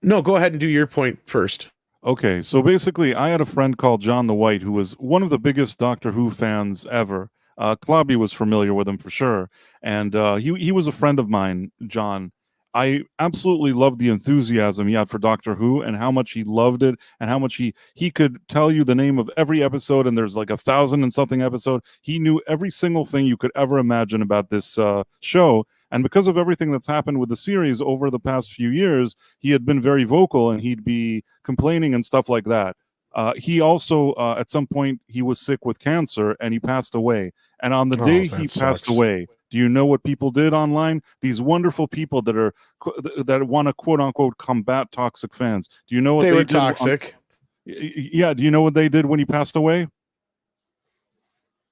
No, go ahead and do your point first. Okay, so basically, I had a friend called John the White who was one of the biggest Doctor Who fans ever. Clobby was familiar with him for sure, and he was a friend of mine, John. I absolutely loved the enthusiasm he had for Doctor Who and how much he loved it and how much he could tell you the name of every episode, and there's like 1,000 and something episode. He knew every single thing you could ever imagine about this show. And because of everything that's happened with the series over the past few years, he had been very vocal and he'd be complaining and stuff like that. He also, at some point, he was sick with cancer and he passed away. And on the day he passed away, do you know what people did online? These wonderful people that want to quote unquote combat toxic fans. Do you know what They they were did toxic. yeah. Do you know what they did when he passed away?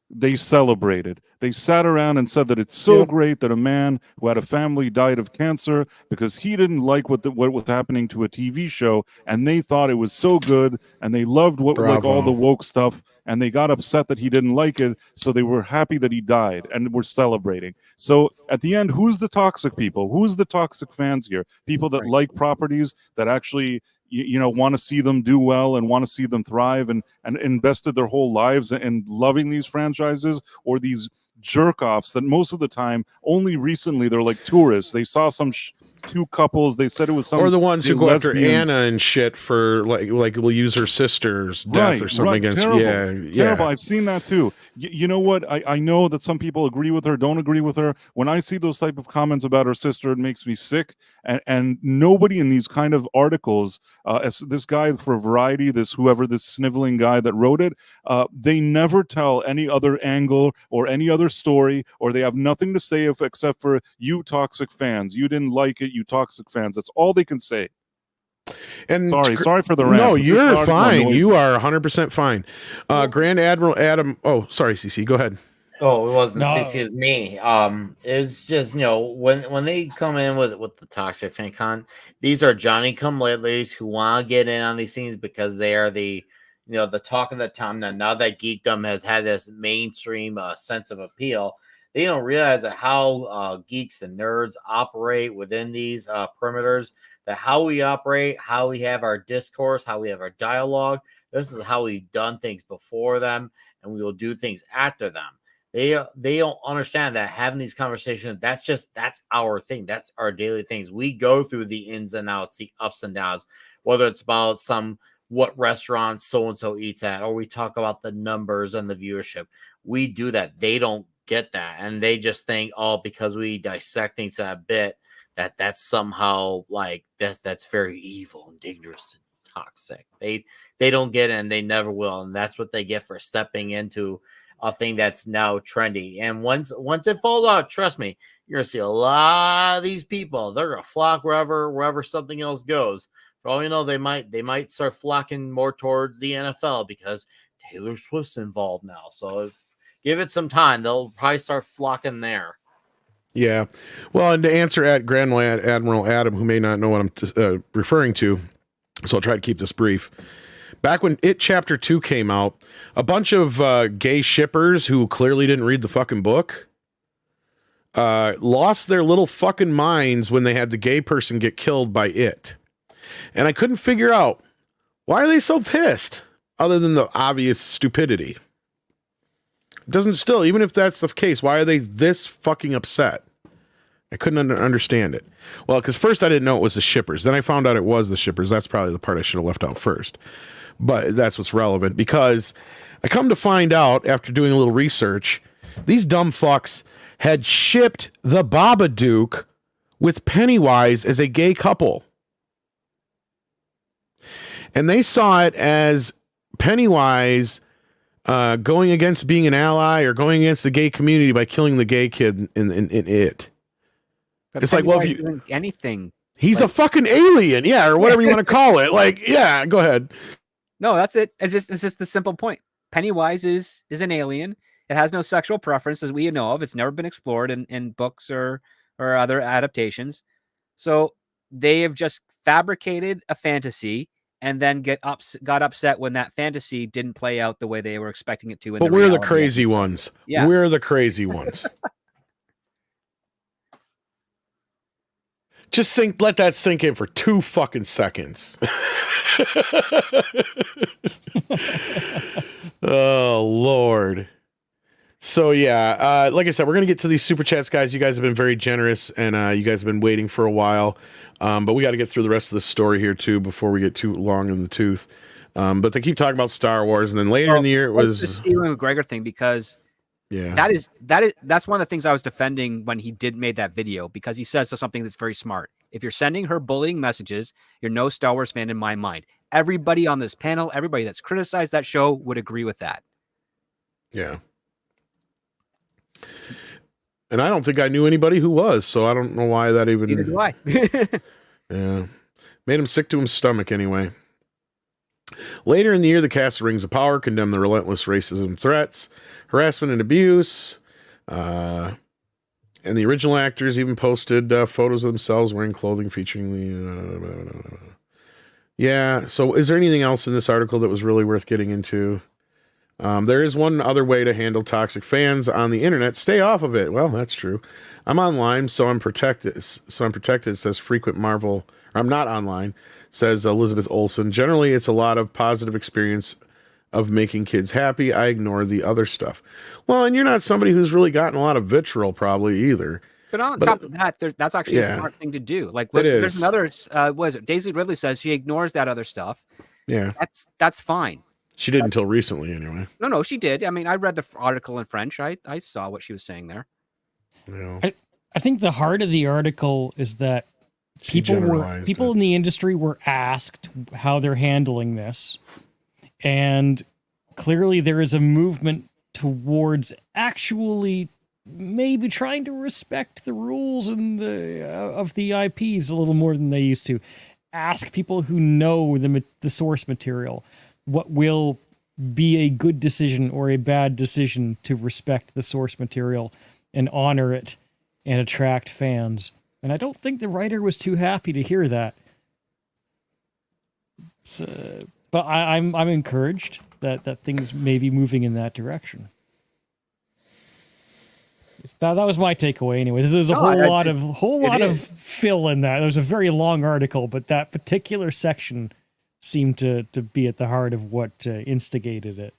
They celebrated. They sat around and said that it's so great that a man who had a family died of cancer because he didn't like what was happening to a TV show, and they thought it was so good, and they loved like all the woke stuff, and they got upset that he didn't like it, so they were happy that he died and were celebrating. So at the end, who's the toxic people? Who's the toxic fans here? People that like properties that actually want to see them do well and want to see them thrive and invested their whole lives in loving these franchises, or these jerk-offs that most of the time, only recently, they're like tourists. They saw some two couples, they said it was some, or the ones who go after lesbians. Anna and shit for like will use her sister's death or something against terrible. I've seen that too. You know what, I know that some people agree with her, don't agree with her. When I see those type of comments about her sister, it makes me sick. And nobody in these kind of articles, as this guy for Variety, this sniveling guy that wrote it, they never tell any other angle or any other story, or they have nothing to say except for, you toxic fans, you didn't like it, you toxic fans. That's all they can say. And sorry for the rant. No, you're fine. You are 100% fine. Grand Admiral Adam. Oh, sorry, CC. Go ahead. Oh, it wasn't CC, it was me. It's just, when they come in with the toxic fan con, these are Johnny come latelys who want to get in on these things because they are the talk of the town. Now that geekdom has had this mainstream sense of appeal, they don't realize that how geeks and nerds operate within these perimeters, that how we operate, how we have our discourse, how we have our dialogue. This is how we've done things before them, and we will do things after them. They don't understand that having these conversations, that's our thing. That's our daily things. We go through the ins and outs, the ups and downs, whether it's about what restaurant so-and-so eats at, or we talk about the numbers and the viewership. We do that. They don't get that. And they just think, because we dissect things a bit, that's somehow like that's very evil and dangerous and toxic. They don't get it, and they never will. And that's what they get for stepping into a thing that's now trendy. And once it falls out, trust me, you're gonna see a lot of these people. They're gonna flock wherever something else goes. For all you know, they might start flocking more towards the NFL because Taylor Swift's involved now. So give it some time. They'll probably start flocking there. Yeah. Well, and to answer at Grand Admiral Adam, who may not know what I'm referring to, so I'll try to keep this brief. Back when It Chapter 2 came out, a bunch of gay shippers who clearly didn't read the fucking book lost their little fucking minds when they had the gay person get killed by it. And I couldn't figure out, why are they so pissed, other than the obvious stupidity? It doesn't still, even if that's the case, why are they this fucking upset? I couldn't understand it. Well, because first I didn't know it was the shippers. Then I found out it was the shippers. That's probably the part I should have left out first. But that's what's relevant, because I come to find out after doing a little research, these dumb fucks had shipped the Babadook with Pennywise as a gay couple. And they saw it as Pennywise going against being an ally or going against the gay community by killing the gay kid in it. But it's Pennywise, like, well, if you anything, he's a fucking alien, yeah, or whatever you want to call it. Like, yeah, go ahead. No, that's it. It's just the simple point. Pennywise is an alien. It has no sexual preference, as we know of. It's never been explored in books or other adaptations. So they have just fabricated a fantasy and then got upset when that fantasy didn't play out the way they were expecting it to. But we're the crazy ones. Yeah. We're the crazy ones. Just let that sink in for 2 fucking seconds. Oh, Lord. So yeah, like I said, we're gonna get to these super chats, guys. You guys have been very generous, and you guys have been waiting for a while. But we got to get through the rest of the story here too before we get too long in the tooth. But they keep talking about Star Wars, and then later in the year it was the Steven McGregor thing, because yeah, that's one of the things I was defending when he made that video, because he says something that's very smart. If you're sending her bullying messages, you're no Star Wars fan in my mind. Everybody on this panel, everybody that's criticized that show would agree with that. Yeah. And I don't think I knew anybody who was, so I don't know why that even. Neither do I. Yeah. Made him sick to his stomach anyway. Later in the year, the cast of Rings of Power condemned the relentless racism threats, harassment, and abuse. And the original actors even posted photos of themselves wearing clothing featuring the. Yeah. So, is there anything else in this article that was really worth getting into? There is one other way to handle toxic fans on the internet. Stay off of it. Well, that's true. I'm online, so I'm protected. Says frequent Marvel. Or I'm not online, says Elizabeth Olsen. Generally, it's a lot of positive experience of making kids happy. I ignore the other stuff. Well, and you're not somebody who's really gotten a lot of vitriol probably either. But on top of that, that's actually a smart thing to do. Like, there's another, what is it? Daisy Ridley says she ignores that other stuff. Yeah. That's fine. She did until recently, anyway. No, she did. I mean, I read the article in French. I saw what she was saying there. Yeah. I think the heart of the article is that people in the industry were asked how they're handling this, and clearly there is a movement towards actually maybe trying to respect the rules and of the IPs a little more than they used to. Ask people who know the source material what will be a good decision or a bad decision to respect the source material and honor it and attract fans. And I don't think the writer was too happy to hear that. So, but I'm encouraged that things may be moving in that direction. That was my takeaway anyway. There's a whole lot of fill in that. It was a very long article, but that particular section seemed to be at the heart of what instigated it.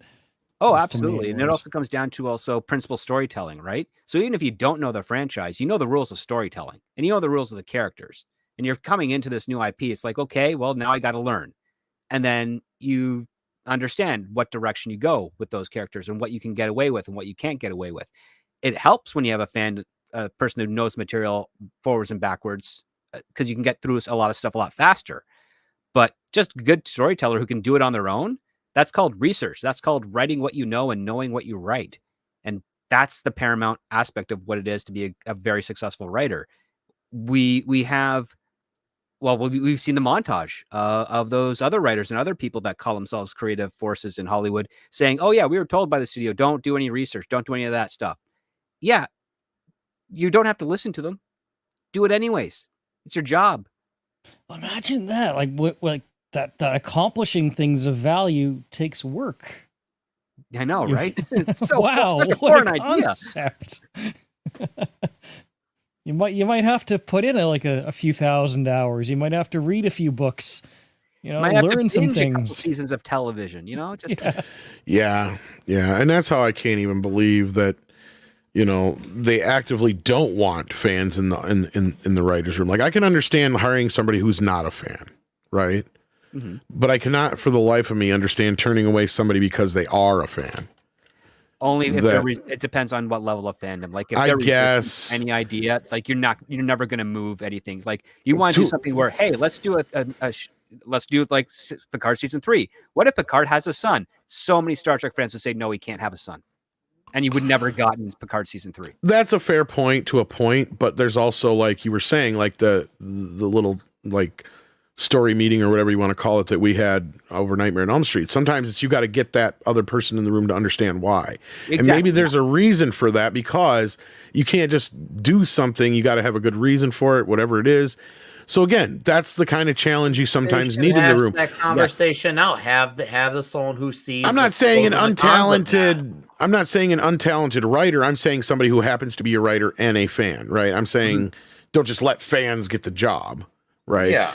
Oh, absolutely. And it also comes down to principal storytelling, right? So even if you don't know the franchise, you know the rules of storytelling and you know the rules of the characters, and you're coming into this new IP. It's like, okay, well, now I got to learn. And then you understand what direction you go with those characters and what you can get away with and what you can't get away with. It helps when you have a person who knows material forwards and backwards, because you can get through a lot of stuff a lot faster. But just a good storyteller who can do it on their own, that's called research. That's called writing what you know and knowing what you write. And that's the paramount aspect of what it is to be a very successful writer. We've seen the montage of those other writers and other people that call themselves creative forces in Hollywood saying, oh yeah, we were told by the studio, don't do any research. Don't do any of that stuff. Yeah. You don't have to listen to them. Do it anyways. It's your job. Imagine that, like that accomplishing things of value takes work. I know, right? So wow, what a concept. You might have to put in a few thousand hours. You might have to read a few books. Learn some things. A couple seasons of television. Just yeah, and that's how I can't even believe that. They actively don't want fans in the writer's room. Like, I can understand hiring somebody who's not a fan, right? Mm-hmm. But I cannot, for the life of me, understand turning away somebody because they are a fan. Only if it depends on what level of fandom. Like, if I guess any idea, like you're never going to move anything. Like, you want to do something where, hey, let's do let's do like Picard season 3. What if Picard has a son? So many Star Trek fans would say, no, he can't have a son. And you would never have gotten Picard season 3. That's a fair point to a point, but there's also, like you were saying, like the little like story meeting or whatever you want to call it that we had over Nightmare on Elm Street. Sometimes it's you got to get that other person in the room to understand why. Exactly. And maybe there's a reason for that, because you can't just do something. You got to have a good reason for it, whatever it is. So again, that's the kind of challenge you sometimes need in the room. That conversation out. Have the someone who sees. I'm not saying an untalented writer. I'm saying somebody who happens to be a writer and a fan, right? I'm saying don't just let fans get the job, right? Yeah.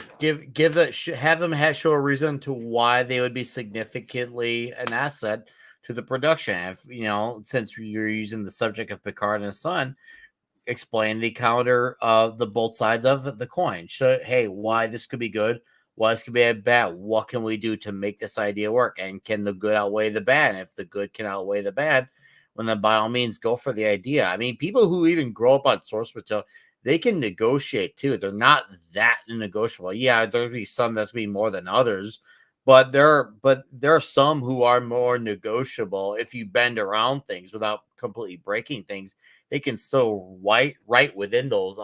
Have them show a reason to why they would be significantly an asset to the production. If since you're using the subject of Picard and his son, explain the counter of the both sides of the coin. Show, hey, why this could be good, why this could be bad. What can we do to make this idea work? And can the good outweigh the bad? And if the good can outweigh the bad, well, then by all means go for the idea. I mean, people who even grow up on source material, they can negotiate too. They're not that negotiable. Yeah, there'll be some that's be more than others, but there are some who are more negotiable. If you bend around things without completely breaking things, they can still right within those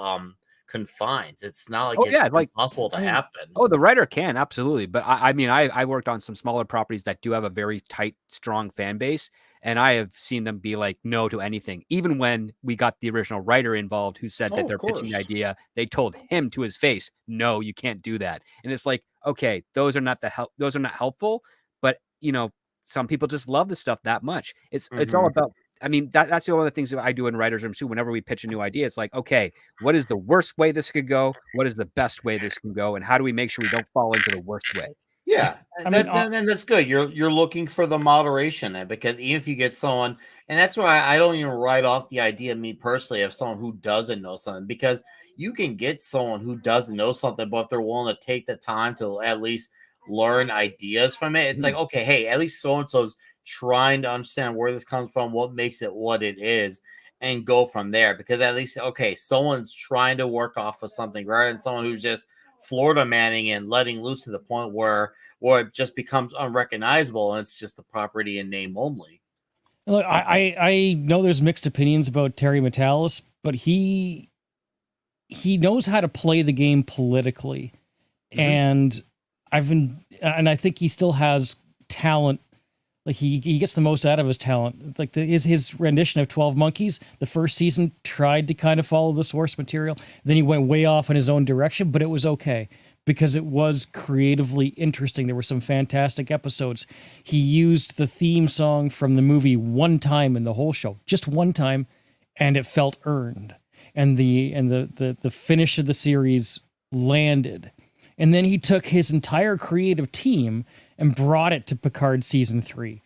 confines. It's not like it's impossible to happen. Oh, the writer can, absolutely. But I mean, I worked on some smaller properties that do have a very tight, strong fan base, and I have seen them be like no to anything. Even when we got the original writer involved who said that they're pitching the idea, they told him to his face, no, you can't do that. And it's like, okay, those are not helpful, but some people just love the stuff that much. It's all about, I mean, that's the one of the things that I do in writers' rooms too. Whenever we pitch a new idea, it's like, okay, what is the worst way this could go? What is the best way this can go? And how do we make sure we don't fall into the worst way? Yeah, and that's good. You're looking for the moderation there, because even if you get someone, and that's why I don't even write off the idea, me personally, of someone who doesn't know something, because you can get someone who doesn't know something, but if they're willing to take the time to at least learn ideas from it, it's like, okay, hey, at least so and so's trying to understand where this comes from, what makes it what it is, and go from there. Because at least, okay, someone's trying to work off of something rather than someone who's just Florida manning and letting loose to the point where it just becomes unrecognizable and it's just the property and name only. Look, I know there's mixed opinions about Terry Matalas, but he knows how to play the game politically, and I think he still has talent. Like he gets the most out of his talent. Like his rendition of 12 Monkeys, the first season tried to kind of follow the source material. Then he went way off in his own direction, but it was okay because it was creatively interesting. There were some fantastic episodes. He used the theme song from the movie one time in the whole show, just one time, and it felt earned. And the finish of the series landed. And then he took his entire creative team and brought it to Picard season 3.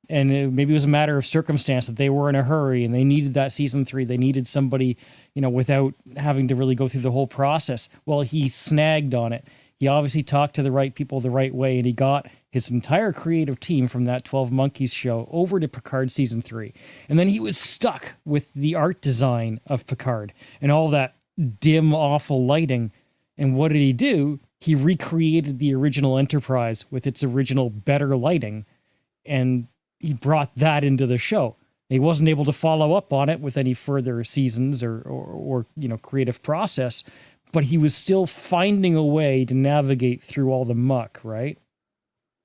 And maybe it was a matter of circumstance that they were in a hurry and they needed that season 3. They needed somebody, without having to really go through the whole process. Well, he snagged on it. He obviously talked to the right people the right way, and he got his entire creative team from that 12 Monkeys show over to Picard season 3. And then he was stuck with the art design of Picard and all that dim, awful lighting. And what did he do? He recreated the original Enterprise with its original better lighting, and he brought that into the show. He wasn't able to follow up on it with any further seasons or creative process, but he was still finding a way to navigate through all the muck, right?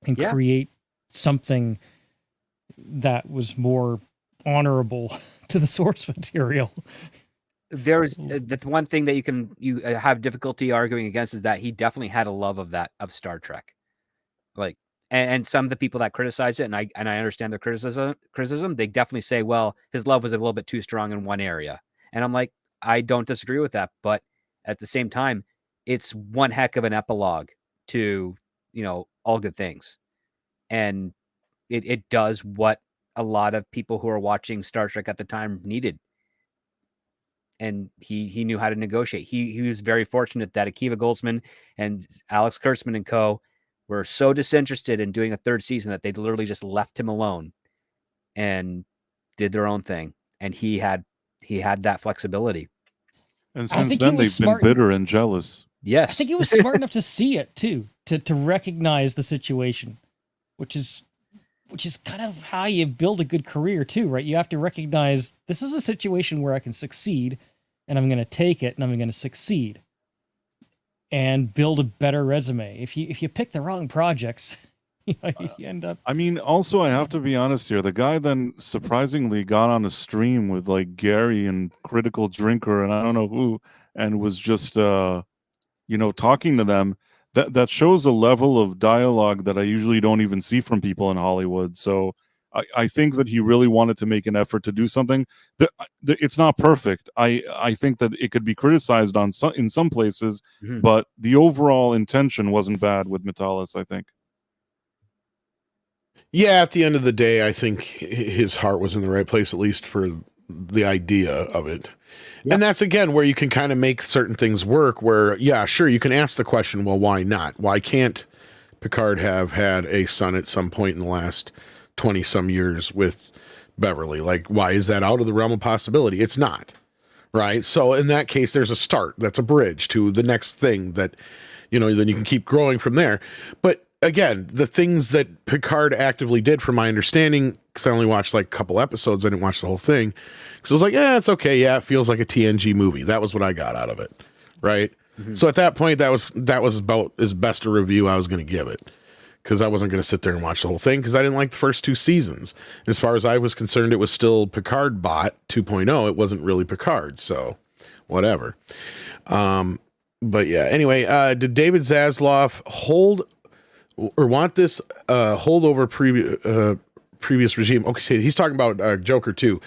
And create something that was more honorable to the source material. There's the one thing that you have difficulty arguing against is that he definitely had a love of Star Trek, like, and some of the people that criticize it, and I understand their criticism, they definitely say, well, his love was a little bit too strong in one area, and I'm like, I don't disagree with that, but at the same time, it's one heck of an epilogue to All Good Things, and it does what a lot of people who are watching Star Trek at the time needed. And he knew how to negotiate. He was very fortunate that Akiva Goldsman and Alex Kurtzman and co. were so disinterested in doing a third season that they literally just left him alone and did their own thing. And he had that flexibility. And since then, they've been bitter and jealous. Yes. I think he was smart enough to see it, too, to recognize the situation, which is kind of how you build a good career, too, right? You have to recognize this is a situation where I can succeed, and I'm going to take it, and I'm going to succeed and build a better resume. If you pick the wrong projects, you end up... I mean, also, I have to be honest here. The guy then surprisingly got on a stream with, like, Gary and Critical Drinker and I don't know who, and was just, talking to them. That shows a level of dialogue that I usually don't even see from people in Hollywood. So I think that he really wanted to make an effort to do something. It's not perfect. I think that it could be criticized in some places, but the overall intention wasn't bad with Matalas, I think. Yeah, at the end of the day, I think his heart was in the right place, at least for the idea of it. Yep. And that's again where you can kind of make certain things work where, yeah, sure, you can ask the question, well, why not? Why can't Picard have had a son at some point in the last 20 some years with Beverly? Like, why is that out of the realm of possibility? It's not. Right. So in that case, there's a start. That's a bridge to the next thing that, then you can keep growing from there. But again, the things that Picard actively did, from my understanding, because I only watched like a couple episodes, I didn't watch the whole thing. Because I was like, yeah, it's okay. Yeah, it feels like a TNG movie. That was what I got out of it. Right. So at that point, that was about as best a review I was going to give it. Because I wasn't going to sit there and watch the whole thing because I didn't like the first 2 seasons. As far as I was concerned, it was still Picard Bot 2.0. It wasn't really Picard, so whatever. But yeah, anyway, did David Zaslav hold or want this holdover previous regime? Okay, he's talking about Joker 2.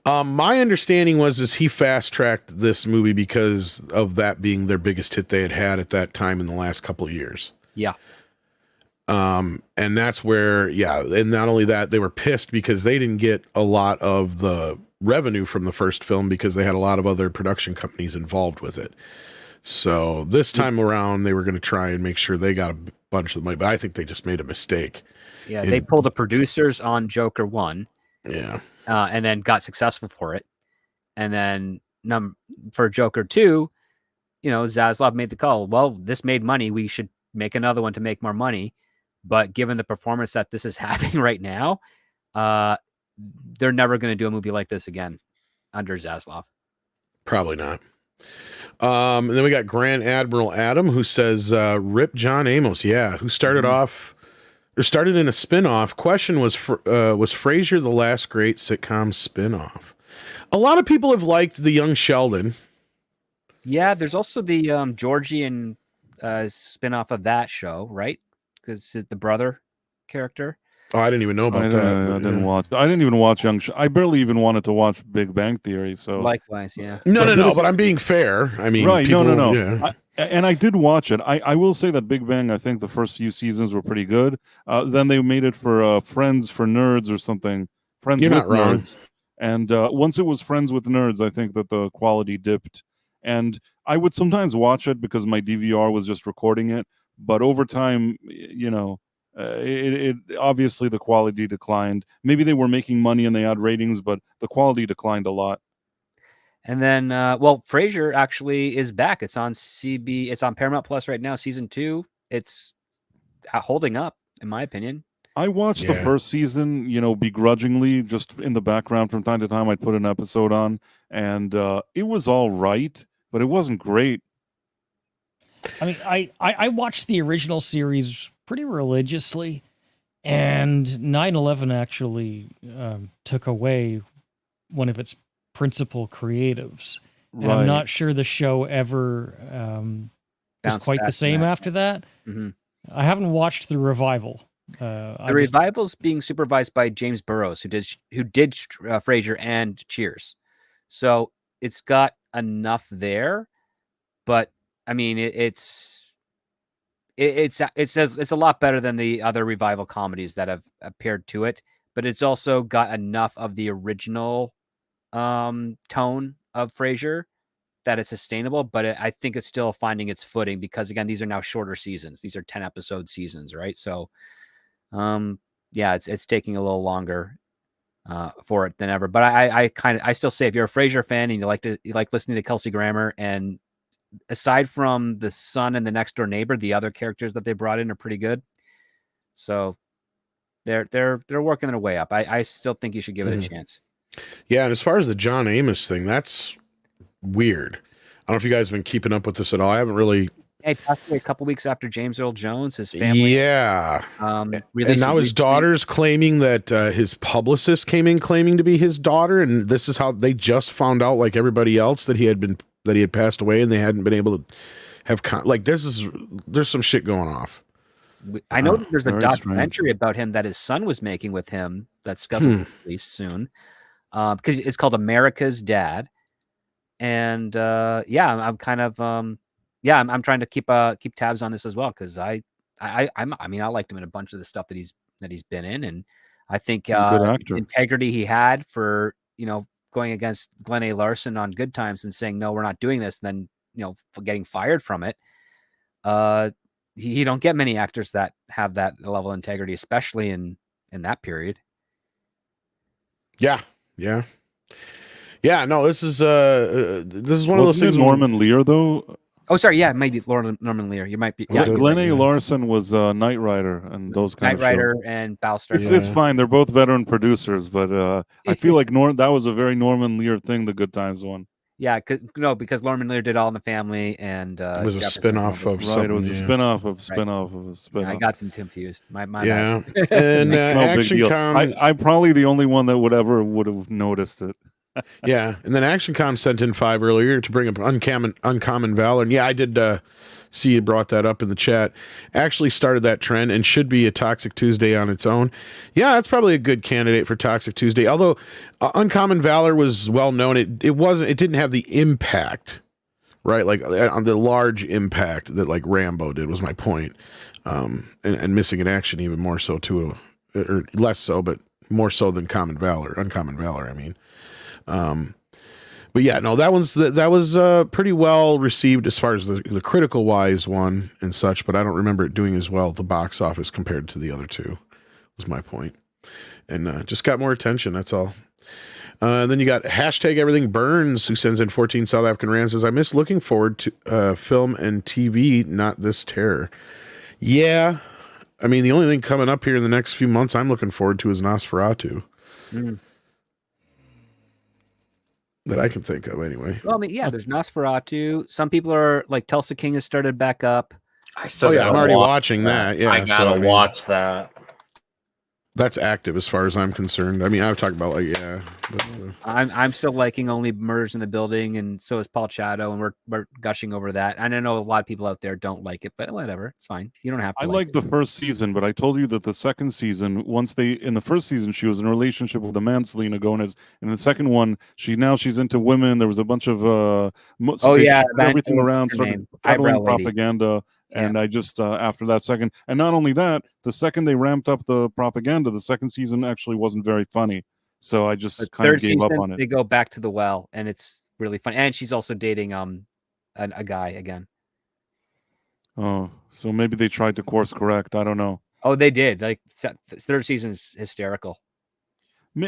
My understanding is he fast-tracked this movie because of that being their biggest hit they had at that time in the last couple of years. Yeah. And that's where, and not only that, they were pissed because they didn't get a lot of the revenue from the first film because they had a lot of other production companies involved with it. So this time around, they were going to try and make sure they got a bunch of the money, but I think they just made a mistake. Yeah, they pulled the producers on Joker 1. Yeah. And then got successful for it. And then for Joker 2, Zaslav made the call. Well, this made money. We should make another one to make more money. But given the performance that this is having right now, they're never going to do a movie like this again under Zaslav. Probably not. And then we got Grand Admiral Adam, who says, rip John Amos. Yeah, who started in a spinoff. Question was Frasier the last great sitcom spinoff? A lot of people have liked the Young Sheldon. Yeah, there's also the Georgian spinoff of that show, right? Because it's the brother character. Oh, I didn't even know about that. I didn't watch. I didn't even watch I barely even wanted to watch Big Bang Theory. So likewise, yeah. No. But I'm being fair. I mean, right? People, no. Yeah. And I did watch it. I will say that Big Bang, I think the first few seasons were pretty good. Then they made it for Friends for Nerds or something. Friends You're with not wrong. Nerds. And once it was Friends with Nerds, I think that the quality dipped. And I would sometimes watch it because my DVR was just recording it. But over time, it obviously the quality declined. Maybe they were making money and they had ratings, but the quality declined a lot. And then, Frasier actually is back. It's on CB. It's on Paramount Plus right now. Season 2. It's holding up, in my opinion. I watched the first season, begrudgingly, just in the background from time to time. I'd put an episode on, and it was all right, but it wasn't great. I mean, I watched the original series pretty religiously, and 9/11 actually took away one of its principal creatives. And I'm not sure the show ever was quite the same after that. Mm-hmm. I haven't watched the revival. The revival's being supervised by James Burrows, who did Frasier and Cheers. So it's got enough there, but I mean, it's a lot better than the other revival comedies that have appeared to it, but it's also got enough of the original tone of Frasier that it's sustainable. But I think it's still finding its footing because, again, these are now shorter seasons. These are 10-episode seasons, right? So, it's taking a little longer for it than ever. But I still say, if you're a Frasier fan and you like listening to Kelsey Grammer, and aside from the son and the next door neighbor, the other characters that they brought in are pretty good. So they're working their way up. I still think you should give it a chance. Yeah, and as far as the John Amos thing, that's weird. I don't know if you guys have been keeping up with this at all. I haven't really. Hey, passed away a couple weeks after James Earl Jones, his family. Yeah. And now his daughter's claiming that his publicist came in claiming to be his daughter, and this is how they just found out, like everybody else, that he had passed away, and they hadn't been able to have there's some shit going off. I know that there's a documentary about him that his son was making with him that's scheduled to be released soon, because it's called America's Dad, and I'm kind of I'm trying to keep tabs on this as well, because I liked him in a bunch of the stuff that he's that he's been in, and I think He's a good actor. integrity he had for going against Glenn A. Larson on Good Times and saying no, we're not doing this, and then getting fired from it. You don't get many actors that have that level of integrity, especially in that period. Yeah. No, this is one of those things. Norman Lear though. Oh, sorry. Yeah, maybe Norman Lear. You might be. Was Yeah, it? Glenn A. Larson was Knight Rider and those kind Knight of Rider shows. and Battlestar. It's fine. They're both veteran producers, but I feel like that was a very Norman Lear thing. The Good Times one. Yeah, because Norman Lear did All in the Family, and It was a Jefferson spin-off of Right, something. it was a spin-off of a spin-off of a spin-off. I got them confused. My Yeah, bad. and No big Action deal. Com. I'm probably the only one that would have noticed it. Yeah, and then Action Com sent in 5 earlier to bring up Uncommon Valor. And yeah, I did see you brought that up in the chat. Actually started that trend and should be a Toxic Tuesday on its own. Yeah, that's probably a good candidate for Toxic Tuesday. Although Uncommon Valor was well known, it didn't have the impact, right? Like on the large impact that like Rambo did was my point. And Missing in Action even more so too, or less so, but more so than Uncommon Valor. I mean. But yeah, no, that was pretty well received as far as the critical wise one and such, but I don't remember it doing as well at the box office compared to the other two, was my point. And just got more attention, that's all. Then you got hashtag Everything Burns, who sends in 14 South African Rand, says, I miss looking forward to film and TV, not this terror. Yeah, I mean, the only thing coming up here in the next few months I'm looking forward to is Nosferatu. That I can think of anyway. Well, I mean, yeah, there's Nosferatu. Some people are like Tulsa King has started back up. I still I'm already watching that. Yeah, I gotta mean, watch that. That's active as far as I'm concerned. I mean, I've talked about but, I'm still liking Only Murders in the Building, and so is Paul Chato, and we're gushing over that. And I know a lot of people out there don't like it, but whatever, it's fine. You don't have to. I liked the first season, but I told you that the second season, in the first season, she was in a relationship with a man, Selena Gomez. In the second one, she's into women. There was a bunch of everything around started peddling propaganda. And I just after that second, and not only that, the second they ramped up the propaganda, the second season actually wasn't very funny. So I just kind of gave up on it. They go back to the well, and it's really funny. And she's also dating a guy again. Oh, so maybe they tried to course correct. I don't know. Oh, they did. Like third season is hysterical.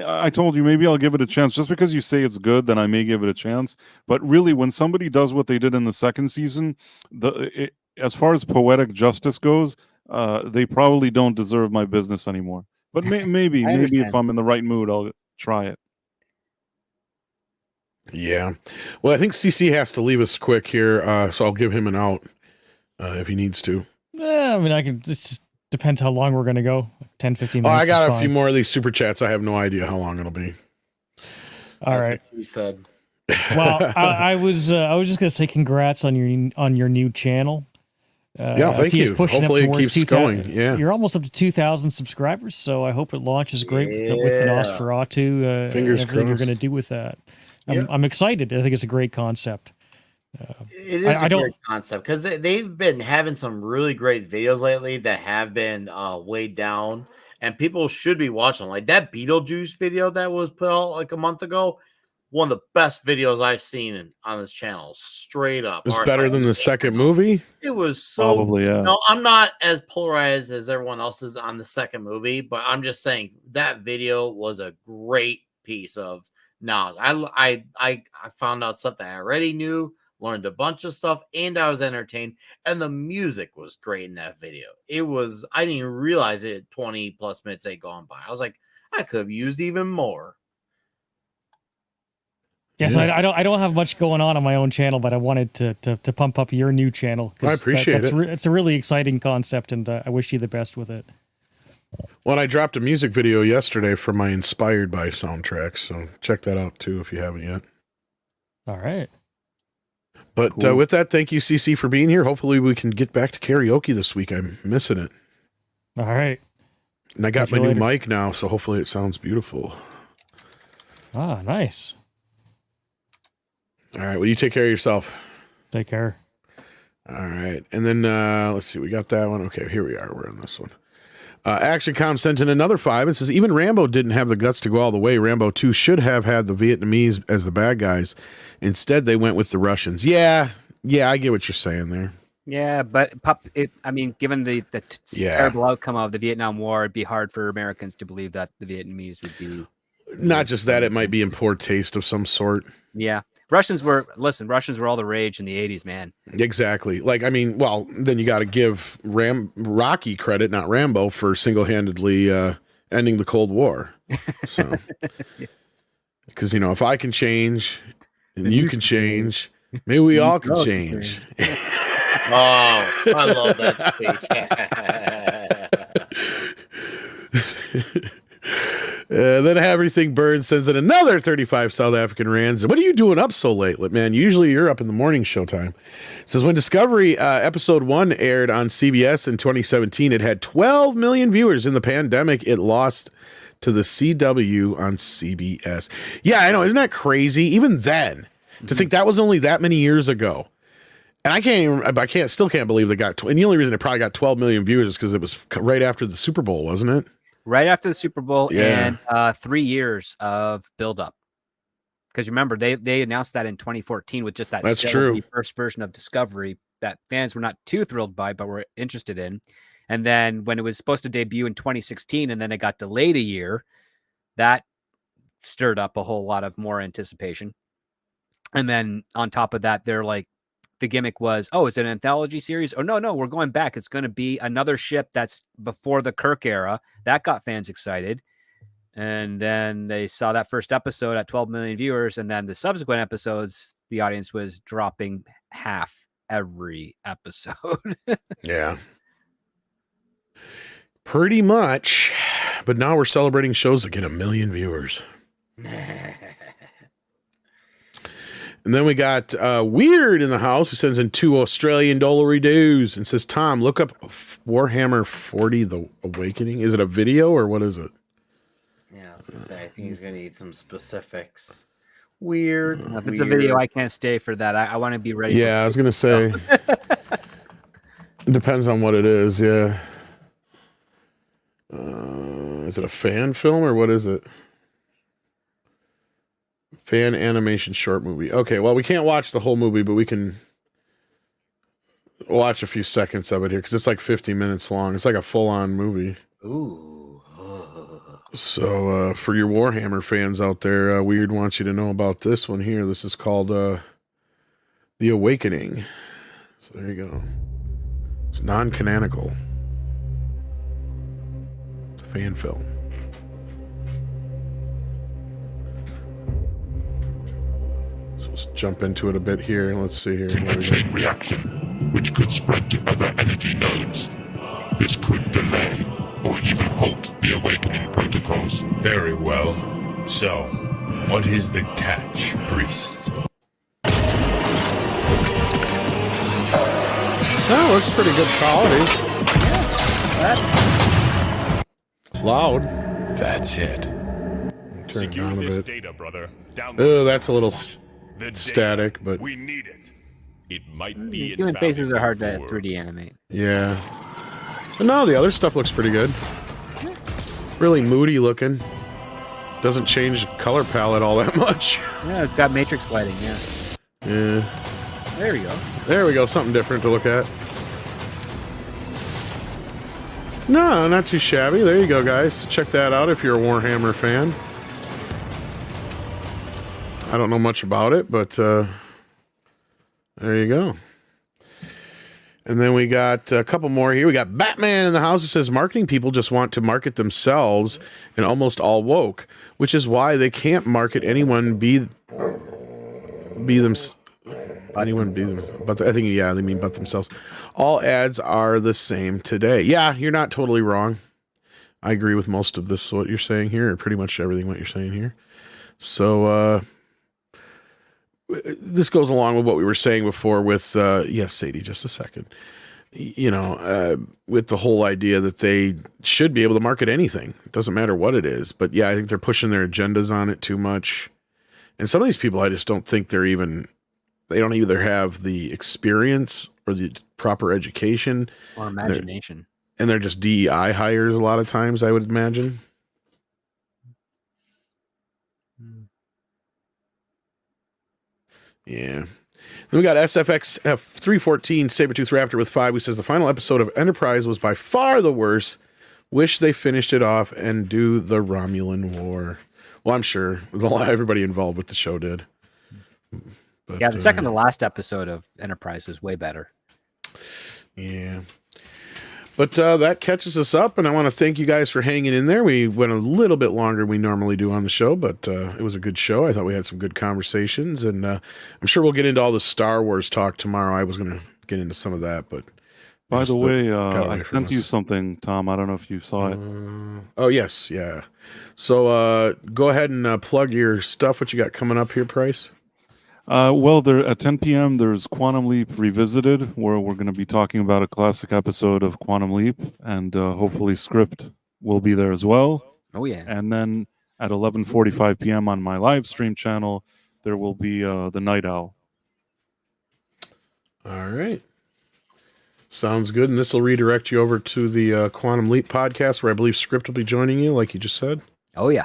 I told you maybe I'll give it a chance. Just because you say it's good, then I may give it a chance. But really, when somebody does what they did in the second season, as far as poetic justice goes, they probably don't deserve my business anymore. But maybe if I'm in the right mood, I'll try it. Yeah. Well, I think CC has to leave us quick here, so I'll give him an out if he needs to. Yeah, I mean, it just depends how long we're going to go. 10, 15 minutes. I got a few more of these super chats. I have no idea how long it'll be. All right. He said. Well, I was just going to say congrats on your new channel. Yeah, thank you. Hopefully it keeps going. Yeah, you're almost up to 2,000 subscribers, so I hope it launches great with the Nosferatu. Fingers everything crossed. you're going to do with that. I'm excited. I think it's a great concept. It is a great concept because they've been having some really great videos lately that have been weighed down, and people should be watching. Like that Beetlejuice video that was put out like a month ago. One of the best videos I've seen on this channel, straight up. It's better than the second movie. It was so. Probably, yeah. No, I'm not as polarized as everyone else is on the second movie, but I'm just saying that video was a great piece of knowledge. I found out stuff that I already knew, learned a bunch of stuff, and I was entertained. And the music was great in that video. It was. I didn't even realize it. 20 plus minutes had gone by. I was like, I could have used even more. Yes, yeah, so I don't have much going on my own channel, but I wanted to pump up your new channel. I appreciate it. It's a really exciting concept, and I wish you the best with it. Well, I dropped a music video yesterday for my Inspired By soundtrack, so check that out too if you haven't yet. All right. But cool. With that, thank you, CC, for being here. Hopefully we can get back to karaoke this week. I'm missing it. All right. And I got my new mic now, so hopefully it sounds beautiful. Ah, nice. All right. Well, you take care of yourself. Take care. All right. And then let's see. We got that one. Okay. Here we are. We're on this one. ActionCom sent in another 5 and says, even Rambo didn't have the guts to go all the way. Rambo 2 should have had the Vietnamese as the bad guys. Instead, they went with the Russians. Yeah, I get what you're saying there. Yeah, but given the terrible outcome of the Vietnam War, it'd be hard for Americans to believe that the Vietnamese would be. Not just that, it might be in poor taste of some sort. Yeah. Russians were all the rage in the 80s, man. Exactly. Like, I mean, well, then you got to give Rocky credit, not Rambo, for single-handedly ending the Cold War. So, because, if I can change and you can change, maybe we all can change. Oh, I love that speech. Then Everything Burns sends in another 35 South African rands. What are you doing up so late, man? Usually you're up in the morning showtime. It says when Discovery episode 1 aired on CBS in 2017, it had 12 million viewers. In the pandemic, it lost to the CW on CBS. Yeah, I know. Isn't that crazy? Even then, to think that was only that many years ago. And I still can't believe they got, and the only reason it probably got 12 million viewers is because it was right after the Super Bowl, wasn't it? Right after the Super Bowl, yeah. And 3 years of buildup. Because remember, they announced that in 2014 with just that first version of Discovery that fans were not too thrilled by, but were interested in. And then when it was supposed to debut in 2016, and then it got delayed a year, that stirred up a whole lot of more anticipation. And then on top of that, they're like, the gimmick was, oh, is it an anthology series? Oh, no, we're going back. It's going to be another ship that's before the Kirk era. That got fans excited. And then they saw that first episode at 12 million viewers. And then the subsequent episodes, the audience was dropping half every episode. Yeah. Pretty much. But now we're celebrating shows that get 1 million viewers. And then we got Weird in the house who sends in 2 Australian dollary dues and says, Tom, look up Warhammer 40, The Awakening. Is it a video or what is it? Yeah, I was going to say, I think he's going to need some specifics. Weird. If it's a video, I can't stay for that. I want to be ready. Yeah, I was going to say. It depends on what it is, yeah. Is it a fan film or what is it? Fan animation short movie. Okay, well, we can't watch the whole movie, but we can watch a few seconds of it here because it's like 50 minutes long. It's like a full-on movie. Ooh. So for your Warhammer fans out there, Weird wants you to know about this one here. This is called The Awakening. So there you go. It's non-canonical. It's a fan film. So let's jump into it a bit here. Let's see here. It's a chain reaction, which could spread to other energy nodes. This could delay or even halt the awakening protocols. Very well. So, what is the catch, priest? That looks pretty good quality. It's loud. That's it. Turn it down a this bit. data, brother. Oh, that's a little static, but we need it. It might be human faces are hard to 3D animate. yeah. But no, the other stuff looks pretty good. Really moody looking. Doesn't change the color palette all that much. Yeah, it's got matrix lighting, yeah. Yeah. There you go. There we go. Something different to look at. No, not too shabby. There you go, guys. Check that out if you're a Warhammer fan. I don't know much about it, but there you go. And then we got a couple more here. We got Batman in the house who says marketing people just want to market themselves and almost all woke, which is why they can't market anyone be them. Anyone be them. But I think, yeah, they mean but themselves. All ads are the same today. Yeah, you're not totally wrong. I agree with most of this, what you're saying here, or pretty much everything what you're saying here. So, this goes along with what we were saying before with, yes, Sadie, just a second. You know, with the whole idea that they should be able to market anything. It doesn't matter what it is. But yeah, I think they're pushing their agendas on it too much. And some of these people, I just don't think they don't either have the experience or the proper education. Or imagination. And they're just DEI hires a lot of times, I would imagine. Yeah. Then we got SFX 314 Sabretooth Raptor with 5, who says the final episode of Enterprise was by far the worst. Wish they finished it off and do the Romulan War. Well, I'm sure everybody involved with the show did. But, Yeah, the second to last episode of Enterprise was way better. Yeah. But that catches us up, and I want to thank you guys for hanging in there. We went a little bit longer than we normally do on the show, but it was a good show. I thought we had some good conversations, and I'm sure we'll get into all the Star Wars talk tomorrow. I was going to get into some of that, but... By the way, I sent you something, Tom. I don't know if you saw it. Oh, yes, yeah. So go ahead and plug your stuff, what you got coming up here, Price. Well, there at 10 p.m. there's Quantum Leap Revisited, where we're going to be talking about a classic episode of Quantum Leap, and hopefully Script will be there as well. Oh, yeah. And then at 11:45 p.m. on my live stream channel, there will be the Night Owl. All right. Sounds good. And this will redirect you over to the Quantum Leap podcast, where I believe Script will be joining you, like you just said. Oh, yeah.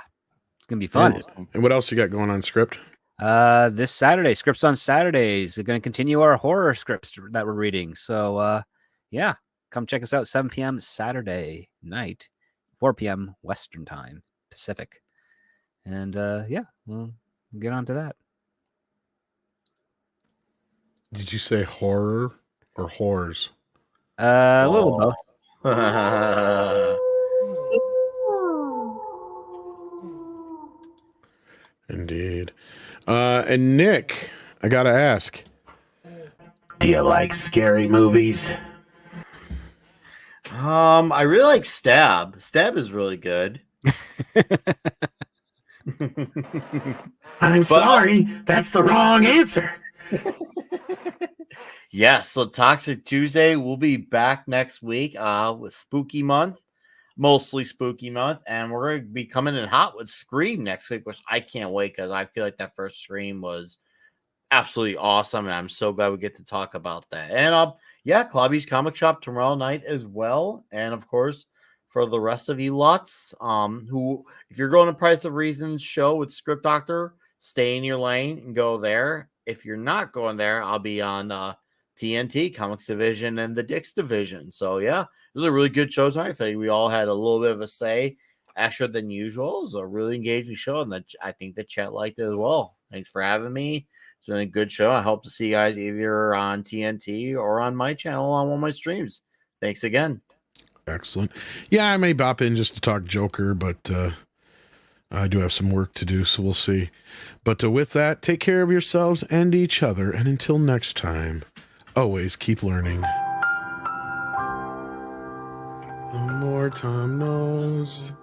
It's going to be fun. And what else you got going on, Script? This Saturday, Scripts on Saturdays. We're going to continue our horror scripts that we're reading. So, yeah, come check us out 7 p.m. Saturday night, 4 p.m. Western time, Pacific. And, yeah, we'll get on to that. Did you say horror or whores? A little both. Indeed. And Nick, I gotta ask, Do you like scary movies? I really like Stab. Stab is really good. I'm sorry, that's the wrong answer. Yes, so Toxic Tuesday, we'll be back next week with Spooky Month, mostly Spooky Month, and we're going to be coming in hot with Scream next week, which I can't wait because I feel like that first Scream was absolutely awesome, and I'm so glad we get to talk about that. And yeah, Klobby's Comic Shop tomorrow night as well, and of course, for the rest of you lots, who, if you're going to Price of Reason's show with Script Doctor, stay in your lane and go there. If you're not going there, I'll be on TNT, Comics Division, and the Dix Division. So, yeah, it was a really good show tonight. I think we all had a little bit of a say, extra than usual. It was a really engaging show, and I think the chat liked it as well. Thanks for having me. It's been a good show. I hope to see you guys either on TNT or on my channel on one of my streams. Thanks again. Excellent. Yeah, I may bop in just to talk Joker, but I do have some work to do, so we'll see. But with that, take care of yourselves and each other, and until next time, always keep learning. The more Tom knows,